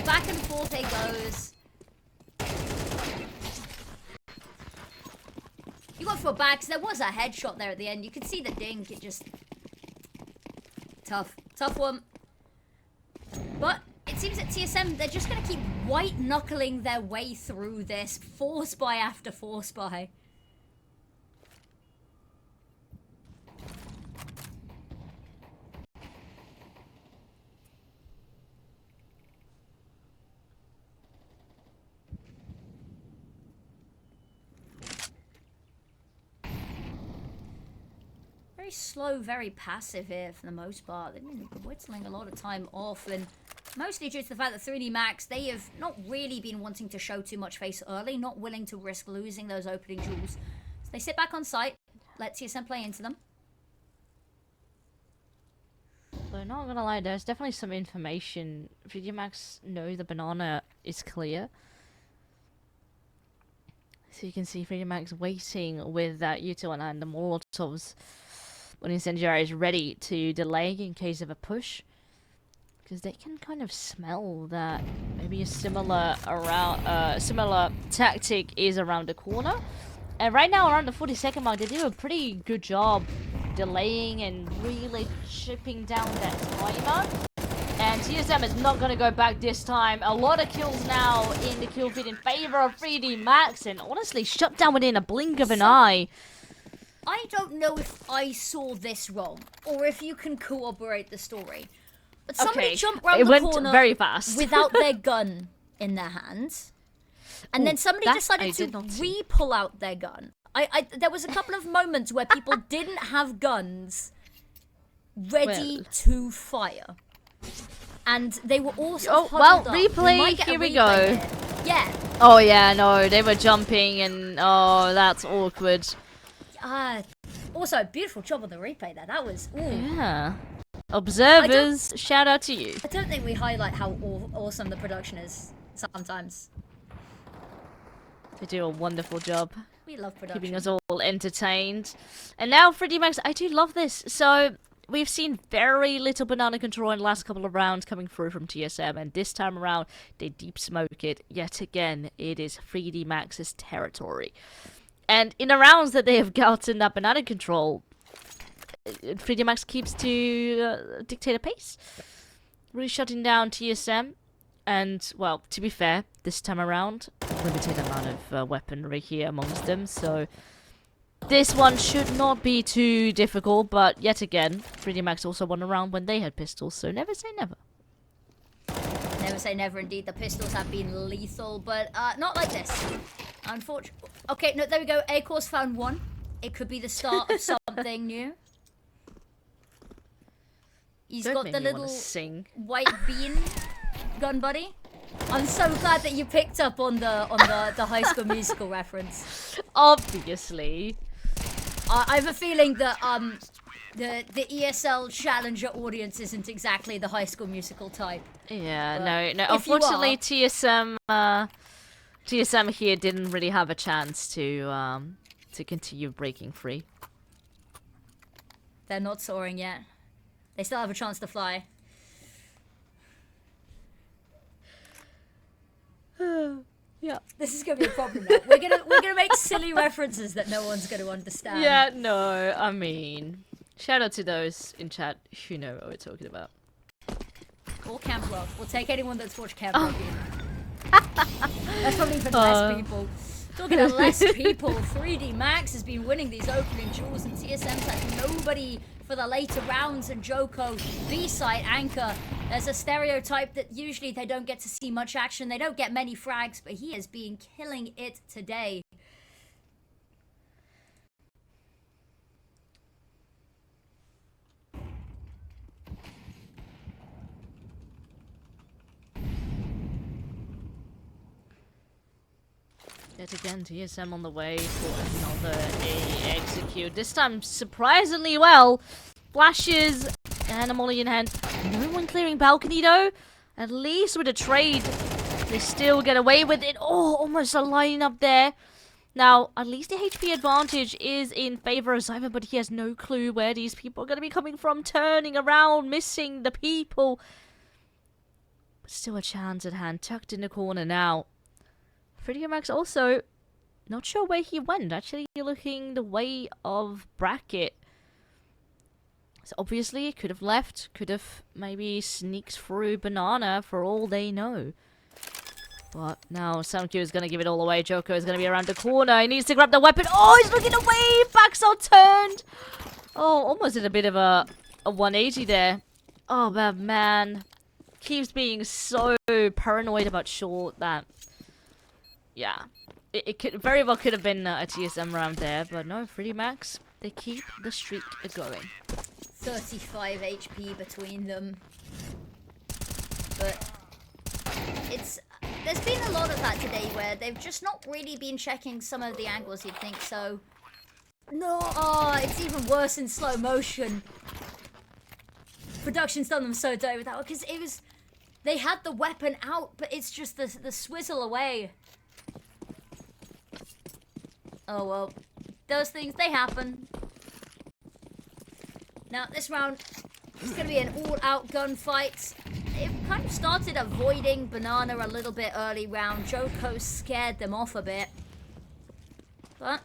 back and forth it goes. You got for backs. There was a headshot there at the end. You could see the dink. It just tough one. But it seems that TSM, they're just gonna keep white knuckling their way through this 4-spy after 4-spy. Very slow, very passive here for the most part. They've been whittling a lot of time off, and mostly due to the fact that 3D Max, they have not really been wanting to show too much face early, not willing to risk losing those opening jewels. So they sit back on site, let TSM play into them. So not gonna lie, there's definitely some information. 3D Max know the banana is clear. So you can see 3D Max waiting with that util and the Molotovs when Incendiary is ready to delay in case of a push. Because they can kind of smell that maybe a similar tactic is around the corner. And right now, around the 40-second mark, they do a pretty good job delaying and really chipping down that timer. And TSM is not going to go back this time. A lot of kills now in the kill feed in favor of 3D Max, and honestly shut down within a blink of an eye. I don't know if I saw this wrong, or if you can corroborate the story. But somebody jumped around the corner very fast. without their gun in their hands. And then somebody decided to re-pull out their gun. There was a couple of moments where people didn't have guns ready to fire. And they were also replay, here we go. Yeah. Oh yeah, no, they were jumping and oh, that's awkward. Also, beautiful job on the replay there. That was, ooh. Yeah. Observers, shout out to you. I don't think we highlight how awesome the production is sometimes. They do a wonderful job. We love production. Keeping us all entertained. And now 3D Max, I do love this. So, we've seen very little banana control in the last couple of rounds coming through from TSM. And this time around, they deep smoke it. Yet again, it is 3D Max's territory. And in the rounds that they have gotten that banana control, 3D Max keeps to dictate a pace. Really shutting down TSM. And, well, to be fair, this time around, limited amount of weaponry here amongst them, so this one should not be too difficult, but yet again, 3D Max also won a round when they had pistols, so never say never. Never say never indeed. The pistols have been lethal, but not like this. Unfortunately. Okay, no, there we go. acoR's found one. It could be the start of something new. He's got the little white bean gun buddy. I'm so glad that you picked up on the High School Musical reference. Obviously. I have a feeling that the ESL Challenger audience isn't exactly the High School Musical type. Yeah, no. Unfortunately, TSM here didn't really have a chance to continue breaking free. They're not soaring yet. They still have a chance to fly. Yeah. This is gonna be a problem now. We're gonna make silly references that no one's gonna understand. Yeah, no, I mean, shout out to those in chat who know what we're talking about. Or Camp Rock. We'll take anyone that's watched Camp Rock. That's probably even less people. Talking to less people, 3D Max has been winning these opening duels, and TSM's had nobody for the later rounds, and Joko, B-side anchor. There's a stereotype that usually they don't get to see much action, they don't get many frags, but he has been killing it today. Yet again, TSM on the way for another A execute. This time, surprisingly well. Flashes and a molly in hand. No one clearing balcony though. At least with a trade, they still get away with it. Oh, almost a line up there. Now, at least the HP advantage is in favor of Zyver, but he has no clue where these people are going to be coming from. Turning around, missing the people. But still a chance at hand, tucked in the corner now. 3D Max also not sure where he went. Actually looking the way of Bracket. So obviously could have left, could have maybe sneaked through Banana for all they know. But now Samkyu is going to give it all away. Joko is going to be around the corner. He needs to grab the weapon. Oh, he's looking away. Backs out turned. Oh, almost did a bit of a 180 there. Oh, but man. Keeps being so paranoid about short that... Yeah, it could very well could have been a TSM round there, but no, 3D Max, they keep the streak going. 35 HP between them. But there's been a lot of that today where they've just not really been checking some of the angles you'd think so. No, oh, it's even worse in slow motion. Production's done them so dirty with that one, because they had the weapon out, but it's just the swizzle away. Oh well, those things, they happen. Now this round is going to be an all-out gunfight. They've kind of started avoiding Banana a little bit early round. Joko scared them off a bit. But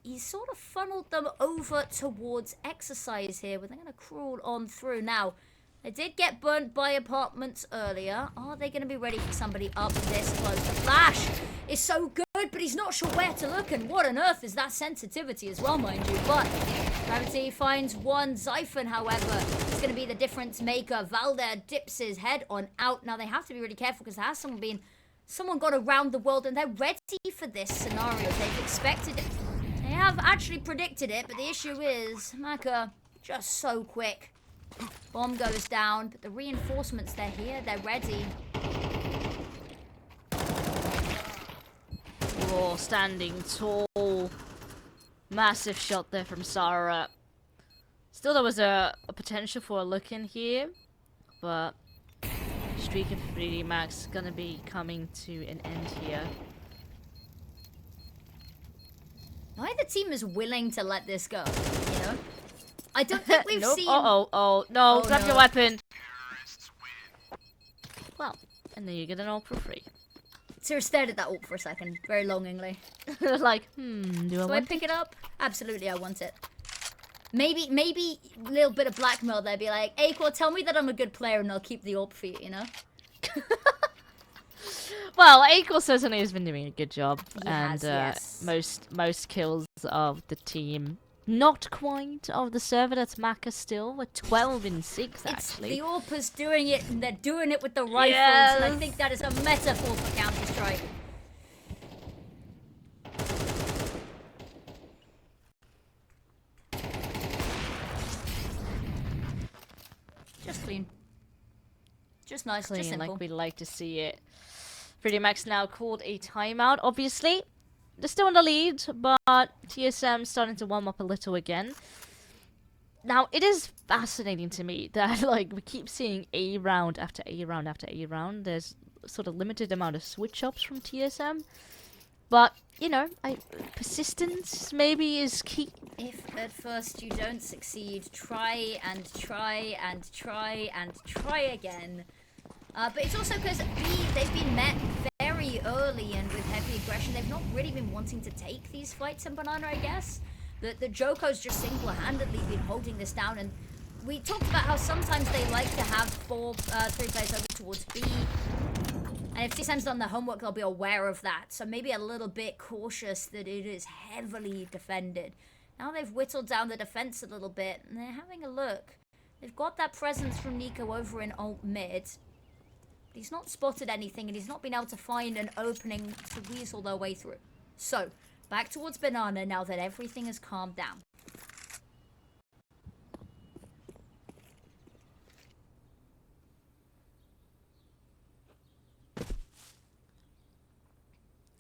he sort of funneled them over towards Exercise here, where they're going to crawl on through. Now, they did get burnt by apartments earlier. Are they going to be ready for somebody up this close? The flash is so good, but he's not sure where to look, and what on earth is that sensitivity as well, mind you. But Gravity finds one. Zyphon, however, is going to be the difference maker. Valder dips his head on out. Now, they have to be really careful because there has someone got around the world, and they're ready for this scenario. They've expected it. They have actually predicted it, but the issue is Maka just so quick. Bomb goes down, but the reinforcements, they're here, they're ready. Oh, standing tall. Massive shot there from Sarah. Still, there was a potential for a look in here, but streak of 3D Max gonna be coming to an end here. Neither team is willing to let this go, you know? I don't think we've nope. seen... Oh, no, grab your weapon. Well, and then you get an ult for free. Sir stared at that ult for a second, very longingly. Like, do I pick it up? Absolutely, I want it. Maybe a little bit of blackmail there, be like, acoR, tell me that I'm a good player and I'll keep the ult for you, you know? Well, acoR certainly has been doing a good job, He and has, yes. most kills of the team. Not quite of the server, that's Maka still, with 12 in 6 actually. The AWPers doing it, and they're doing it with the rifles, yes. And I think that is a metaphor for Counter-Strike. Just clean. Just nice, Clean, just simple. like we like to see it. 3D Max now called a timeout, obviously. They're still in the lead, but TSM starting to warm up a little again. Now, it is fascinating to me that, like, we keep seeing A round after A round after A round. There's sort of limited amount of switch-ups from TSM. But, you know, persistence maybe is key. If at first you don't succeed, try and try and try and try again. But it's also because they've been met very very early and with heavy aggression. They've not really been wanting to take these fights in Banana, I guess. The Joko's just single-handedly been holding this down, and we talked about how sometimes they like to have 3 players over towards B. And if TSM's done their homework, they'll be aware of that. So maybe a little bit cautious that it is heavily defended. Now they've whittled down the defense a little bit, and they're having a look. They've got that presence from Nico over in alt mid. But he's not spotted anything, and he's not been able to find an opening to weasel their way through. So, back towards Banana now that everything has calmed down.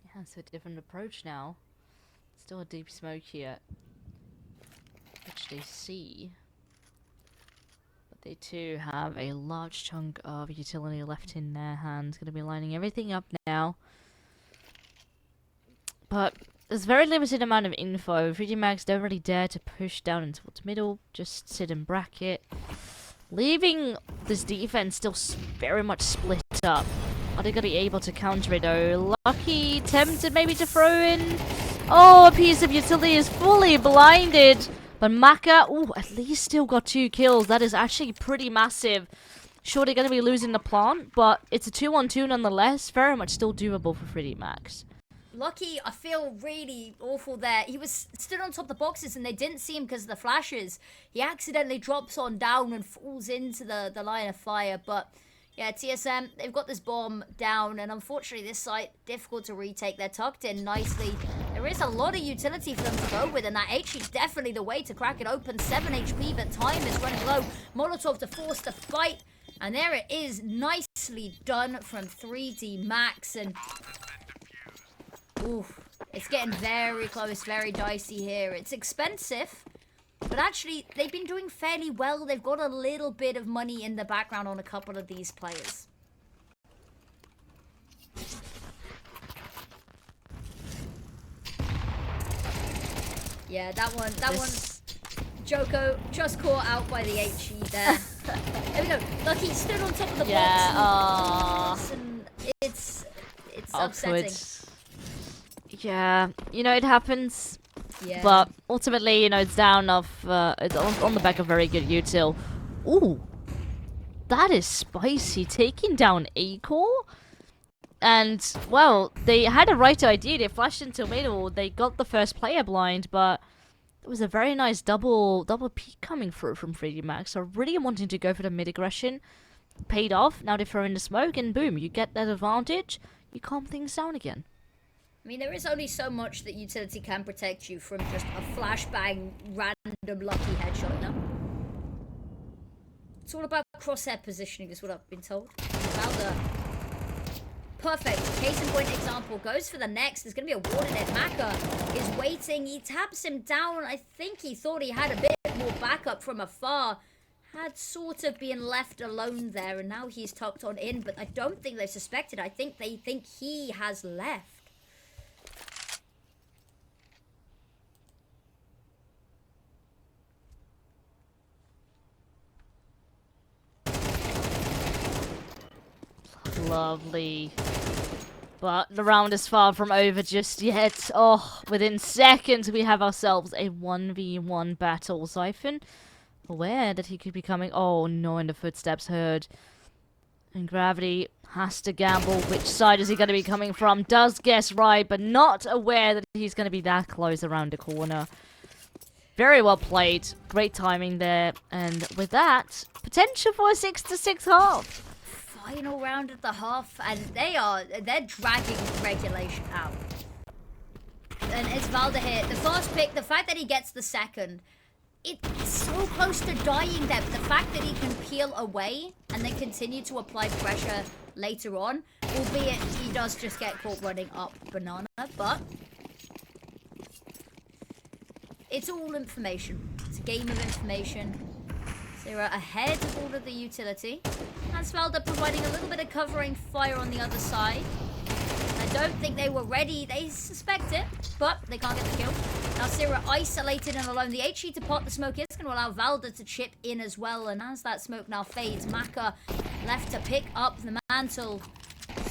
Yeah, it's a different approach now. Still a deep smoke here, which they see. But they too have a large chunk of utility left in their hands. Gonna be lining everything up now. But there's very limited amount of info. 3D Mags don't really dare to push down into towards middle. Just sit and bracket. Leaving this defense still very much split up. Are they going to be able to counter it though? Lucky tempted maybe to throw in. Oh, a piece of utility is fully blinded. But Maka, ooh, at least still got 2 kills. That is actually pretty massive. Sure, they're going to be losing the plant, but it's a 2-on-2 nonetheless. Very much still doable for 3D Max. Lucky, I feel really awful there. He was stood on top of the boxes and they didn't see him because of the flashes. He accidentally drops on down and falls into the line of fire. But yeah, TSM, they've got this bomb down, and unfortunately this site, difficult to retake. They're tucked in nicely. There is a lot of utility for them to go with, and that HE is definitely the way to crack it open. 7 HP, but time is running low. Molotov to force the fight, and there it is, nicely done from 3D Max. And oof, it's getting very close, very dicey here. It's expensive, but actually, they've been doing fairly well. They've got a little bit of money in the background on a couple of these players. Yeah, that one, Joko just caught out by the HE there. There we go. Lucky stood on top of the box. And it's upsetting. Yeah, you know, it happens. Yeah. But ultimately, you know, it's down off, it's on the back of very good util. Ooh, that is spicy. Taking down acoR. And, well, they had a right idea. They flashed into middle. They got the first player blind, but it was a very nice double peek coming through from 3D Max. So really wanting to go for the mid aggression. Paid off. Now they throw in the smoke, and boom, you get that advantage. You calm things down again. I mean, there is only so much that utility can protect you from just a flashbang, random lucky headshot, no? It's all about crosshair positioning, is what I've been told. Valda. Perfect. Case in point example. Goes for the next. There's going to be a warded it. Maka is waiting. He taps him down. I think he thought he had a bit more backup from afar. Had sort of been left alone there, and now he's tucked on in. But I don't think they've suspected. I think they think he has left. Lovely. But the round is far from over just yet. Oh, within seconds we have ourselves a 1v1 battle. Xiphon, aware that he could be coming. Oh no, and the footsteps heard. And Gravity has to gamble. Which side is he going to be coming from? Does guess right, but not aware that he's going to be that close around the corner. Very well played. Great timing there. And with that, potential for a 6-6 half. Final round of the half, and they're dragging regulation out. And it's Valda here. The first pick, the fact that he gets the second, it's so close to dying there, but the fact that he can peel away and then continue to apply pressure later on, albeit he does just get caught running up Banana, but it's all information. It's a game of information. They're ahead of all of the utility. And Svelda providing a little bit of covering fire on the other side. I don't think they were ready. They suspect it, but they can't get the kill. Now Syrah isolated and alone. The HE to pot the smoke is going to allow Valda to chip in as well. And as that smoke now fades, Maka left to pick up the mantle.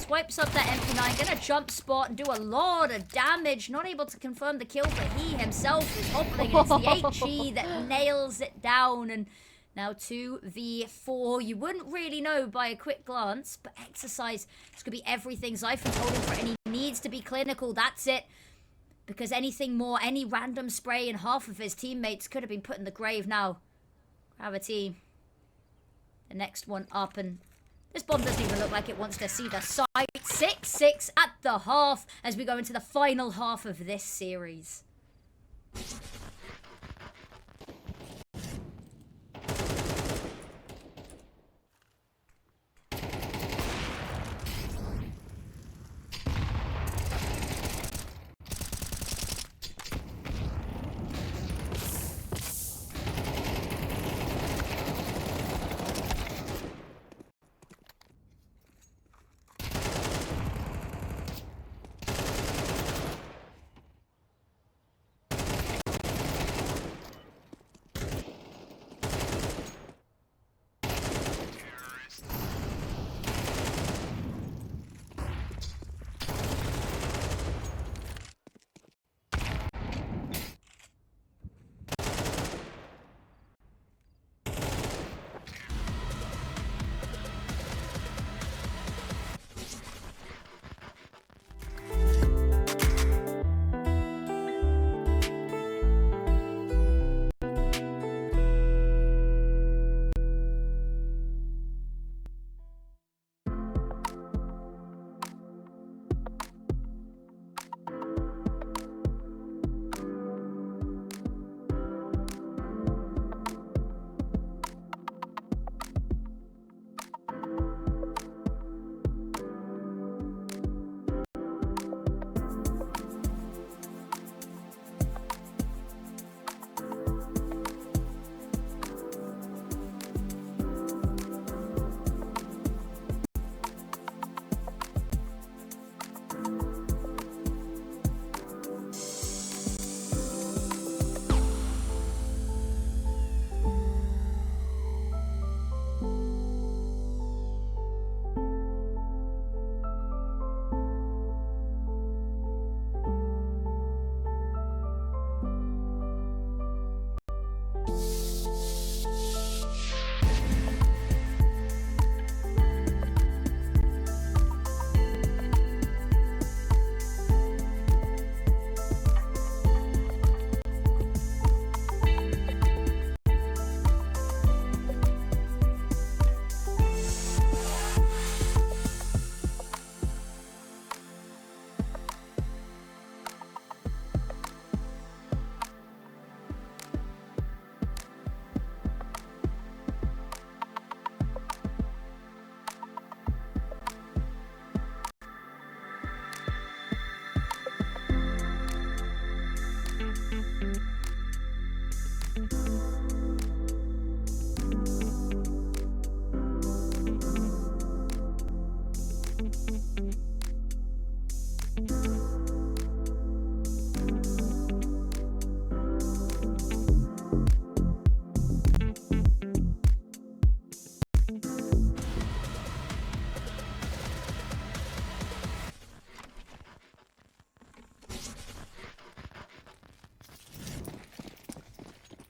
swipes up that MP9, gonna jump spot and do a lot of damage. Not able to confirm the kill, but he himself is hobbling, and it's the HE that nails it down. And now 2v4. You wouldn't really know by a quick glance, but Exercise is gonna be everything. Zyphon's holding for it, and he needs to be clinical. That's it. Because anything more, any random spray, and half of his teammates could have been put in the grave now. Gravity. The next one up, and this bomb doesn't even look like it wants to see the side. 6-6 at the half as we go into the final half of this series.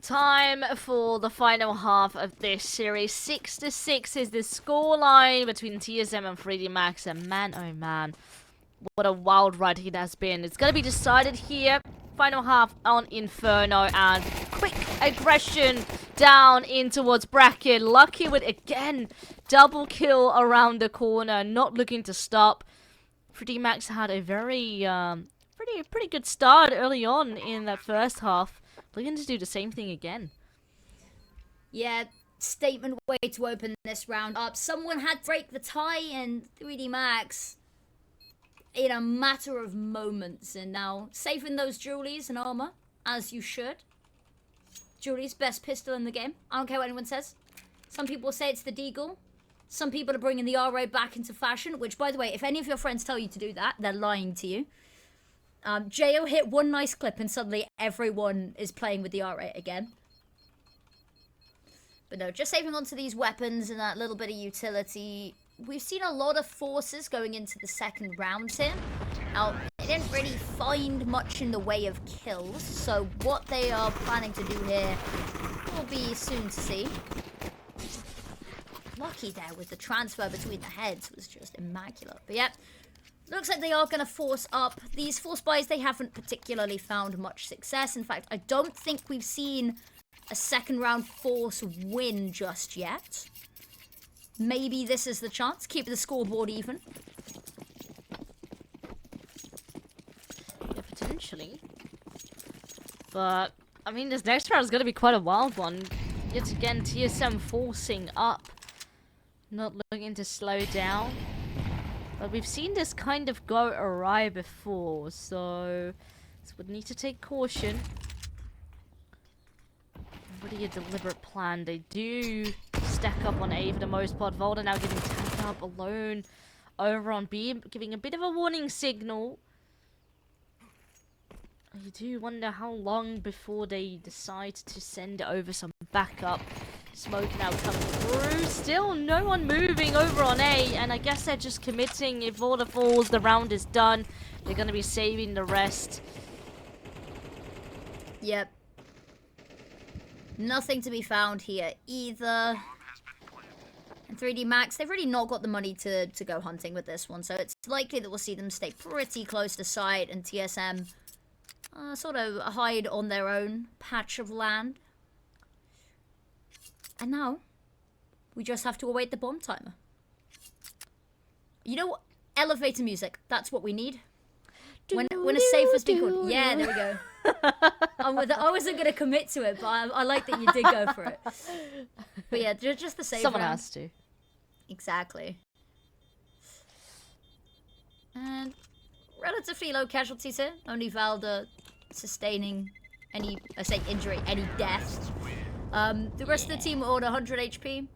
Time for the final half of this series. 6-6 is the scoreline between TSM and 3D Max, and man oh man, what a wild ride it has been. It's gonna be decided here. Final half on Inferno, and quick aggression down in towards bracket. Lucky with again double kill around the corner, not looking to stop. 3D Max had a very pretty good start early on in that first half. Looking to do the same thing again. Yeah, statement way to open this round up. Someone had to break the tie, and 3D Max in a matter of moments. And now saving those Julies and armor, as you should. Julie's best pistol in the game. I don't care what anyone says. Some people say it's the Deagle. Some people are bringing the RA back into fashion, which, by the way, if any of your friends tell you to do that, they're lying to you. Jo hit one nice clip and suddenly everyone is playing with the R8 again. But no, just saving onto these weapons and that little bit of utility. we've seen a lot of forces going into the second round here. Now, they didn't really find much in the way of kills, so what they are planning to do here will be soon to see. Lucky there with the transfer between the heads was just immaculate. But yeah, looks like they are going to force up. These force buys, they haven't particularly found much success. In fact, I don't think we've seen a second round force win just yet. Maybe this is the chance. Keep the scoreboard even. Yeah, potentially. But, I mean, this next round is going to be quite a wild one. Yet again, TSM forcing up. Not looking to slow down. But we've seen this kind of go awry before, so this would need to take caution. Pretty a deliberate plan. They do stack up on A for the most part. Volda now getting tagged up alone over on B, giving a bit of a warning signal. You do wonder how long before they decide to send over some backup. Smoke now coming through. Still no one moving over on A, and I guess they're just committing. If Volda falls, the round is done. They're going to be saving the rest. Yep. Nothing to be found here either. And 3D Max, they've really not got the money to go hunting with this one, so it's likely that we'll see them stay pretty close to site and TSM sort of hide on their own patch of land. And now, we just have to await the bomb timer. You know what? Elevator music. That's what we need. When a safe has been called. Yeah, there we go. I wasn't going to commit to it, but I like that you did go for it. But yeah, just the safe Someone round. has to. Exactly. And relatively low casualties here. Only Valda sustaining any, I say injury, any death. The rest of the team are on 100 HP.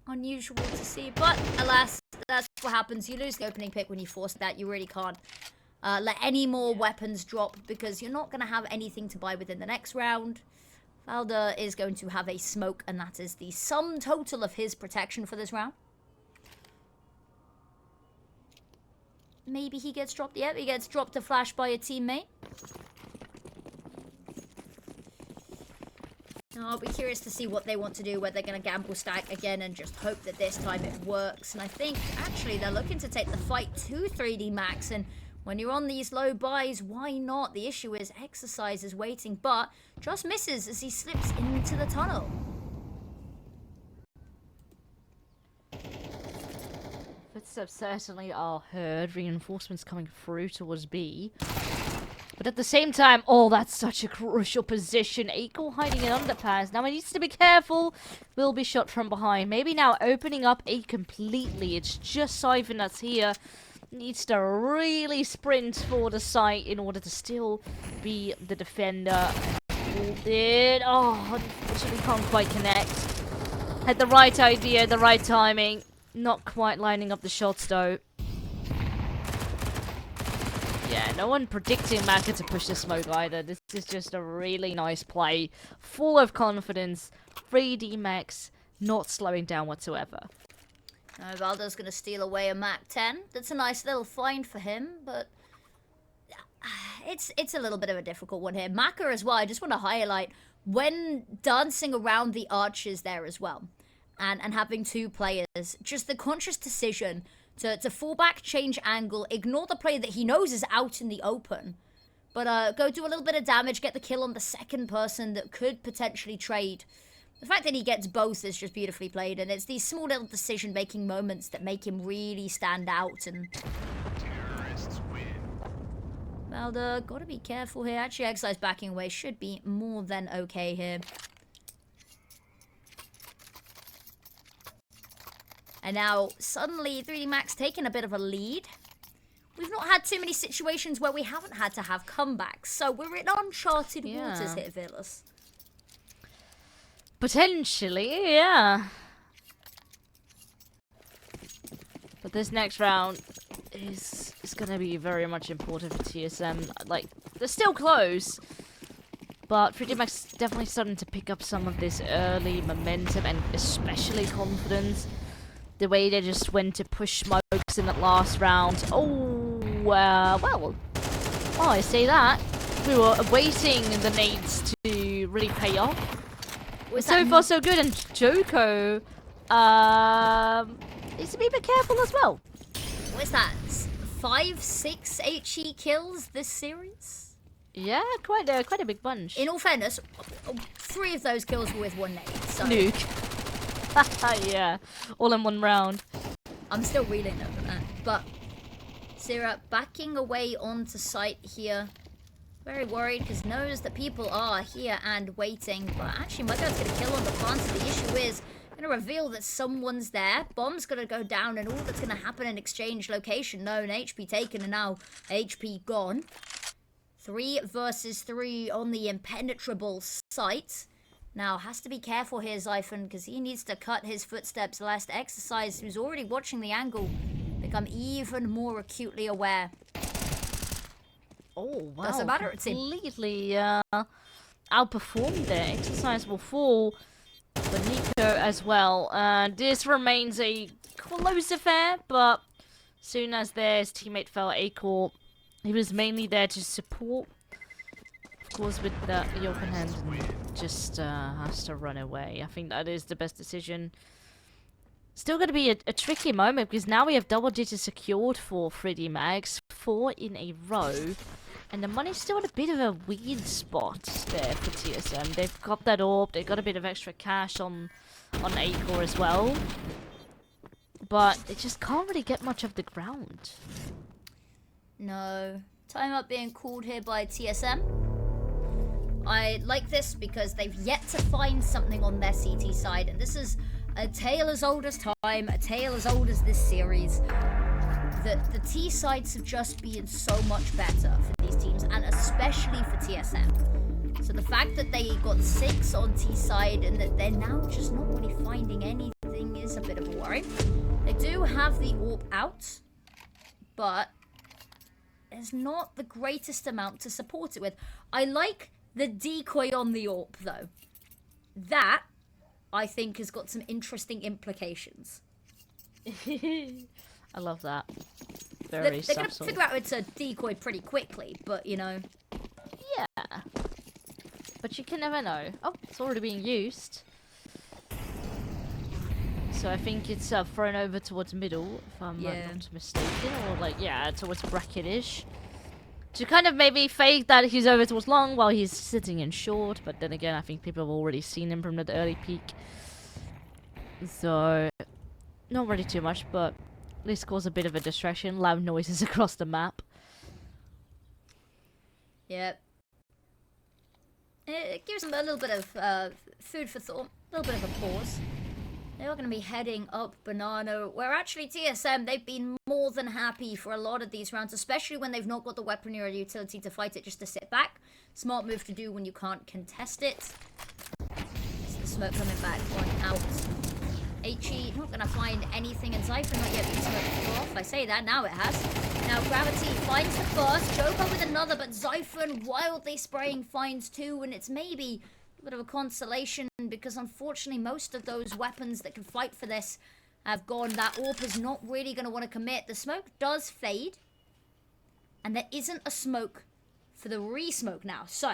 Unusual to see, but alas, that's what happens. You lose the opening pick when you force that. You really can't let any more weapons drop because you're not going to have anything to buy within the next round. Valda is going to have a smoke, and that is the sum total of his protection for this round. Maybe he gets dropped. Yep, he gets dropped a flash by a teammate. Now, I'll be curious to see what they want to do, whether they're going to gamble stack again and just hope that this time it works. And I think, actually, they're looking to take the fight to 3D Max. And when you're on these low buys, why not? The issue is Exercise is waiting, but just misses as he slips into the tunnel. Footsteps certainly are heard. Reinforcements coming through towards B. But at the same time, oh, that's such a crucial position. acoR hiding in underpass. Now he needs to be careful. Will be shot from behind. Maybe now opening up A completely. It's just Siphon that's here. Needs to really sprint for the site in order to still be the defender. Did. Oh, unfortunately can't quite connect. Had the right idea, the right timing. Not quite lining up the shots though. Yeah, no one predicting Maka to push the smoke either. This is just a really nice play. Full of confidence. 3D Max not slowing down whatsoever. Valdo's going to steal away a Mach 10. That's a nice little find for him, but it's a little bit of a difficult one here. Maka as well, I just want to highlight, when dancing around the arches there as well, and having two players, just the conscious decision to fall back, change angle, ignore the player that he knows is out in the open, but go do a little bit of damage, get the kill on the second person that could potentially trade. The fact that he gets both is just beautifully played, and it's these small little decision-making moments that make him really stand out. And Valda, gotta be careful here. Actually, Exercise backing away should be more than okay here. And now, suddenly, 3D Max taking a bit of a lead. We've not had too many situations where we haven't had to have comebacks, so we're in uncharted waters here, Villas. Potentially, yeah. But this next round is going to be very much important for TSM. Like, they're still close, but 3D Max definitely starting to pick up some of this early momentum and especially confidence. The way they just went to push smokes in that last round. Oh, well, I say that. We were awaiting the nades to really pay off. So far, so good. And Joko needs to be a bit careful as well. What's that? 5, 6 HE kills this series? Yeah, quite a big bunch. In all fairness, 3 of those kills were with 1 nade. So. Nuke. Yeah, all in 1 round. I'm still reeling over that. But Syrah backing away onto site here. Very worried because knows that people are here and waiting. But actually, Mudguard's going to kill on the plant. So the issue is going to reveal that someone's there. Bomb's going to go down, and all that's going to happen in exchange location known. HP taken, and now HP gone. 3 versus 3 on the impenetrable site. Now, has to be careful here, Zyphon, because he needs to cut his footsteps lest Exercise, who's already watching the angle, become even more acutely aware. Oh, wow. Doesn't matter, it's completely outperformed there. Exercise will fall, but Nico as well. This remains a close affair, but soon as their teammate fell, acoR, he was mainly there to support. Of course, with the open hand, just has to run away. I think that is the best decision. Still going to be a tricky moment because now we have double digits secured for 3D Mags, 4 in a row. And the money's still in a bit of a weird spot there for TSM. They've got that orb, they've got a bit of extra cash on acoR as well. But they just can't really get much of the ground. No. Timeout being called here by TSM. I like this because they've yet to find something on their CT side. And this is a tale as old as time, a tale as old as this series. The T sides have just been so much better for these teams, and especially for TSM. So the fact that they got 6 on T side and that they're now just not really finding anything is a bit of a worry. They do have the AWP out, but there's not the greatest amount to support it with. I like the decoy on the AWP though. That, I think, has got some interesting implications. I love that. They're going to figure out it's a decoy pretty quickly, but you know. Yeah. But you can never know. Oh, it's already being used. So I think it's thrown over towards middle, if I'm not mistaken. Or like, yeah, towards bracket-ish. To kind of maybe fake that he's over towards long while he's sitting in short. But then again, I think people have already seen him from the early peak. So, not really too much, but at least cause a bit of a distraction. Loud noises across the map. Yep. It gives them a little bit of food for thought. A little bit of a pause. They are going to be heading up Banana, where actually TSM, they've been more than happy for a lot of these rounds, especially when they've not got the weaponry or utility to fight it, just to sit back. Smart move to do when you can't contest it. It's the smoke coming back, going out. HE not going to find anything, and Zyphon not yet being smoked off. I say that, now it has. Now Gravity finds the first, Joko with another, but Zyphon wildly spraying finds 2, and it's maybe a bit of a consolation because unfortunately most of those weapons that can fight for this have gone. That AWP is not really going to want to commit. The smoke does fade, and there isn't a smoke for the re-smoke now, so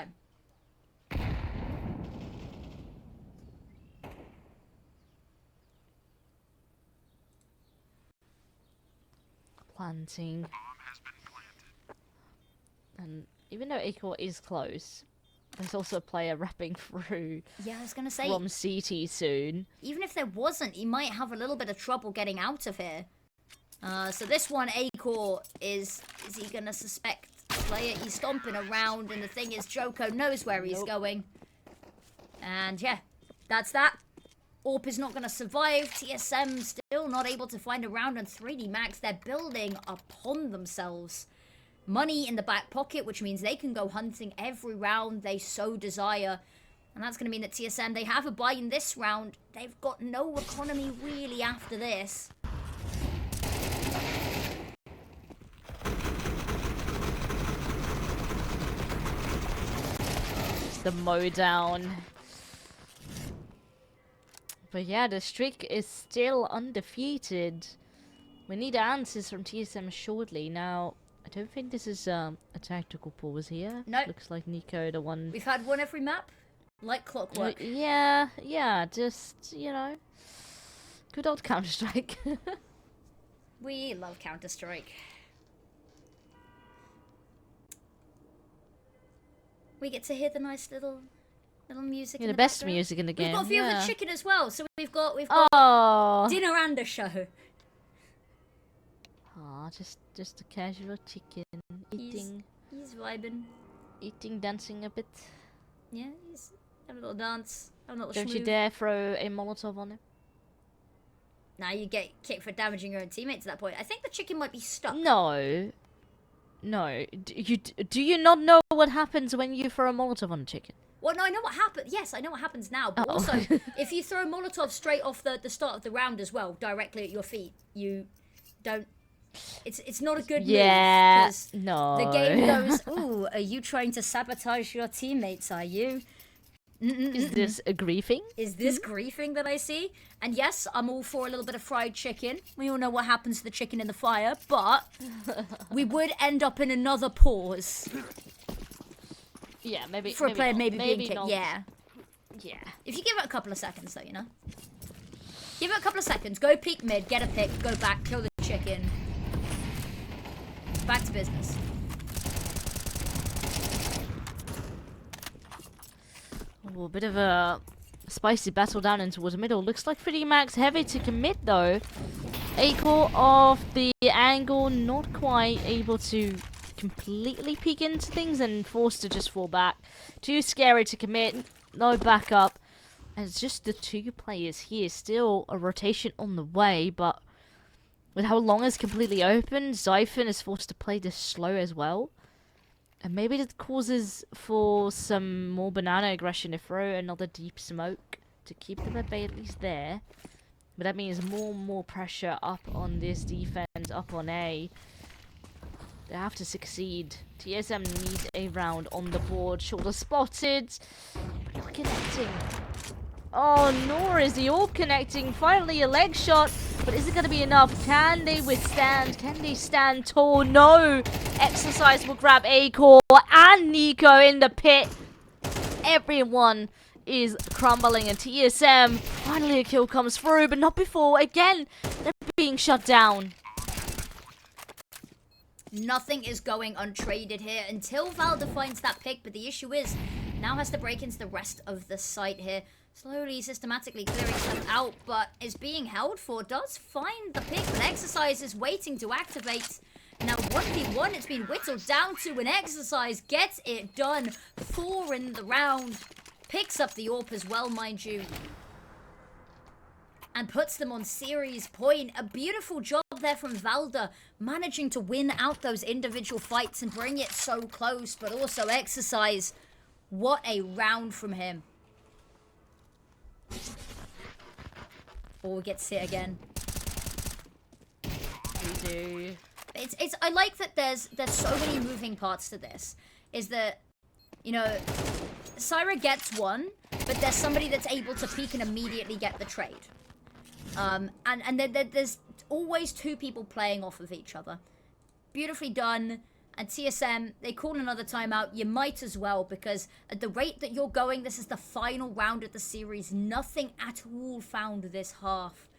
planting. And even though acoR is close, there's also a player wrapping through. Yeah, I was gonna say from CT soon. Even if there wasn't, he might have a little bit of trouble getting out of here. So this one, acoR, is he gonna suspect the player? He's stomping around, and the thing is, Joko knows where he's going. And yeah, that's that. AWP is not gonna survive. TSM still not able to find a round, and 3D Max, they're building upon themselves. Money in the back pocket, which means they can go hunting every round they so desire. And that's going to mean that TSM, they have a buy in this round. They've got no economy really after this. The mow down. But yeah, the streak is still undefeated. We need answers from TSM shortly. Now, I don't think this is a tactical pause here. Nope. Looks like Nico, the one... We've had one every map. Like clockwork. yeah, just, you know... Good old Counter-Strike. We love Counter-Strike. We get to hear the nice little music. Yeah, in the the best background. music in the game. We've got a view of the chicken as well, so we've got Oh, dinner and a show. oh, just a casual chicken eating, He's vibing. dancing a bit. Yeah, he's having a little dance, having a little Don't you schmooze. dare throw a Molotov on him. Now you get kicked for damaging your own teammates at that point. I think the chicken might be stuck. No. Do you not know what happens when you throw a Molotov on a chicken? Well, no, I know what happened. Yes, I know what happens now. But also, if you throw a Molotov straight off the start of the round as well, directly at your feet, you don't... It's not a good move. Yeah, 'Cause no. the game goes, ooh, are you trying to sabotage your teammates, are you? Is this a griefing? Is this griefing that I see? And yes, I'm all for a little bit of fried chicken. We all know what happens to the chicken in the fire, but we would end up in another pause. Yeah, maybe For a player maybe being kicked, not. yeah. Yeah. If you give it a couple of seconds though, you know? Give it a couple of seconds, go peek mid, get a pick, go back, kill the chicken. Back to business. Oh, a bit of a spicy battle down in towards the middle. Looks like 3Max heavy to commit though. acoR of the angle, not quite able to completely peek into things and forced to just fall back. Too scary to commit, no backup. And it's just the two players here. Still a rotation on the way, but with how long is completely open, Zyphon is forced to play this slow as well. And maybe that causes for some more banana aggression to throw another deep smoke to keep them at bay at least there. But that means more and more pressure up on this defense, up on A. They have to succeed. TSM needs a round on the board. Shoulder spotted. Not connecting. Oh, nor is the AWP connecting. Finally a leg shot. But is it going to be enough? Can they withstand? Can they stand tall? No. Exercise will grab acoR and Nico in the pit. Everyone is crumbling, and TSM, finally a kill comes through, but not before. Again, they're being shut down. Nothing is going untraded here until Valda finds that pick, but the issue is now has to break into the rest of the site here. Slowly, systematically clearing stuff out, but is being held for. Does find the pick, but Exercise is waiting to activate. Now 1v1, it's been whittled down to an Exercise. Gets it done. 4 in the round. Picks up the AWP as well, mind you. And puts them on series point. A beautiful job there from Valda, managing to win out those individual fights and bring it so close, but also Exercise. What a round from him. Oh, we get to see it again. We do. I like that there's so many moving parts to this. Is that, you know, Syra gets one, but there's somebody that's able to peek and immediately get the trade. And there's always two people playing off of each other. Beautifully done. And TSM, they call another timeout. You might as well, because at the rate that you're going, this is the final round of the series. Nothing at all found this half.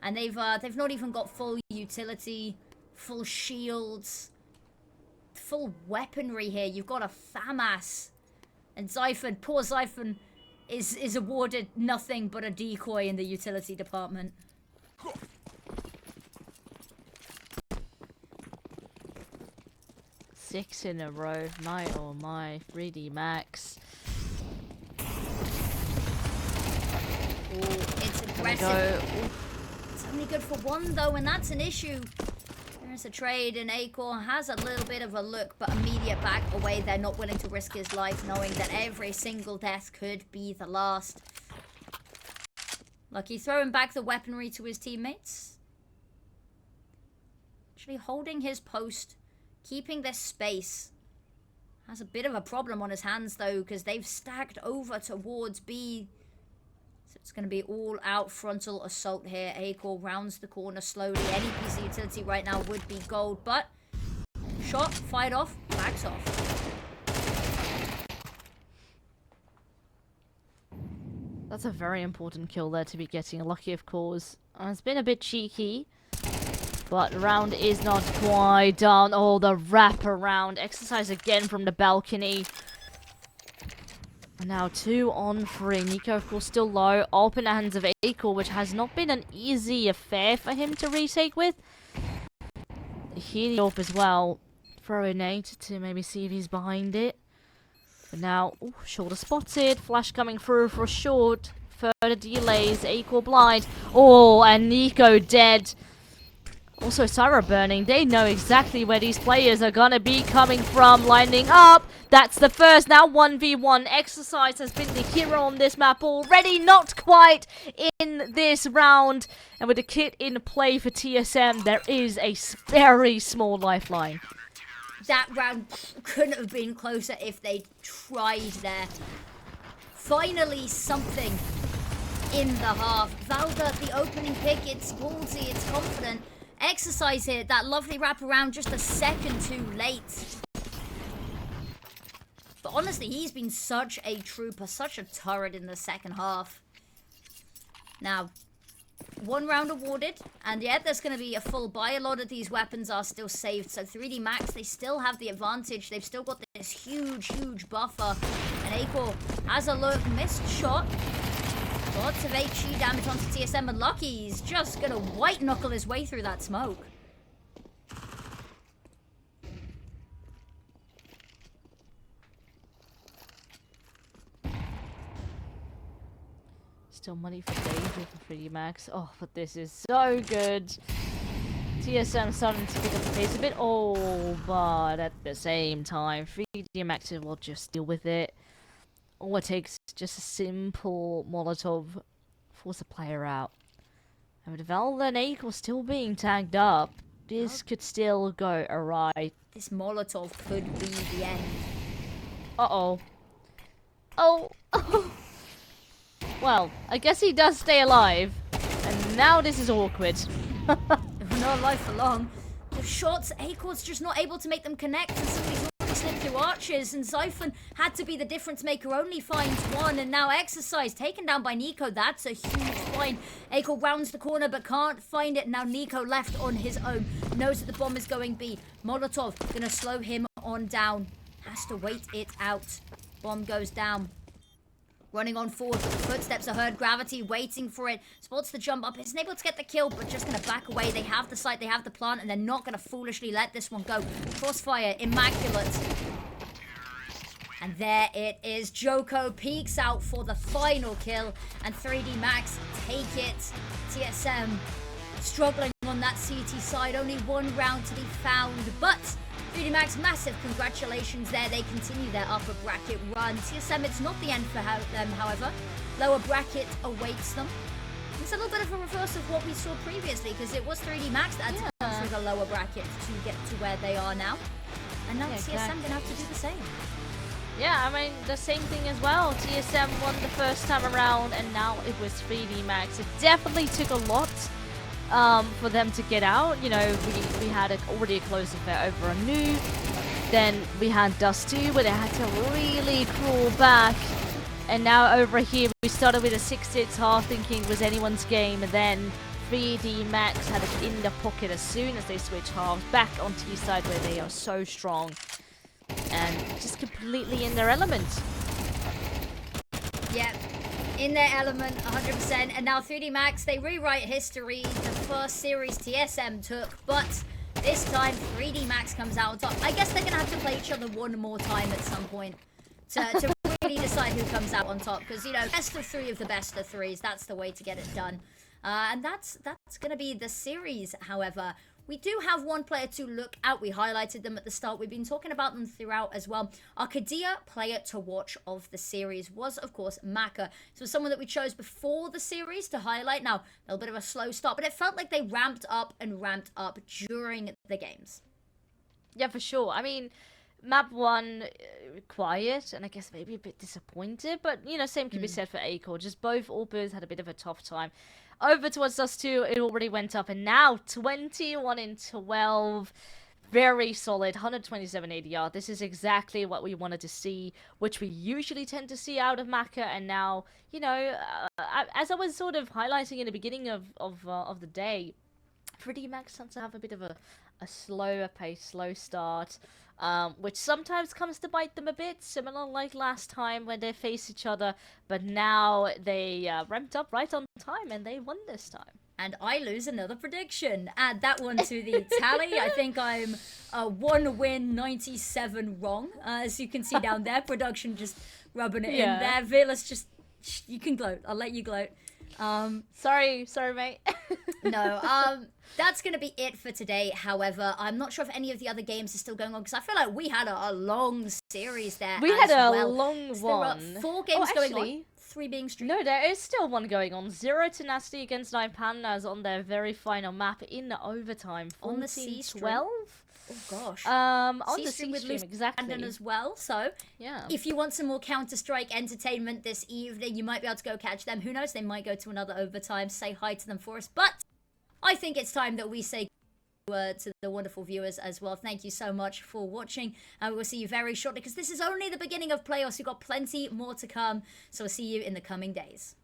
And they've not even got full utility, full shields, full weaponry here. You've got a FAMAS. And Zyphon, poor Zyphon, is awarded nothing but a decoy in the utility department. 6 in a row. My oh my. 3D Max. Ooh, it's aggressive. It's only good for one though, and that's an issue. There's a trade, and acoR has a little bit of a look, but immediate back away. They're not willing to risk his life, knowing that every single death could be the last. Lucky throwing back the weaponry to his teammates. Actually holding his post, keeping this space. Has a bit of a problem on his hands though, because they've stacked over towards B. So it's going to be all out frontal assault here. acoR rounds the corner slowly. Any piece of utility right now would be gold, but shot, fired off, backs off. That's a very important kill there to be getting. Lucky, of course. It's been a bit cheeky, but round is not quite down. Oh, the wraparound. Exercise again from the balcony. Now 2 on 3. Nico, of course, still low. Up in the hands of acoR, which has not been an easy affair for him to retake with. Healing up as well. Throw a nade to maybe see if he's behind it. But now, ooh, shoulder spotted. Flash coming through for a short. Further delays. acoR blind. Oh, and Nico dead. Also, Syra burning. They know exactly where these players are gonna be coming from. Lining up. That's the first. Now 1v1. Exercise has been the hero on this map already. Not quite in this round. And with the kit in play for TSM, there is a very small lifeline. That round couldn't have been closer if they tried there. Finally, something in the half. Valda, the opening pick, it's ballsy, it's confident. Exercise here, that lovely wraparound just a second too late. But honestly, he's been such a trooper, such a turret in the second half. Now, 1 round awarded, and yeah, there's going to be a full buy. A lot of these weapons are still saved, so 3D Max, they still have the advantage. They've still got this huge buffer, and acoR has a look, missed shot. Lots of HE damage onto TSM, and Lucky's just going to white knuckle his way through that smoke. Still money for Danger for 3D Max. Oh, but this is so good. TSM starting to pick up the pace a bit. Oh, but at the same time, 3D Max will just deal with it. All it takes is just a simple Molotov, force a player out. And with Valda and acoR still being tagged up, this could still go awry. This Molotov could be the end. Uh-oh. Oh. Well, I guess he does stay alive. And now this is awkward. Not alive for long. The shots, acoR's just not able to make them connect, and somebody's already slipped through arches, and Zyphon had to be the difference maker, only finds 1, and now Exercise taken down by Nico. That's a huge find. acoR rounds the corner but can't find it. Now Nico left on his own, knows that the bomb is going B. Molotov gonna slow him on down. Has to wait it out. Bomb goes down. Running on forward, but the footsteps are heard. Gravity waiting for it. Spots the jump up. Isn't able to get the kill, but just going to back away. They have the site, they have the plant, and they're not going to foolishly let this one go. Crossfire, immaculate. And there it is. Joko peeks out for the final kill, and 3D Max take it. TSM struggling on that CT side. Only 1 round to be found, but 3D Max, massive congratulations there. They continue their upper bracket run. TSM, it's not the end for them, however. Lower bracket awaits them. It's a little bit of a reverse of what we saw previously, because it was 3D Max that had to come through the lower bracket to get to where they are now. And now TSM going to have to do the same. Yeah, I mean, the same thing as well. TSM won the first time around, and now it was 3D Max. It definitely took a lot for them to get out. You know, we had already a close affair over a Nuke. Then we had Dust2, where they had to really crawl back. And now over here, we started with a 6-6 half, thinking was anyone's game. And then 3D Max had it in the pocket as soon as they switch halves back on T side, where they are so strong and just completely in their element. Yeah. In their element, 100%. And now 3D Max, they rewrite history. The first series TSM took, but this time 3D Max comes out on top. I guess they're going to have to play each other one more time at some point to really decide who comes out on top. Because, you know, best of 3 of the best of 3s. That's the way to get it done. And that's going to be the series, however. We do have one player to look out. We highlighted them at the start. We've been talking about them throughout as well. Our Kadia player to watch of the series was, of course, Maka. So someone that we chose before the series to highlight. Now, a little bit of a slow start, but it felt like they ramped up during the games. Yeah, for sure. I mean, map 1, quiet, and I guess maybe a bit disappointed, but, you know, same can be said for acoR. Just both AWPers had a bit of a tough time. Over towards Dust2, it already went up, and now 21 in 12. Very solid, 127 ADR. This is exactly what we wanted to see, which we usually tend to see out of Maka. And now, you know, as I was sort of highlighting in the beginning of the day, 3D Max tends to have a bit of a slower pace, slow start, which sometimes comes to bite them a bit, similar like last time when they faced each other. But now they ramped up right on time, and they won this time. And I lose another prediction. Add that one to the tally. I think I'm 1 win, 97 wrong. As you can see down there, production just rubbing it in there. Veerless, just, you can gloat. I'll let you gloat. Sorry, mate. No, that's going to be it for today. However, I'm not sure if any of the other games are still going on, because I feel like we had a long series there. We had a long one. There are 4 games going on. 3 being streamed. No, there is still one going on. Zero Tenacity against 9 Pandas on their very final map in the overtime. On the C stream. 12? Oh gosh. On C the stream C stream, exactly. Brandon as well. So yeah, if you want some more Counter-Strike entertainment this evening, you might be able to go catch them. Who knows? They might go to another overtime. Say hi to them for us. But I think it's time that we say to the wonderful viewers as well. Thank you so much for watching, and we will see you very shortly, because this is only the beginning of playoffs. We've got plenty more to come, so we'll see you in the coming days.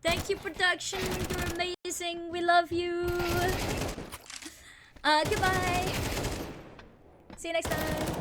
Thank you, production. You're amazing. We love you. Goodbye. See you next time.